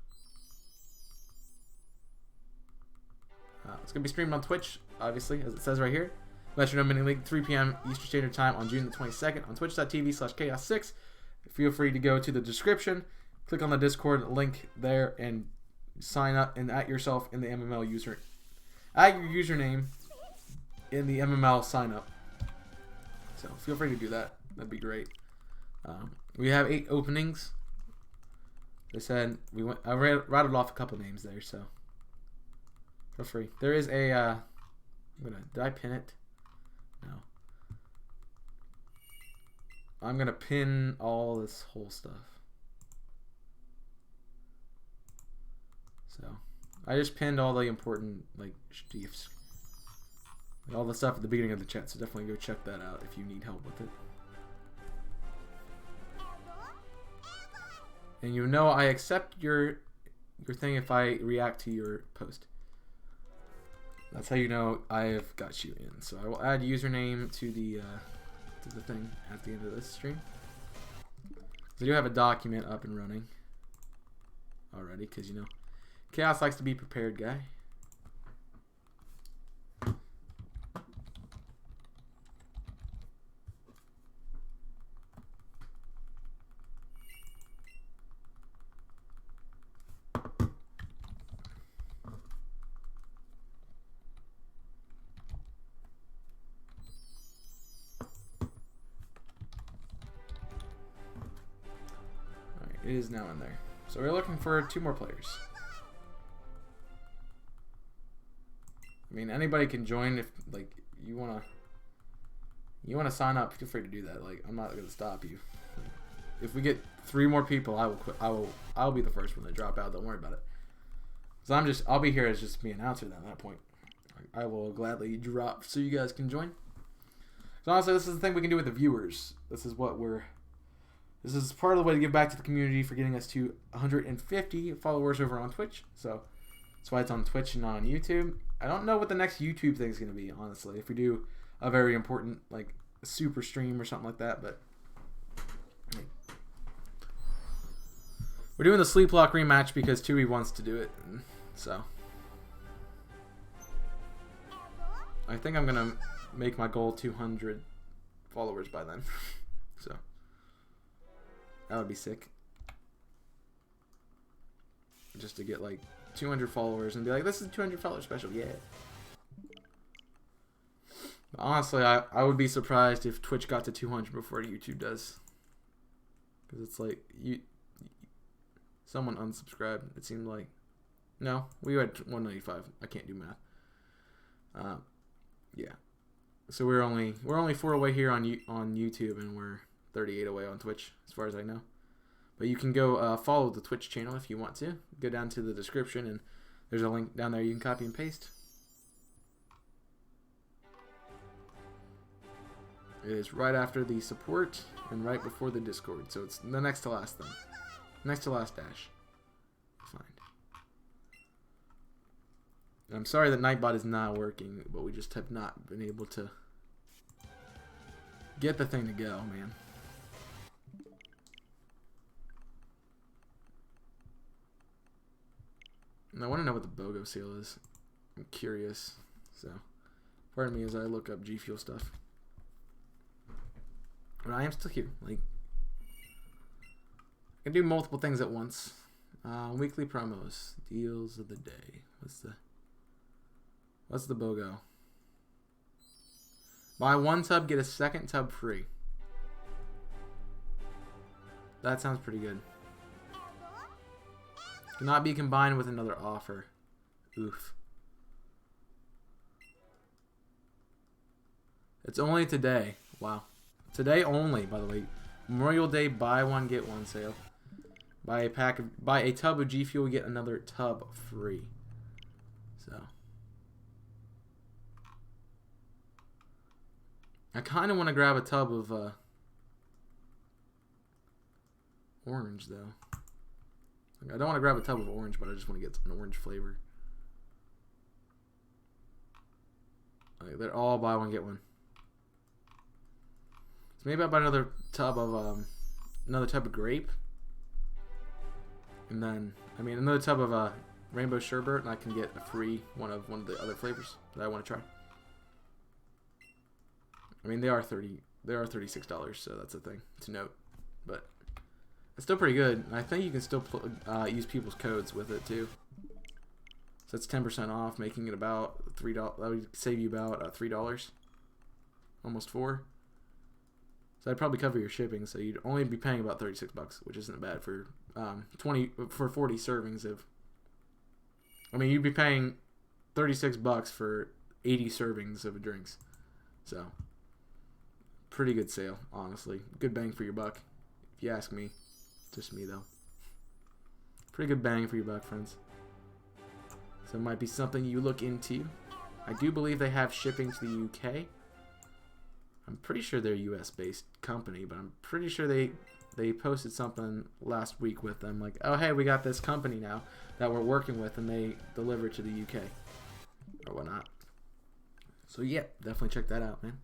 It's gonna be streamed on Twitch, obviously, as it says right here. Metronome Mini League, 3 p.m. Eastern Standard Time on June the 22nd on twitch.tv/chaos6. Feel free to go to the description, click on the Discord link there, and sign up and at yourself in the MML user. Add your username in the MML sign up. So feel free to do that. That'd be great. We have 8 openings. They said I rattled off a couple names there, so feel free. There is a. Did I pin it? No. I'm gonna pin all this whole stuff. So I just pinned all the important chiefs, all the stuff at the beginning of the chat. So definitely go check that out if you need help with it. And you know I accept your thing if I react to your post. That's how you know I've got you in. So I will add username to the thing at the end of this stream. So I do have a document up and running already, because you know Chaos likes to be prepared, guy. It is now in there. So we're looking for 2 more players. I mean, anybody can join if you wanna sign up. Feel free to do that. I'm not gonna stop you. If we get 3 more people, I will quit. I'll be the first one to drop out. Don't worry about it. So I'll be here as just me announcer then at that point. I will gladly drop so you guys can join. So honestly, this is the thing we can do with the viewers. This is part of the way to give back to the community for getting us to 150 followers over on Twitch. So that's why it's on Twitch and not on YouTube. I don't know what the next YouTube thing is going to be, honestly. If we do a very important, a super stream or something like that. But we're doing the Sleep Lock rematch because Tui wants to do it. So I think I'm going to make my goal 200 followers by then. So that would be sick. Just to get 200 followers and be like, this is a 200 follower special, yeah. But honestly, I would be surprised if Twitch got to 200 before YouTube does. Because it's someone unsubscribed, it seemed like. No, we had 195. I can't do math. Yeah. So we're only 4 away here on YouTube, and we're 38 away on Twitch, as far as I know. But you can go follow the Twitch channel if you want to. Go down to the description, and there's a link down there you can copy and paste. It is right after the support and right before the Discord. So it's the next to last thing. Next to last dash. Find. I'm sorry that Nightbot is not working, but we just have not been able to get the thing to go, man. And I want to know what the BOGO sale is. I'm curious. So, pardon me as I look up G Fuel stuff. But I am still here. I can do multiple things at once. Weekly promos, deals of the day. What's the BOGO? Buy 1 tub, get a 2nd tub free. That sounds pretty good. Cannot be combined with another offer. Oof. It's only today. Wow. Today only, by the way. Memorial Day buy 1 get 1 sale. Buy a tub of G Fuel, get another tub free. So I kind of want to grab a tub of orange though. Like, I don't want to grab a tub of orange, but I just want to get an orange flavor. Like, they're all buy one get one. So maybe I'll buy another tub of grape, and then another tub of rainbow sherbet, and I can get a free one of the other flavors that I want to try. I mean, they are $36, so that's a thing to note, but it's still pretty good. And I think you can still use people's codes with it too. So that's 10% off, making it about $3. That would save you about $3, almost $4. So I'd probably cover your shipping, so you'd only be paying about $36, which isn't bad for 40 servings of. I mean, you'd be paying $36 for 80 servings of drinks, so pretty good sale, honestly. Good bang for your buck, if you ask me. Just me though. Pretty good bang for your buck, friends. So it might be something you look into. I do believe they have shipping to the UK. I'm pretty sure they're a US based company, but I'm pretty sure they posted something last week with them like, oh hey, we got this company now that we're working with, and they deliver to the UK or whatnot. So yeah, definitely check that out, man.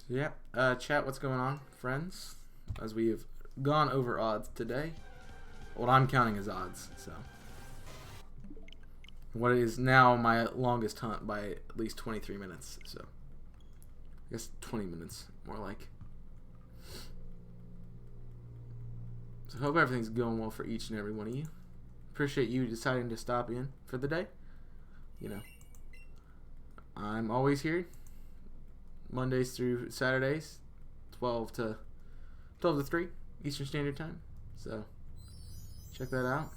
Yeah, chat, what's going on, friends? As we have gone over odds today. What I'm counting as odds, so. What is now my longest hunt by at least 23 minutes, so. I guess 20 minutes, more like. So hope everything's going well for each and every one of you. Appreciate you deciding to stop in for the day. You know, I'm always here. Mondays through Saturdays, 12 to 3 Eastern Standard Time. So check that out.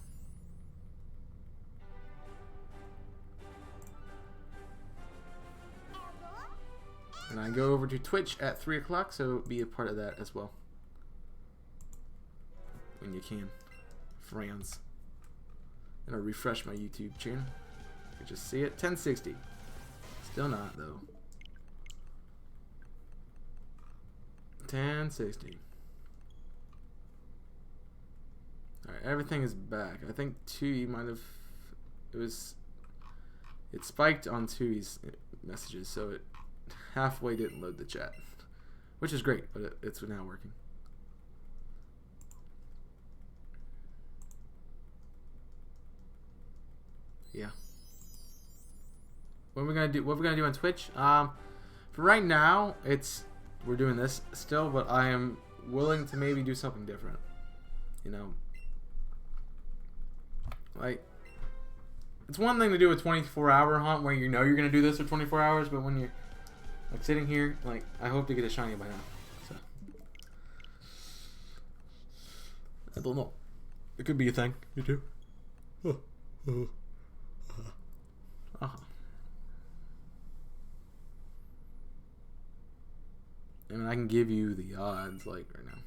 And I go over to Twitch at 3 o'clock, so be a part of that as well when you can, friends. And I'll refresh my YouTube channel. You can just see it, 1060. Still not though. 1060. Alright, everything is back. I think Tui might have. It spiked on Tui's messages, so it halfway didn't load the chat, which is great, but it's now working. Yeah. What are we gonna do? What are we gonna do on Twitch? For right now, we're doing this still, but I am willing to maybe do something different. You know, like, it's one thing to do a 24-hour hunt where you know you're gonna do this for 24 hours, but when you're like sitting here, like, I hope to get a shiny by now. So I don't know. It could be a thing. You too. I mean, I can give you the odds, like, right now.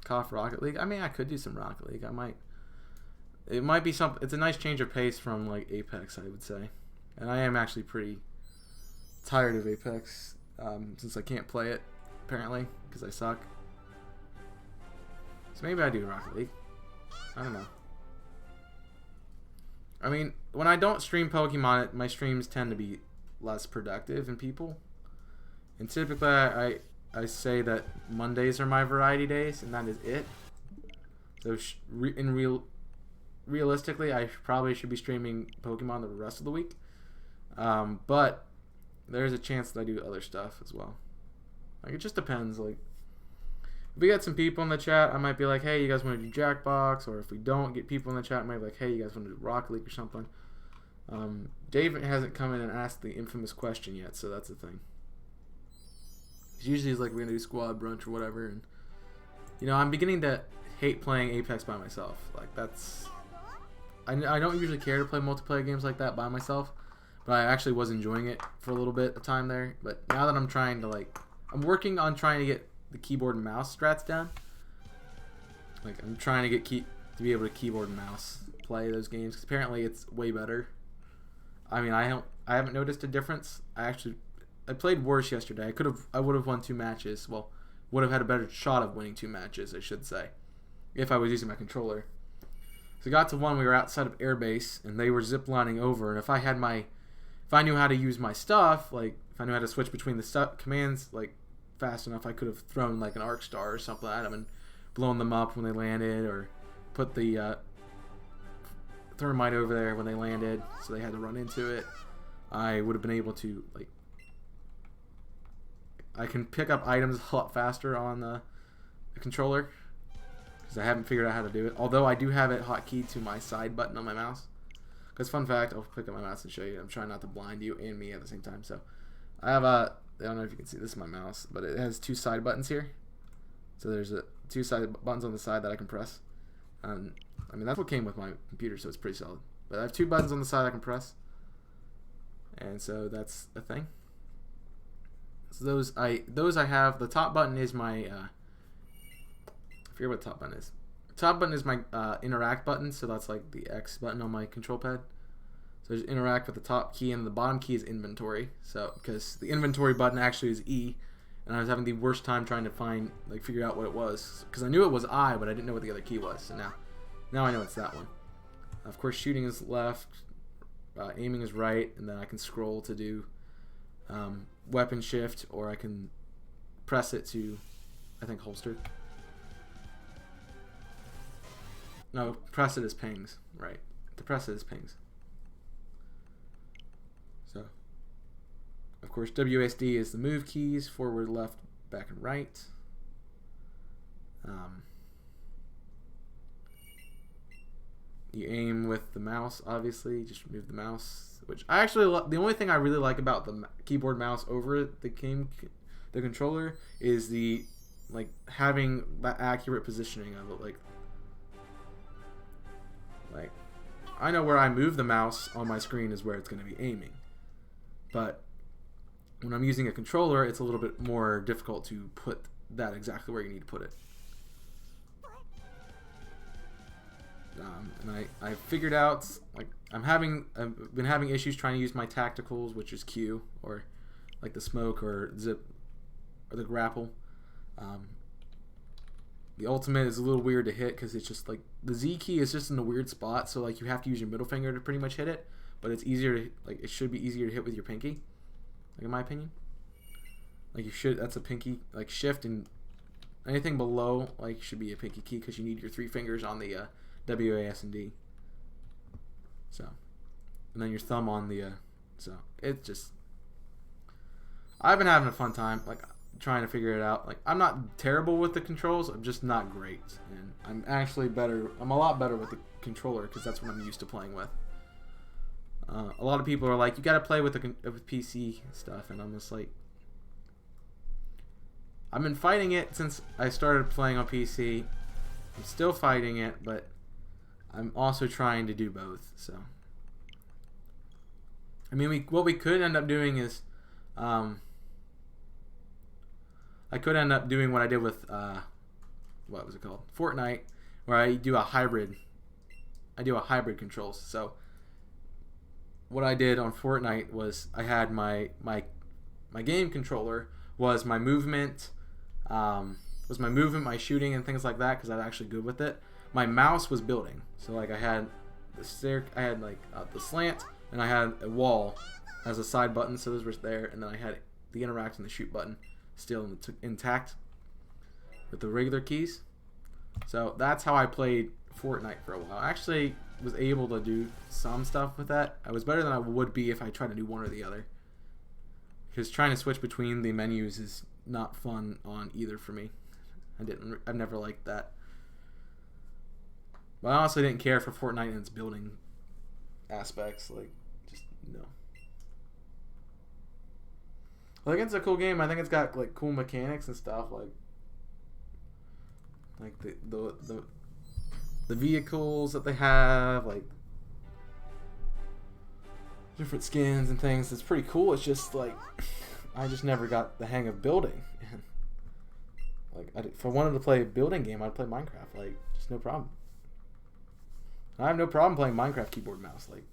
Cough Rocket League. I mean, I could do some Rocket League. It might be something. It's a nice change of pace from, like, Apex, I would say. And I am actually pretty tired of Apex, since I can't play it, apparently, because I suck. So maybe I do Rocket League. I don't know. I mean, when I don't stream Pokemon, my streams tend to be less productive in people. And typically, I say that Mondays are my variety days, and that is it. So realistically, I probably should be streaming Pokemon the rest of the week. But there's a chance that I do other stuff as well. Like, it just depends. Like, if we get some people in the chat, I might be like, hey, you guys want to do Jackbox? Or if we don't get people in the chat, I might be like, hey, you guys want to do Rocket League or something? Dave hasn't come in and asked the infamous question yet, so that's the thing. Usually it's like we're going to do squad brunch or whatever, and You know, I'm beginning to hate playing Apex by myself. Like, that's... I don't usually care to play multiplayer games like that by myself, but I actually was enjoying it for a little bit of time there. But now that I'm trying to, like... I'm working on trying to get the keyboard and mouse strats down. Like, I'm trying to to be able to keyboard and mouse play those games, because apparently it's way better. I mean, I haven't noticed a difference. I played worse yesterday. I would have won 2 matches. Well, would have had a better shot of winning 2 matches, I should say, if I was using my controller. So I got to one, we were outside of airbase, and they were ziplining over, and if I knew how to use my stuff, like, if I knew how to switch between the commands, like, fast enough, I could have thrown, like, an arc star or something at them and blown them up when they landed, or put the thermite over there when they landed, so they had to run into it. I would have been able to, like, I can pick up items a lot faster on the controller, because I haven't figured out how to do it. Although I do have it hotkeyed to my side button on my mouse. Because fun fact, I'll pick up my mouse and show you. I'm trying not to blind you and me at the same time. So I have I don't know if you can see, this is my mouse, but it has 2 side buttons here. So there's 2 side buttons on the side that I can press. I mean, that's what came with my computer, so it's pretty solid. But I have 2 buttons on the side I can press. And so that's a thing. So those I have. The top button is my I forget what the top button is. The top button is my interact button, so that's like the X button on my control pad. So there's interact with the top key, and the bottom key is inventory. So because the inventory button actually is E, and I was having the worst time trying to figure out what it was, because I knew it was I, but I didn't know what the other key was. So now I know it's that one. Of course, shooting is left, aiming is right, and then I can scroll to do weapon shift, or I can press it to, I think, holster. No, press it as pings, right? To press it as pings. So, of course, WSD is the move keys: forward, left, back, and right. You aim with the mouse, obviously. Just move the mouse, which I actually the only thing I really like about the keyboard mouse over the controller is the having that accurate positioning of it. Like I know where I move the mouse on my screen is where it's going to be aiming, but when I'm using a controller, it's a little bit more difficult to put that exactly where you need to put it. And I figured out, like, I've been having issues trying to use my tacticals, which is Q, or like the smoke or zip or the grapple. The ultimate is a little weird to hit because it's just like the Z key is just in a weird spot, so like you have to use your middle finger to pretty much hit it, but it's easier to, like, it should be easier to hit with your pinky, like, in my opinion. Like, that's a pinky, like, shift, and anything below, like, should be a pinky key because you need your 3 fingers on the W, A, S, and D. So, and then your thumb on the, so, it just, I've been having a fun time, like, trying to figure it out. Like, I'm not terrible with the controls, I'm just not great. And I'm actually I'm a lot better with the controller because that's what I'm used to playing with. A lot of people are like, you gotta play with with PC stuff, and I'm just like, I've been fighting it since I started playing on PC. I'm still fighting it, but I'm also trying to do both. So, I mean, what we could end up doing is, I could end up doing what I did with, what was it called? Fortnite, where I do a hybrid. I do a hybrid controls. So, what I did on Fortnite was I had my game controller was my movement, my shooting, and things like that, because I'm actually good with it. My mouse was building, so like I had the slant, and I had a wall as a side button, so those were there, and then I had the interact and the shoot button still intact with the regular keys. So that's how I played Fortnite for a while. I actually was able to do some stuff with that. I was better than I would be if I tried to do one or the other, because trying to switch between the menus is not fun on either for me. I've never liked that. But I honestly didn't care for Fortnite and its building aspects. Like, just no. I think it's a cool game. I think it's got like cool mechanics and stuff. Like, Like the vehicles that they have, like different skins and things. It's pretty cool. It's just like I just never got the hang of building. And like if I wanted to play a building game, I'd play Minecraft. Like just no problem. I have no problem playing Minecraft keyboard and mouse. Like,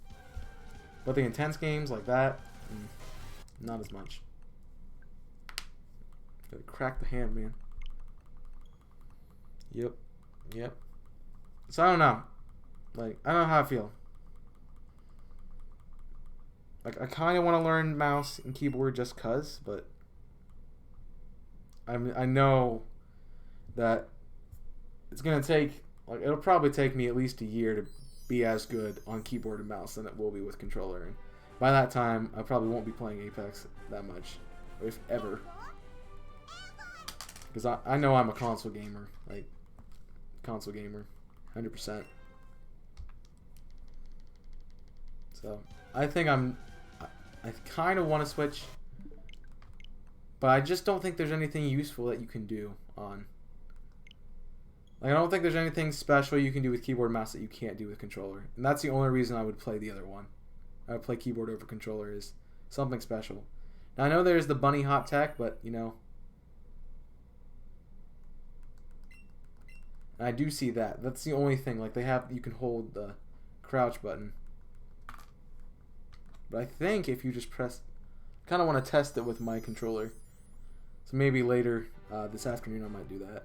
but the intense games like that, not as much. Gotta crack the hand, man. Yep. So I don't know. Like, I don't know how I feel. Like, I kind of want to learn mouse and keyboard just cause, but I know that it's gonna take, like, it'll probably take me at least a year to be as good on keyboard and mouse than it will be with controller. And by that time, I probably won't be playing Apex that much, if ever. Because I know I'm a console gamer, like, 100%. So I think I kind of want to switch, but I just don't think there's anything useful that you can do on. Like, I don't think there's anything special you can do with keyboard and mouse that you can't do with controller, and that's the only reason I would play the other one. I would play keyboard over controller is something special. Now I know there's the bunny hop tech, but you know. I do see that. That's the only thing. Like, they have, you can hold the crouch button. But I think if you just press, kind of want to test it with my controller. So maybe later this afternoon I might do that.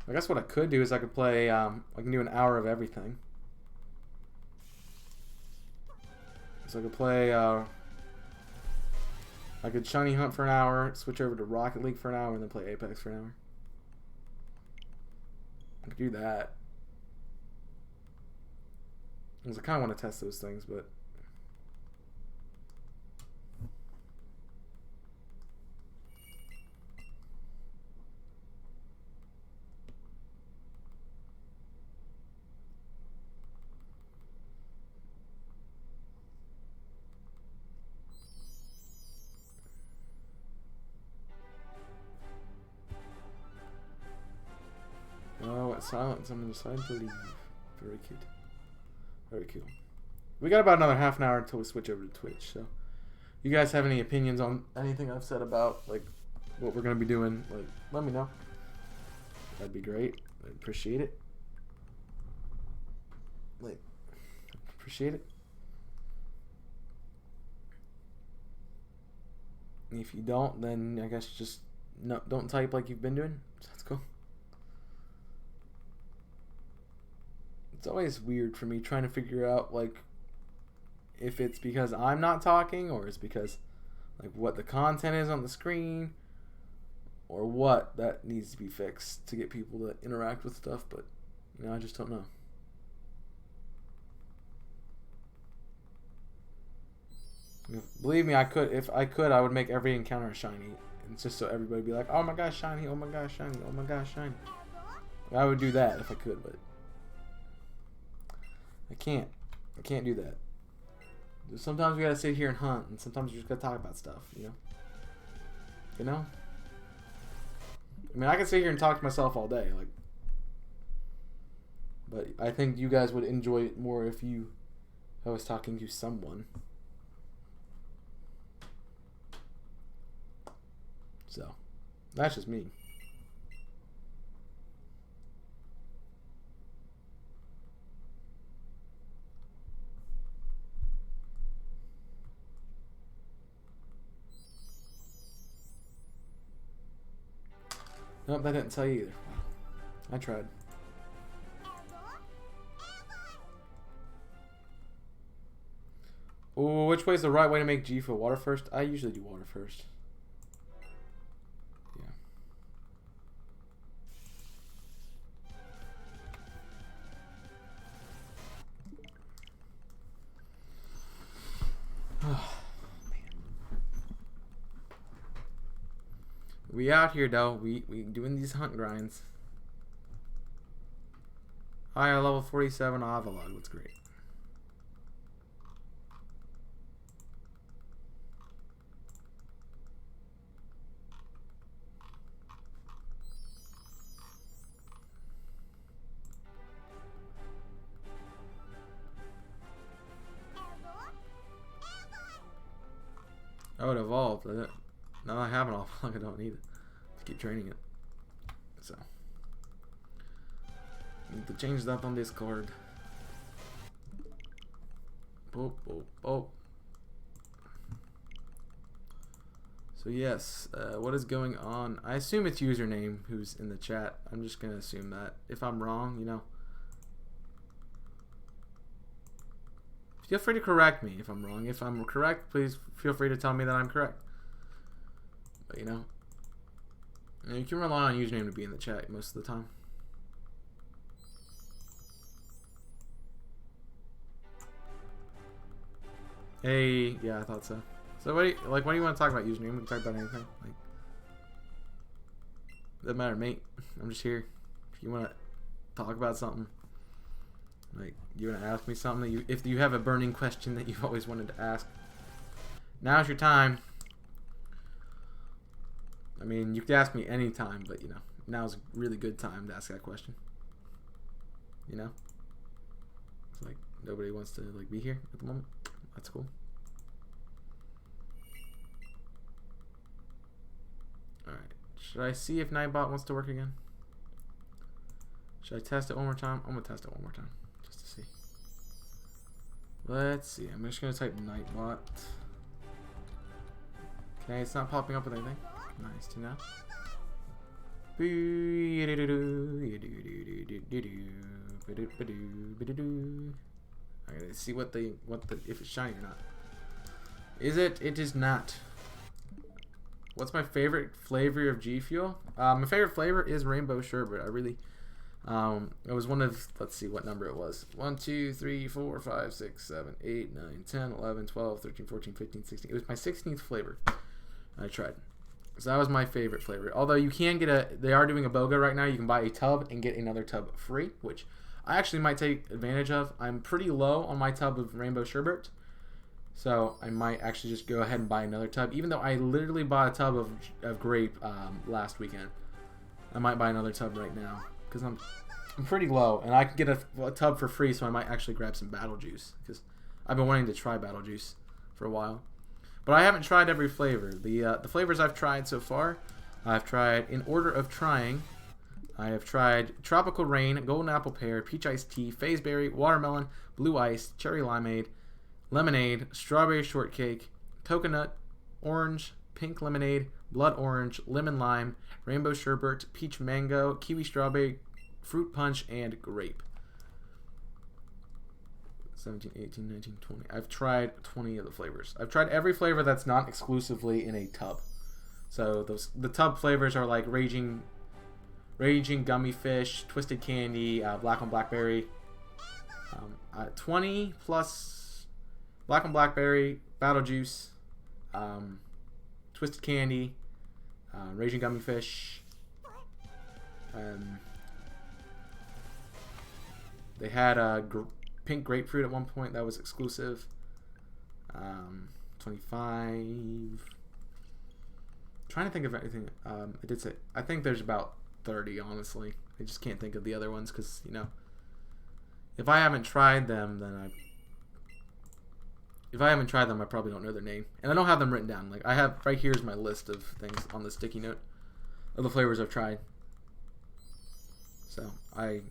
I guess what I could do is I could play, I can do an hour of everything. So I could play, I could shiny hunt for an hour, switch over to Rocket League for an hour, and then play Apex for an hour. I could do that. Because I kind of want to test those things, but... Oh, it's silence. I'm deciding to leave. Very cute. Very cool. We got about another half an hour until we switch over to Twitch. So, you guys have any opinions on anything I've said about like what we're gonna be doing? Like, let me know. That'd be great. I'd appreciate it. Like, appreciate it. And if you don't, then I guess just don't type like you've been doing. That's cool. It's always weird for me trying to figure out like if it's because I'm not talking or it's because like what the content is on the screen or what that needs to be fixed to get people to interact with stuff, but you know, I just don't know. Believe me, I could. If I could, I would make every encounter shiny. It's just so everybody would be like, oh my gosh, shiny, oh my gosh, shiny, oh my gosh, shiny. I would do that if I could, but I can't do that. Sometimes we gotta sit here and hunt, and sometimes we just gotta talk about stuff, you know? I mean, I can sit here and talk to myself all day, like, but I think you guys would enjoy it more if I was talking to someone. So, that's just me. Nope, that didn't tell you either. I tried. Oh, which way is the right way to make G for water first? I usually do water first. We out here though. We doing these hunt grinds. Higher level 47 Avalon. What's great. Oh, it evolved. Now that I have it all, I don't need it to keep training it. So need to change that on Discord. Oh, oh, oh. So yes, what is going on? I assume it's username who's in the chat. I'm just gonna assume that. If I'm wrong, you know, feel free to correct me if I'm wrong. If I'm correct, please feel free to tell me that I'm correct. But you know, you can rely on username to be in the chat most of the time. Hey, yeah, I thought so. So what do you, what do you want to talk about, username? We can talk about anything. Like, doesn't matter, mate. I'm just here. If you want to talk about something, like you want to ask me something, that if you have a burning question that you've always wanted to ask, now's your time. I mean, you could ask me any time, but you know, now's a really good time to ask that question. You know, it's like nobody wants to like be here at the moment. That's cool. Alright. Should I see if Nightbot wants to work again? Should I test it one more time? I'm going to test it one more time. Just to see. Let's see. I'm just going to type Nightbot. Okay, it's not popping up with anything. Nice to know. Alright, let's see what the if it's shiny or not. Is it? It is not. What's my favorite flavor of G Fuel? My favorite flavor is Rainbow Sherbet. I really, it was one of, let's see what number it was. 1, 2, 3, 4, 5, 6, 7, 8, 9, 10, 11, 12, 13, 14, 15, 16. It was my 16th flavor I tried. So that was my favorite flavor. Although you can get they are doing a BOGO right now. You can buy a tub and get another tub free, which I actually might take advantage of. I'm pretty low on my tub of Rainbow Sherbet, so I might actually just go ahead and buy another tub. Even though I literally bought a tub of grape last weekend, I might buy another tub right now because I'm pretty low, and I can get a tub for free. So I might actually grab some Battle Juice because I've been wanting to try Battle Juice for a while, but I haven't tried every flavor. The flavors I've tried so far, I've tried in order of trying. I have tried Tropical Rain, Golden Apple Pear, Peach Iced Tea, Phase Berry, Watermelon, Blue Ice, Cherry Limeade, Lemonade, Strawberry Shortcake, Coconut, Orange, Pink Lemonade, Blood Orange, Lemon Lime, Rainbow Sherbet, Peach Mango, Kiwi Strawberry, Fruit Punch, and Grape. 17, 18, 19, 20. I've tried 20 of the flavors. I've tried every flavor that's not exclusively in a tub. So the tub flavors are like Raging Gummy Fish, Twisted Candy, Black on Blackberry, 20 plus Black on Blackberry, Battle Juice, Twisted Candy, Raging Gummy Fish. They had Pink Grapefruit at one point that was exclusive. 25. Trying to think of anything. I did say I think there's about 30, honestly. I just can't think of the other ones because, you know, if I haven't tried them, I probably don't know their name. And I don't have them written down. Like, I have, right here is my list of things on the sticky note of the flavors I've tried. So, I'd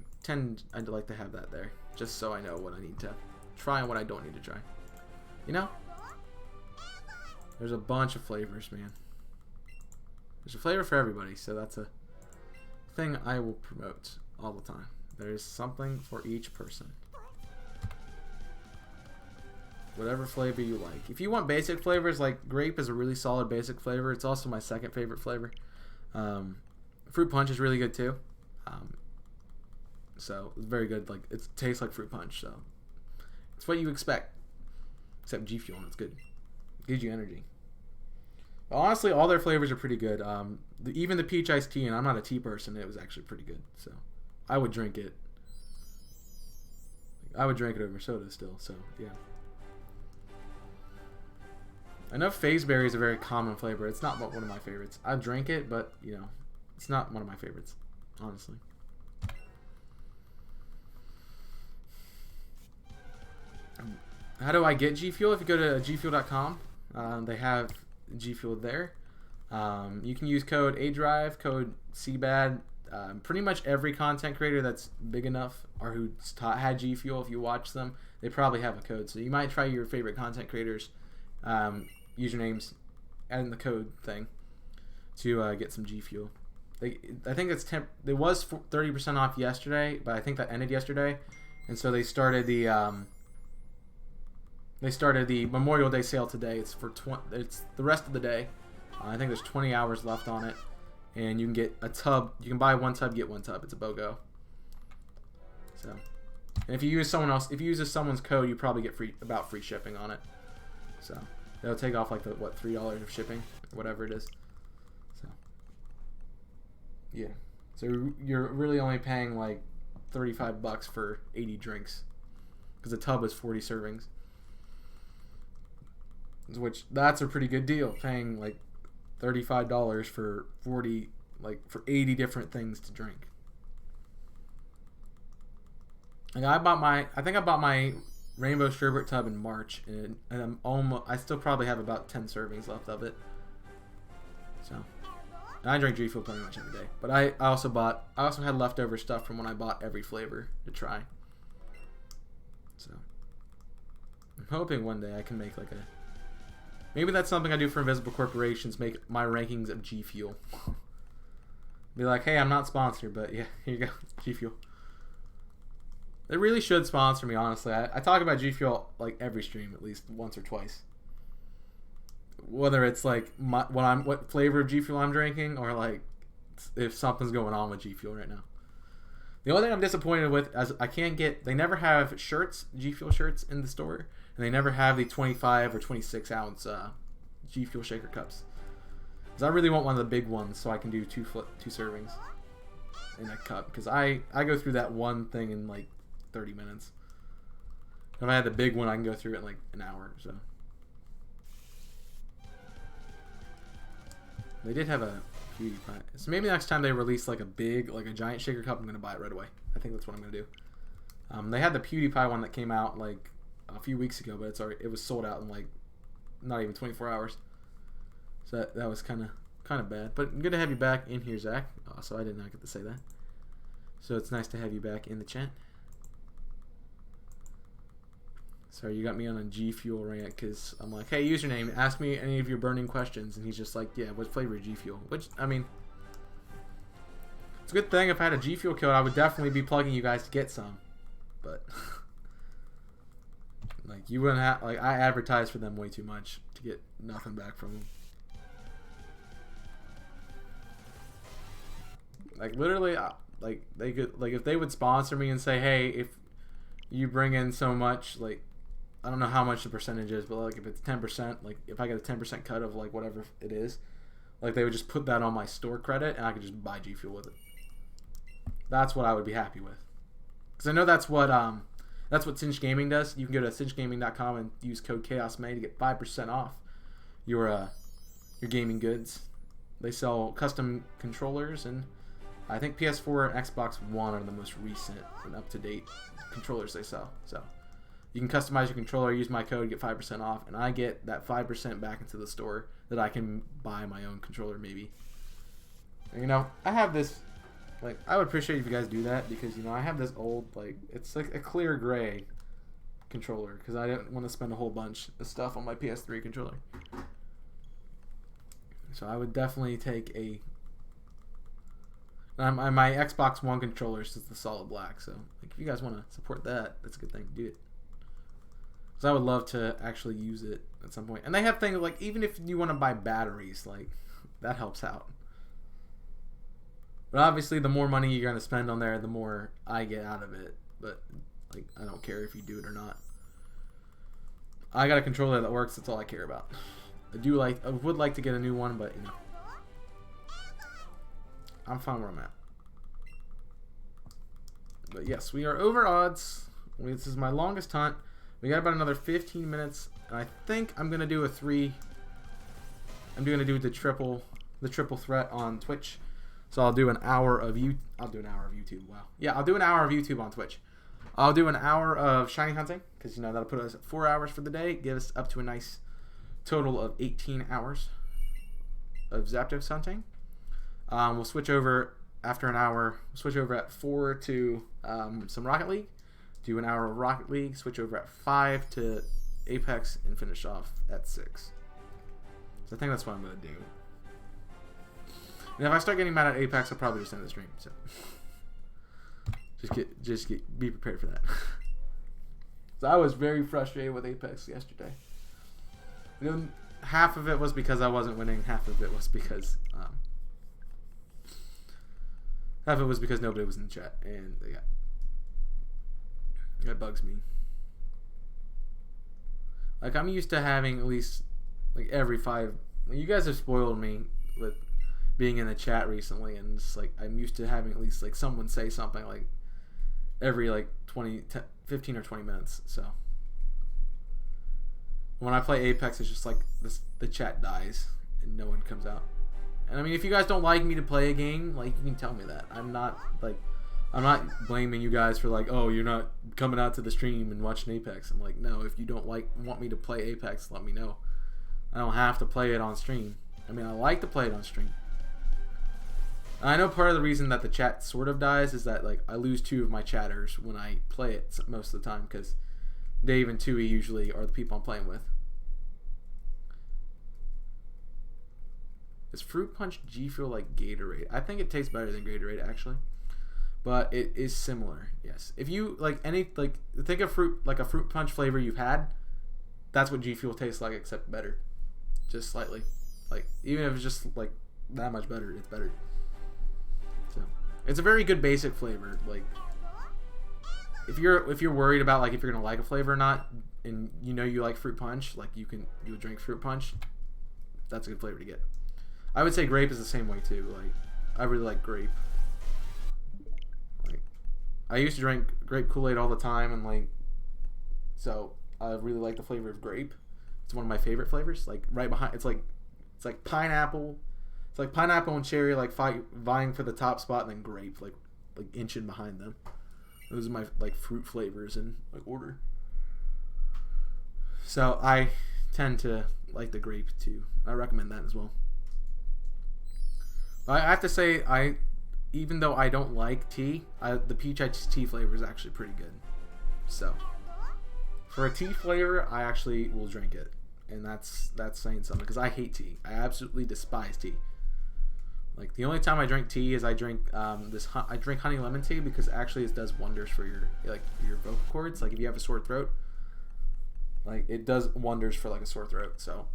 like to have that there, just so I know what I need to try and what I don't need to try. You know? There's a bunch of flavors, man. There's a flavor for everybody, so that's a thing I will promote all the time. There's something for each person. Whatever flavor you like. If you want basic flavors, like grape is a really solid basic flavor. It's also my second favorite flavor. Fruit punch is really good too. So it's very good. Like, it tastes like fruit punch. So it's what you expect, except G Fuel, and it's good. It gives you energy. Honestly, all their flavors are pretty good. Even the peach iced tea, and I'm not a tea person, it was actually pretty good. So I would drink it. I would drink it over soda still. So yeah. I know Phase Berry is a very common flavor. It's not one of my favorites. I drink it, but you know, it's not one of my favorites, honestly. How do I get G Fuel? If you go to gfuel.com, they have G Fuel there. You can use code ADRIVE, code CBAD. Pretty much every content creator that's big enough or who had G Fuel, if you watch them, they probably have a code. So you might try your favorite content creators' usernames and the code thing to get some G Fuel. I think it's it was 30% off yesterday, but I think that ended yesterday, and so they started the Memorial Day sale today. It's for it's the rest of the day. I think there's 20 hours left on it, and you can get a tub. You can buy one tub, get one tub. It's a BOGO. So, and if you use someone's code, you probably get free shipping on it. So that'll take off like the $3 of shipping or whatever it is. So yeah, so you're really only paying like $35 for 80 drinks because a tub is 40 servings. Which that's a pretty good deal, paying like $35 for 80 different things to drink. And I think I bought my rainbow sherbet tub in March, and I still probably have about 10 servings left of it. So, and I drink G Fuel pretty much every day. But I also had leftover stuff from when I bought every flavor to try. So, I'm hoping one day I can make maybe that's something I do for Invisible Corporations, make my rankings of G Fuel. Be like, hey, I'm not sponsored, but yeah, here you go, G Fuel. They really should sponsor me, honestly. I talk about G Fuel like every stream, at least once or twice. Whether it's like what flavor of G Fuel I'm drinking, or like if something's going on with G Fuel right now. The only thing I'm disappointed with is they never have shirts, G Fuel shirts in the store, and they never have the 25 or 26 ounce G Fuel shaker cups. Because I really want one of the big ones so I can do two servings in a cup. Because I go through that one thing in like 30 minutes. If I had the big one, I can go through it in like an hour or so. They did have a PewDiePie. So maybe next time they release like a giant shaker cup, I'm going to buy it right away. I think that's what I'm going to do. They had the PewDiePie one that came out like a few weeks ago, but it was sold out in like not even 24 hours. So that was kind of bad. But good to have you back in here, Zach. So I did not get to say that. So it's nice to have you back in the chat. Sorry, you got me on a G Fuel rant because I'm like, hey, username, ask me any of your burning questions. And he's just like, yeah, what flavor of G Fuel? Which, I mean, it's a good thing if I had a G Fuel code, I would definitely be plugging you guys to get some. But, like, you wouldn't have, like, I advertise for them way too much to get nothing back from them. Like, literally, like, they could, like, if they would sponsor me and say, hey, if you bring in so much, like, I don't know how much the percentage is, but like if it's 10%, like if I get a 10% cut of like whatever it is, like they would just put that on my store credit and I could just buy G Fuel with it. That's what I would be happy with. Because I know that's what Cinch Gaming does. You can go to cinchgaming.com and use code ChaosMay to get 5% off your gaming goods. They sell custom controllers, and I think PS4 and Xbox One are the most recent and up-to-date controllers they sell. So you can customize your controller, use my code, get 5% off, and I get that 5% back into the store that I can buy my own controller maybe. And, you know, I have this, like, I would appreciate if you guys do that because, you know, I have this old, like, it's like a clear gray controller because I didn't want to spend a whole bunch of stuff on my PS3 controller. So I would definitely take my Xbox One controller is the solid black. So like, if you guys want to support that, that's a good thing to do it. Because I would love to actually use it at some point. And they have things like, even if you want to buy batteries, like that helps out. But obviously, the more money you're going to spend on there, the more I get out of it. But like, I don't care if you do it or not. I got a controller that works. That's all I care about. I would like to get a new one, but you know, I'm fine where I'm at. But yes, we are over odds. This is my longest hunt. We got about another 15 minutes, and I think I'm gonna do the triple threat on Twitch. So I'll do an hour of YouTube. Wow. Yeah, I'll do an hour of YouTube on Twitch. I'll do an hour of shiny hunting because you know that'll put us at 4 hours for the day. Give us up to a nice total of 18 hours of Zapdos hunting. We'll switch over after an hour. We'll switch over at 4 to some Rocket League. Do an hour of Rocket League. Switch over at 5 to Apex and finish off at 6. So I think that's what I'm going to do. And if I start getting mad at Apex, I'll probably just end the stream. So be prepared for that. So I was very frustrated with Apex yesterday. Half of it was because I wasn't winning. Half of it was because nobody was in the chat, and that bugs me. Like, I'm used to having at least like every 5. You guys have spoiled me with being in the chat recently, and it's like I'm used to having at least like someone say something like every like 15 or 20 minutes. So when I play Apex, it's just like the chat dies and no one comes out. And I mean, if you guys don't like me to play a game, like, you can tell me that. I'm not blaming you guys for like, oh, you're not coming out to the stream and watching Apex. I'm like, no, if you don't want me to play Apex, let me know. I don't have to play it on stream. I mean, I like to play it on stream. I know part of the reason that the chat sort of dies is that like I lose 2 of my chatters when I play it most of the time, because Dave and Tui usually are the people I'm playing with. Is Fruit Punch G Fuel like Gatorade? I think it tastes better than Gatorade, actually, but it is similar. Yes, if you like think of a Fruit Punch flavor you've had, that's what G Fuel tastes like, except better, just slightly. Like, even if it's just like that much better, it's better. So it's a very good basic flavor. Like, if you're worried about like if you're gonna like a flavor or not, and you know you like Fruit Punch, like you'll drink Fruit Punch, that's a good flavor to get. I would say grape is the same way too. Like, I really like grape. Like, I used to drink grape Kool-Aid all the time, and like, so I really like the flavor of grape. It's one of my favorite flavors. Like, right behind, it's like pineapple. It's like pineapple and cherry, like vying for the top spot, and then grape like inching behind them. Those are my like fruit flavors in like order. So I tend to like the grape too. I recommend that as well. I have to say, even though I don't like tea, the peach iced tea flavor is actually pretty good. So for a tea flavor, I actually will drink it, and that's saying something, because I hate tea. I absolutely despise tea. Like, the only time I drink tea is I drink I drink honey lemon tea, because actually it does wonders for your vocal cords. Like, if you have a sore throat, like, it does wonders for like a sore throat. So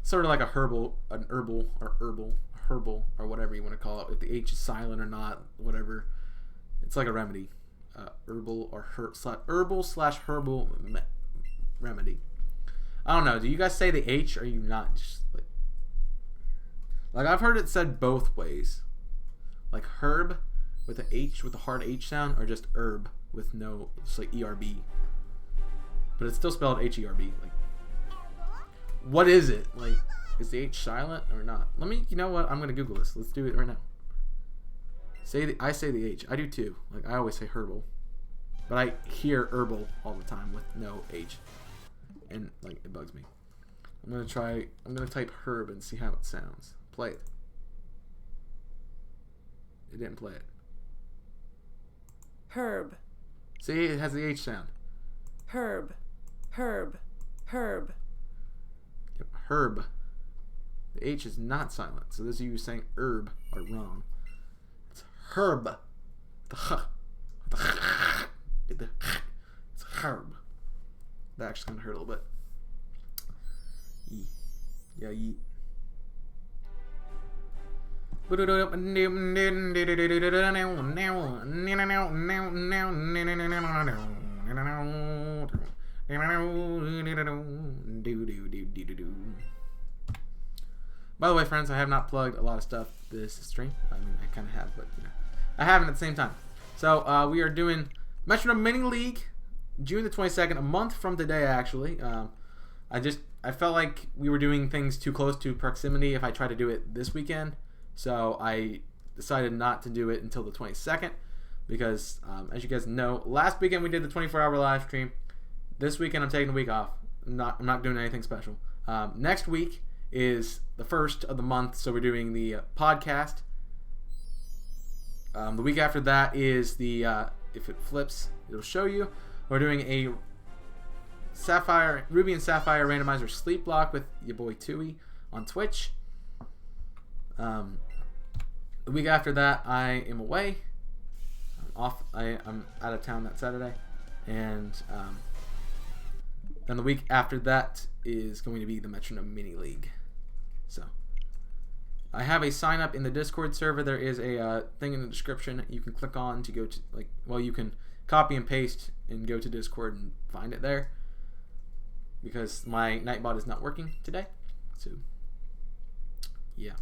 sort of like herbal or whatever you want to call it. If the H is silent or not, whatever. It's like a remedy. Herbal remedy. I don't know. Do you guys say the H, or are you not just like I've heard it said both ways. Like herb with an H, with a hard H sound, or just herb with no, it's like ERB. But it's still spelled HERB. Like, what is it? Like, is the H silent or not? You know what? I'm going to Google this. Let's do it right now. I say the H. I do too. Like, I always say herbal. But I hear herbal all the time with no H. And, like, it bugs me. I'm going to type herb and see how it sounds. Play it. It didn't play it. Herb. See, it has the H sound. Herb. Herb. Herb. Yep, herb. The H is not silent. So those of you saying herb are wrong. It's herb. It's herb. That actually going to hurt a little bit. Yeah, yeet. By the way, friends, I have not plugged a lot of stuff this stream. I mean, I kind of have, but you know, I haven't at the same time. So we are doing Metronome Mini League, June the 22nd, a month from today, actually. I felt like we were doing things too close to proximity if I tried to do it this weekend. So I decided not to do it until the 22nd because, as you guys know, last weekend we did the 24-hour live stream. This weekend I'm taking a week off. I'm not doing anything special. Next week is the first of the month, so we're doing the podcast. The week after that is the if it flips, it'll show you. We're doing a Ruby and Sapphire randomizer sleep block with your boy Tui on Twitch. The week after that, I am away. I'm off. I'm out of town that Saturday, and then the week after that is going to be the Metronome Mini League. So I have a sign up in the Discord server. There is a thing in the description you can click on to go to, like, well, you can copy and paste and go to Discord and find it there, because my Nightbot is not working today. So yeah,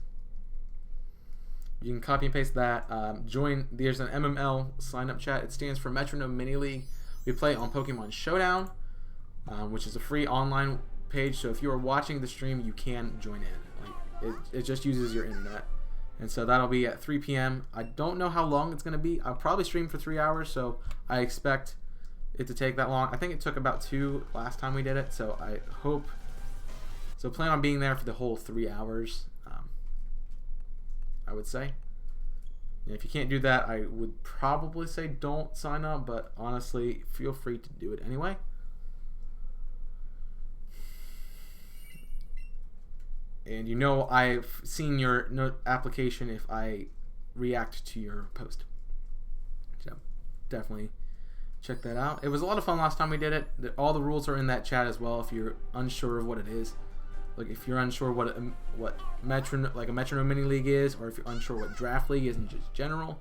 you can copy and paste that. Join. There's an MML sign up chat. It stands for Metronome Mini League. We play on Pokemon Showdown, which is a free online page. So if you are watching the stream, you can join in. Like, it just uses your internet. And so that'll be at 3 p.m. I don't know how long it's going to be. I'll probably stream for 3 hours, so I expect it to take that long. I think it took about 2 last time we did it, so I hope. So plan on being there for the whole 3 hours, I would say. And if you can't do that, I would probably say don't sign up, but honestly, feel free to do it anyway. And you know I've seen your application if I react to your post. So definitely check that out. It was a lot of fun last time we did it. All the rules are in that chat as well if you're unsure of what it is. Like if you're unsure what a Metronome Mini League is, or if you're unsure what Draft League is in just general,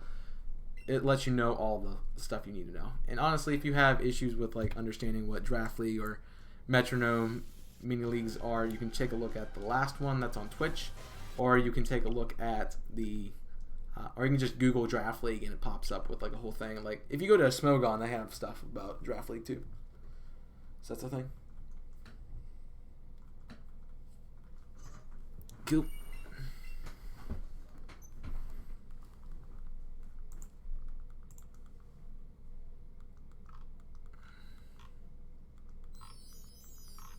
it lets you know all the stuff you need to know. And honestly, if you have issues with like understanding what Draft League or Metronome Mini Leagues are, you can take a look at the last one that's on Twitch, or you can take a look at the or you can just Google Draft League and it pops up with like a whole thing. Like if you go to Smogon, they have stuff about Draft League too, so that's a thing. Cool.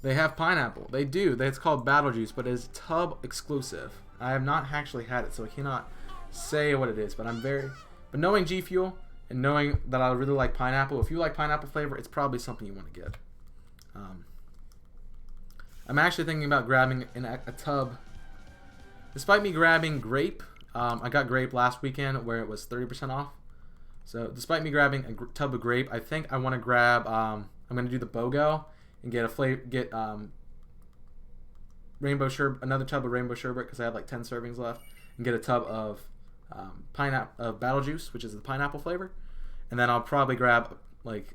They have pineapple. They do. It's called Battle Juice, but it's tub exclusive. I have not actually had it, so I cannot say what it is. But but knowing G Fuel and knowing that I really like pineapple, if you like pineapple flavor, it's probably something you want to get. I'm actually thinking about grabbing a tub. Despite me grabbing grape, I got grape last weekend where it was 30% off. So despite me grabbing a tub of grape, I think I want to grab. I'm going to do the BOGO and get rainbow sherbet, another tub of rainbow sherbet because I have like 10 servings left, and get a tub of Battle Juice, which is the pineapple flavor, and then I'll probably grab like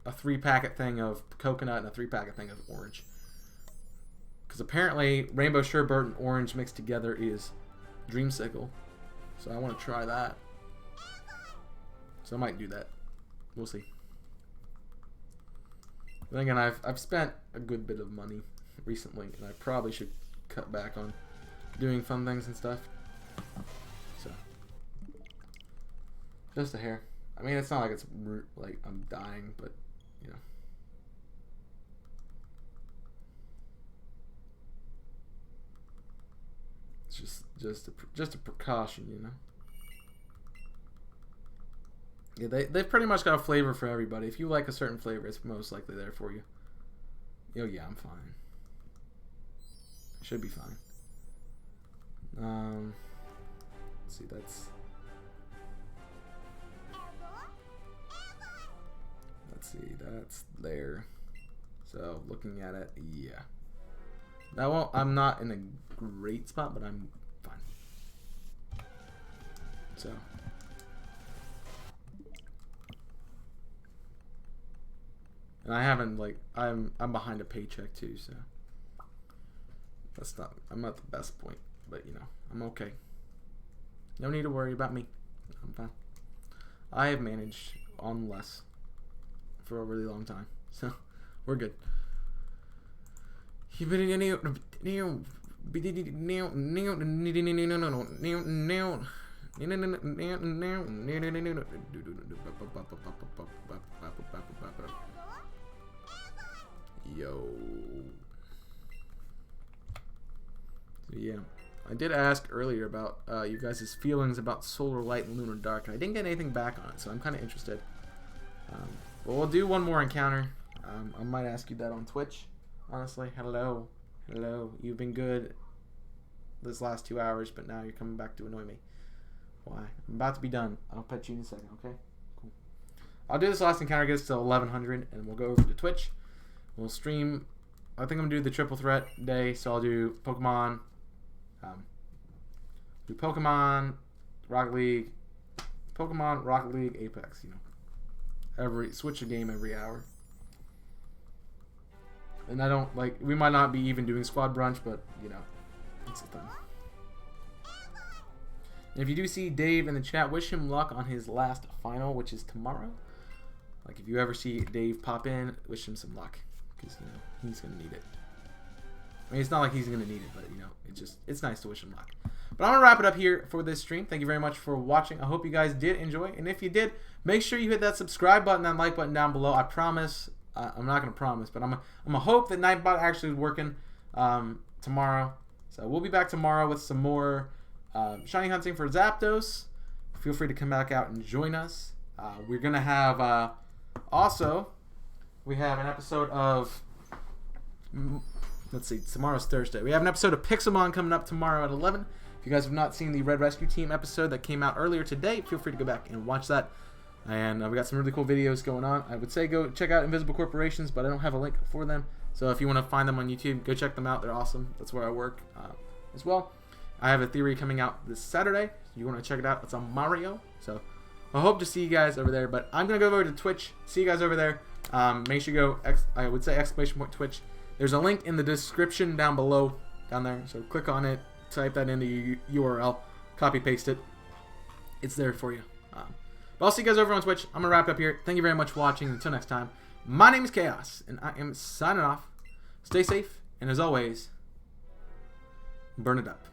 a 3-packet thing of coconut and a 3-packet thing of orange, because apparently rainbow sherbet and orange mixed together is dreamsicle, so I want to try that. So I might do that. We'll see. Then again, I've spent a good bit of money recently, and I probably should cut back on doing fun things and stuff. So, just a hair. I mean, it's not like it's like I'm dying, but you know, it's just a precaution, you know. Yeah, they've pretty much got a flavor for everybody. If you like a certain flavor, it's most likely there for you. Oh yeah, I'm fine. Should be fine. Let's see, that's there. So looking at it, yeah. I'm not in a great spot, but I'm fine. So. And I haven't, like, I'm behind a paycheck too, so I'm not the best point, but you know, I'm okay. No need to worry about me. I'm fine. I have managed on less for a really long time, so we're good. Yo. Yeah. I did ask earlier about you guys' feelings about Solar Light and Lunar Dark, and I didn't get anything back on it, so I'm kind of interested. But we'll do one more encounter. I might ask you that on Twitch, honestly. Hello. Hello. You've been good this last 2 hours, but now you're coming back to annoy me. Why? I'm about to be done. I'll pet you in a second, okay? Cool. I'll do this last encounter, gets to 1100, and we'll go over to Twitch. We'll stream. I think I'm going to do the triple threat day, so I'll do Pokemon, Rocket League, Apex, you know. Switch a game every hour. And I don't, like, we might not be even doing squad brunch, but, you know, it's a thing. And if you do see Dave in the chat, wish him luck on his last final, which is tomorrow. Like, if you ever see Dave pop in, wish him some luck. Because, you know, he's going to need it. I mean, it's not like he's going to need it, but, you know, it's nice to wish him luck. But I'm going to wrap it up here for this stream. Thank you very much for watching. I hope you guys did enjoy. And if you did, make sure you hit that subscribe button and like button down below. I promise, I'm not going to promise, but I'm going to hope that Nightbot actually is working tomorrow. So we'll be back tomorrow with some more shiny hunting for Zapdos. Feel free to come back out and join us. We're going to have, also, we have an episode of, let's see, tomorrow's Thursday. We have an episode of Pixelmon coming up tomorrow at 11. If you guys have not seen the Red Rescue Team episode that came out earlier today, feel free to go back and watch that. And we got some really cool videos going on. I would say go check out Invisible Corporations, but I don't have a link for them. So if you want to find them on YouTube, go check them out. They're awesome. That's where I work as well. I have a theory coming out this Saturday. You want to check it out. It's on Mario. So I hope to see you guys over there. But I'm going to go over to Twitch. See you guys over there. Make sure you go, I would say !Twitch. There's a link in the description down below, down there. So click on it. Type that into your URL. Copy paste it. It's there for you. But I'll see you guys over on Twitch. I'm going to wrap up here. Thank you very much for watching. Until next time, my name is Chaos, and I am signing off. Stay safe, and as always, burn it up.